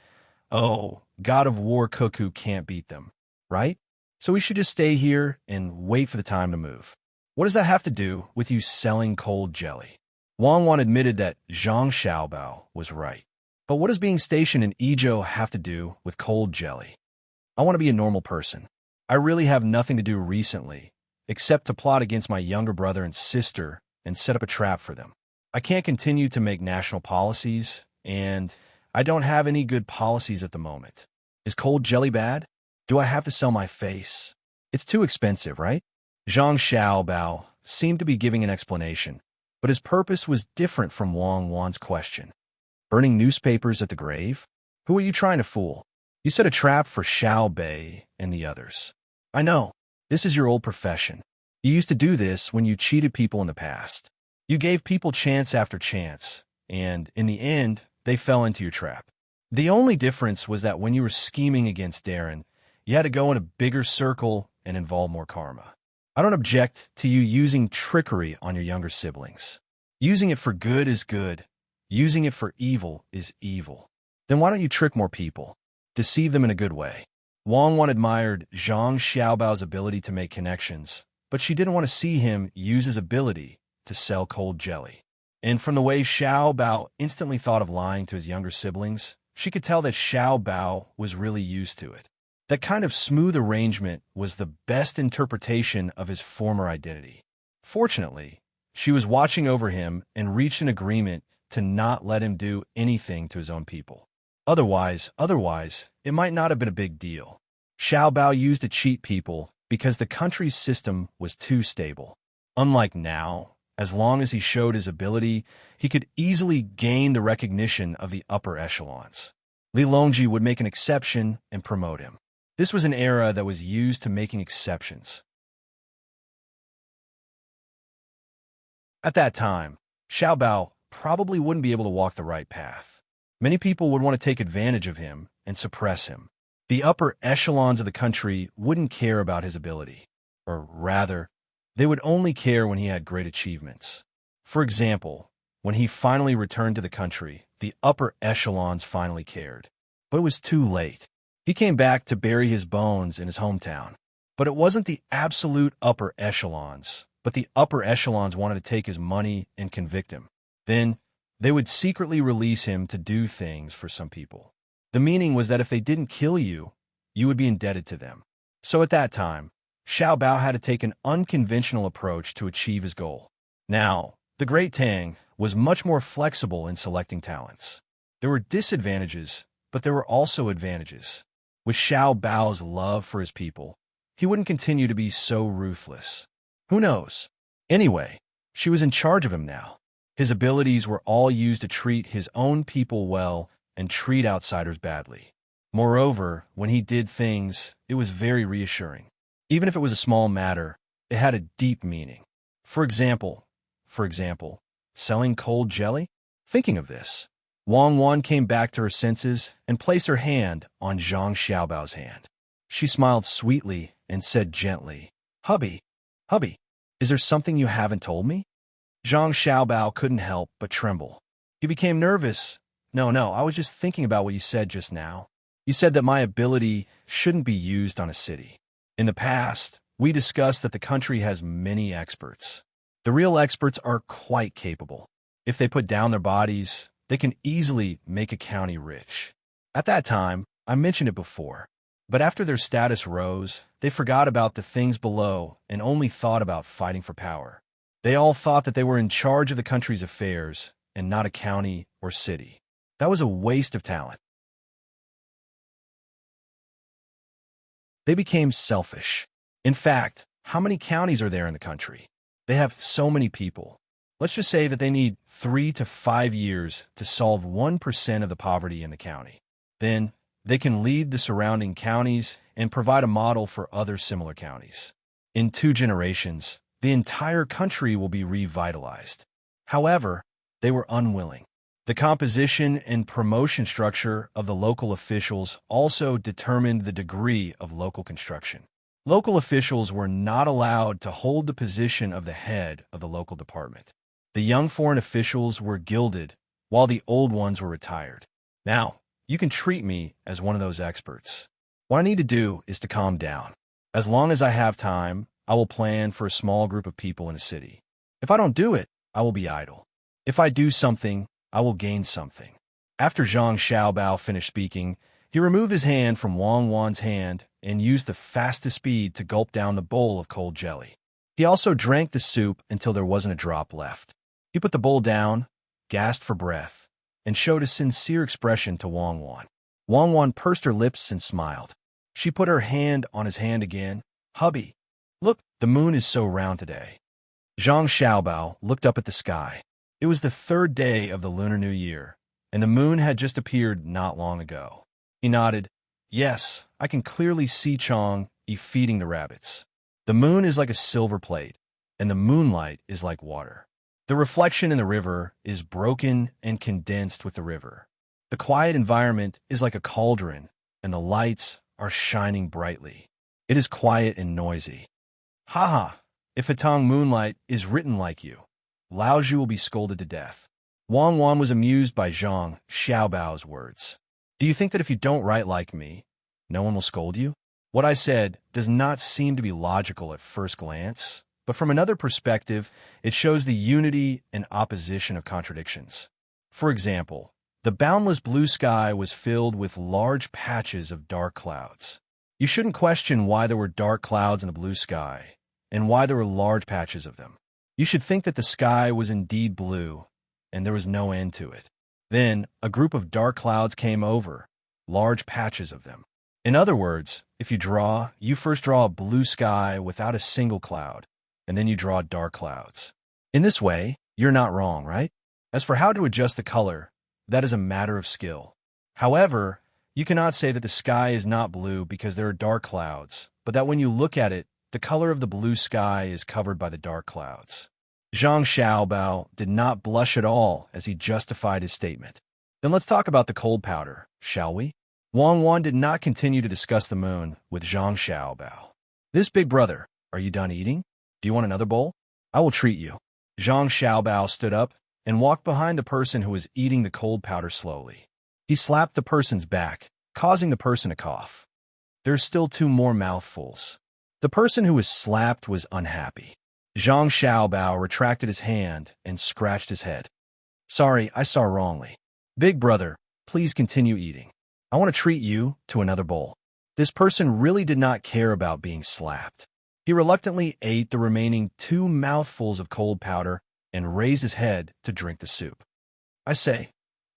oh, God of War Cuckoo can't beat them, right? So we should just stay here and wait for the time to move. What does that have to do with you selling cold jelly? Wang Wan admitted that Zhang Xiaobao was right. But what does being stationed in Ijo have to do with cold jelly? I want to be a normal person. I really have nothing to do recently, except to plot against my younger brother and sister and set up a trap for them. I can't continue to make national policies, and I don't have any good policies at the moment. Is cold jelly bad? Do I have to sell my face? It's too expensive, right? Zhang Xiaobao seemed to be giving an explanation, but his purpose was different from Wang Wan's question. Burning newspapers at the grave? Who are you trying to fool? You set a trap for Xiao Bei and the others. I know. This is your old profession. You used to do this when you cheated people in the past. You gave people chance after chance, and in the end, they fell into your trap. The only difference was that when you were scheming against Darren, you had to go in a bigger circle and involve more karma. I don't object to you using trickery on your younger siblings. Using it for good is good. Using it for evil is evil. Then why don't you trick more people? Deceive them in a good way. Wang Wan admired Zhang Xiaobao's ability to make connections, but she didn't want to see him use his ability to sell cold jelly. And from the way Xiao Bao instantly thought of lying to his younger siblings, she could tell that Xiao Bao was really used to it. That kind of smooth arrangement was the best interpretation of his former identity. Fortunately, she was watching over him and reached an agreement to not let him do anything to his own people. Otherwise, it might not have been a big deal. Xiao Bao used to cheat people because the country's system was too stable. Unlike now, As long as he showed his ability, he could easily gain the recognition of the upper echelons. Li Longji would make an exception and promote him. This was an era that was used to making exceptions. At that time, Xiao Bao probably wouldn't be able to walk the right path. Many people would want to take advantage of him and suppress him. The upper echelons of the country wouldn't care about his ability, or rather, they would only care when he had great achievements. For example, when he finally returned to the country, the upper echelons finally cared. But it was too late. He came back to bury his bones in his hometown. But it wasn't the absolute upper echelons, but the upper echelons wanted to take his money and convict him. Then, they would secretly release him to do things for some people. The meaning was that if they didn't kill you, you would be indebted to them. So at that time, Xiao Bao had to take an unconventional approach to achieve his goal. Now, the great Tang was much more flexible in selecting talents. There were disadvantages, but there were also advantages. With Xiao Bao's love for his people, he wouldn't continue to be so ruthless. Who knows? Anyway, she was in charge of him now. His abilities were all used to treat his own people well and treat outsiders badly. Moreover, when he did things, it was very reassuring. Even if it was a small matter, it had a deep meaning. For example, selling cold jelly? Thinking of this, Wang Wan came back to her senses and placed her hand on Zhang Xiaobao's hand. She smiled sweetly and said gently, Hubby, is there something you haven't told me? Zhang Xiaobao couldn't help but tremble. He became nervous. No, I was just thinking about what you said just now. You said that my ability shouldn't be used on a city. In the past, we discussed that the country has many experts. The real experts are quite capable. If they put down their bodies, they can easily make a county rich. At that time, I mentioned it before, but after their status rose, they forgot about the things below and only thought about fighting for power. They all thought that they were in charge of the country's affairs and not a county or city. That was a waste of talent. They became selfish. In fact, how many counties are there in the country? They have so many people. Let's just say that they need 3 to 5 years to solve 1% of the poverty in the county. Then, they can lead the surrounding counties and provide a model for other similar counties. In 2 generations, the entire country will be revitalized. However, they were unwilling. The composition and promotion structure of the local officials also determined the degree of local construction. Local officials were not allowed to hold the position of the head of the local department. The young foreign officials were gilded, while the old ones were retired. Now, you can treat me as one of those experts. What I need to do is to calm down. As long as I have time, I will plan for a small group of people in a city. If I don't do it, I will be idle. If I do something, I will gain something. After Zhang Xiaobao finished speaking, he removed his hand from Wang Wan's hand and used the fastest speed to gulp down the bowl of cold jelly. He also drank the soup until there wasn't a drop left. He put the bowl down, gasped for breath, and showed a sincere expression to Wang Wan. Wang Wan pursed her lips and smiled. She put her hand on his hand again. Hubby, look, the moon is so round today. Zhang Xiaobao looked up at the sky. It was the 3rd day of the Lunar New Year, and the moon had just appeared not long ago. He nodded. Yes, I can clearly see Chong feeding the rabbits. The moon is like a silver plate, and the moonlight is like water. The reflection in the river is broken and condensed with the river. The quiet environment is like a cauldron, and the lights are shining brightly. It is quiet and noisy. Haha, if Hatong moonlight is written like you, Lao Zhu will be scolded to death. Wang Wan was amused by Zhang Xiaobao's words. Do you think that if you don't write like me, no one will scold you? What I said does not seem to be logical at first glance, but from another perspective, it shows the unity and opposition of contradictions. For example, the boundless blue sky was filled with large patches of dark clouds. You shouldn't question why there were dark clouds in the blue sky, and why there were large patches of them. You should think that the sky was indeed blue, and there was no end to it. Then, a group of dark clouds came over, large patches of them. In other words, if you first draw a blue sky without a single cloud, and then you draw dark clouds. In this way, you're not wrong, right? As for how to adjust the color, that is a matter of skill. However, you cannot say that the sky is not blue because there are dark clouds, but that when you look at it, the color of the blue sky is covered by the dark clouds. Zhang Xiaobao did not blush at all as he justified his statement. Then let's talk about the cold powder, shall we? Wang Wan did not continue to discuss the moon with Zhang Xiaobao. This big brother, are you done eating? Do you want another bowl? I will treat you. Zhang Xiaobao stood up and walked behind the person who was eating the cold powder slowly. He slapped the person's back, causing the person to cough. There's still 2 more mouthfuls. The person who was slapped was unhappy. Zhang Xiaobao retracted his hand and scratched his head. Sorry, I saw wrongly. Big brother, please continue eating. I want to treat you to another bowl. This person really did not care about being slapped. He reluctantly ate the remaining 2 mouthfuls of cold powder and raised his head to drink the soup. I say,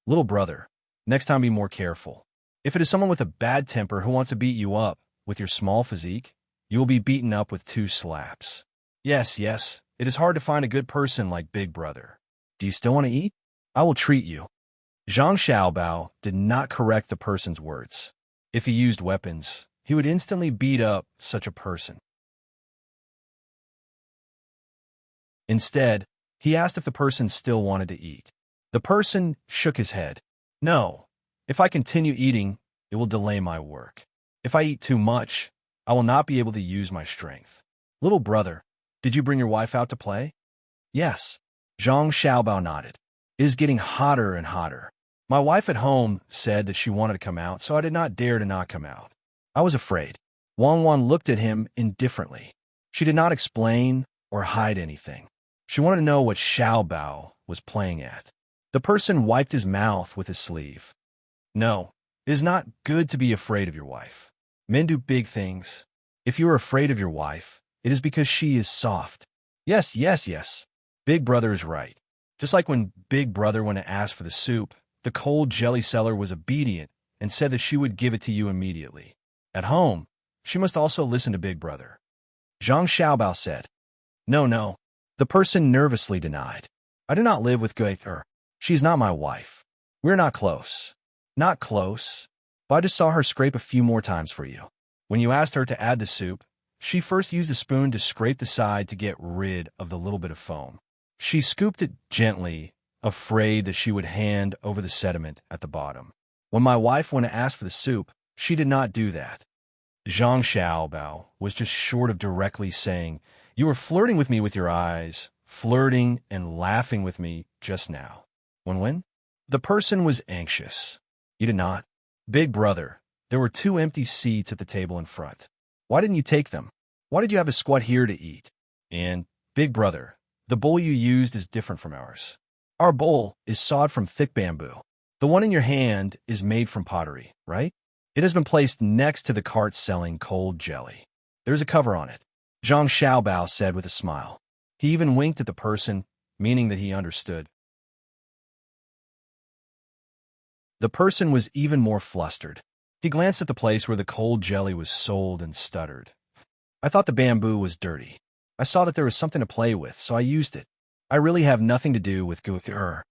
little brother, next time be more careful. If it is someone with a bad temper who wants to beat you up with your small physique, you will be beaten up with 2 slaps. Yes, it is hard to find a good person like Big Brother. Do you still want to eat? I will treat you. Zhang Xiaobao did not correct the person's words. If he used weapons, he would instantly beat up such a person. Instead, he asked if the person still wanted to eat. The person shook his head. No. If I continue eating, it will delay my work. If I eat too much, I will not be able to use my strength. Little brother, did you bring your wife out to play? Yes. Zhang Xiaobao nodded. It is getting hotter and hotter. My wife at home said that she wanted to come out, so I did not dare to not come out. I was afraid. Wang Wan looked at him indifferently. She did not explain or hide anything. She wanted to know what Xiaobao was playing at. The person wiped his mouth with his sleeve. No, it is not good to be afraid of your wife. Men do big things. If you are afraid of your wife, it is because she is soft. Yes. Big brother is right. Just like when Big brother went to ask for the soup, the cold jelly seller was obedient and said that she would give it to you immediately. At home, she must also listen to Big brother. Zhang Xiaobao said. No. The person nervously denied. I do not live with her. She is not my wife. We're not close. Not close, but I just saw her scrape a few more times for you. When you asked her to add the soup, she first used a spoon to scrape the side to get rid of the little bit of foam. She scooped it gently, afraid that she would hand over the sediment at the bottom. When my wife went to ask for the soup, she did not do that. Zhang Xiaobao was just short of directly saying, you were flirting with me with your eyes, flirting and laughing with me just now. When? The person was anxious. You did not. Big brother, there were 2 empty seats at the table in front. Why didn't you take them? Why did you have a squat here to eat? And, big brother, the bowl you used is different from ours. Our bowl is sawed from thick bamboo. The one in your hand is made from pottery, right? It has been placed next to the cart selling cold jelly. There's a cover on it. Zhang Xiaobao said with a smile. He even winked at the person, meaning that he understood. The person was even more flustered. He glanced at the place where the cold jelly was sold and stuttered. I thought the bamboo was dirty. I saw that there was something to play with, so I used it. I really have nothing to do with her.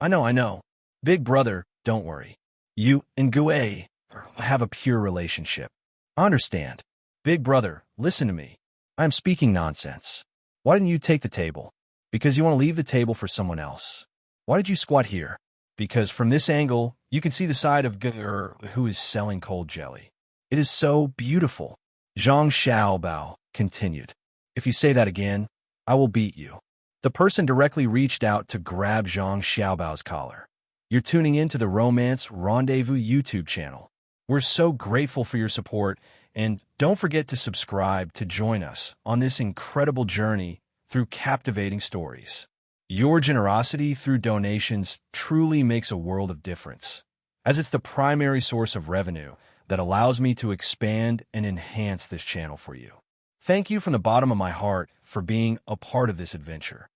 I know. Big brother, don't worry. You and Gue have a pure relationship. I understand. Big brother, listen to me. I am speaking nonsense. Why didn't you take the table? Because you want to leave the table for someone else. Why did you squat here? Because from this angle, you can see the side of who is selling cold jelly. It is so beautiful. Zhang Xiaobao continued. If you say that again, I will beat you. The person directly reached out to grab Zhang Xiaobao's collar. You're tuning in to the Romance Rendezvous YouTube channel. We're so grateful for your support, and don't forget to subscribe to join us on this incredible journey through captivating stories. Your generosity through donations truly makes a world of difference, as it's the primary source of revenue that allows me to expand and enhance this channel for you. Thank you from the bottom of my heart for being a part of this adventure.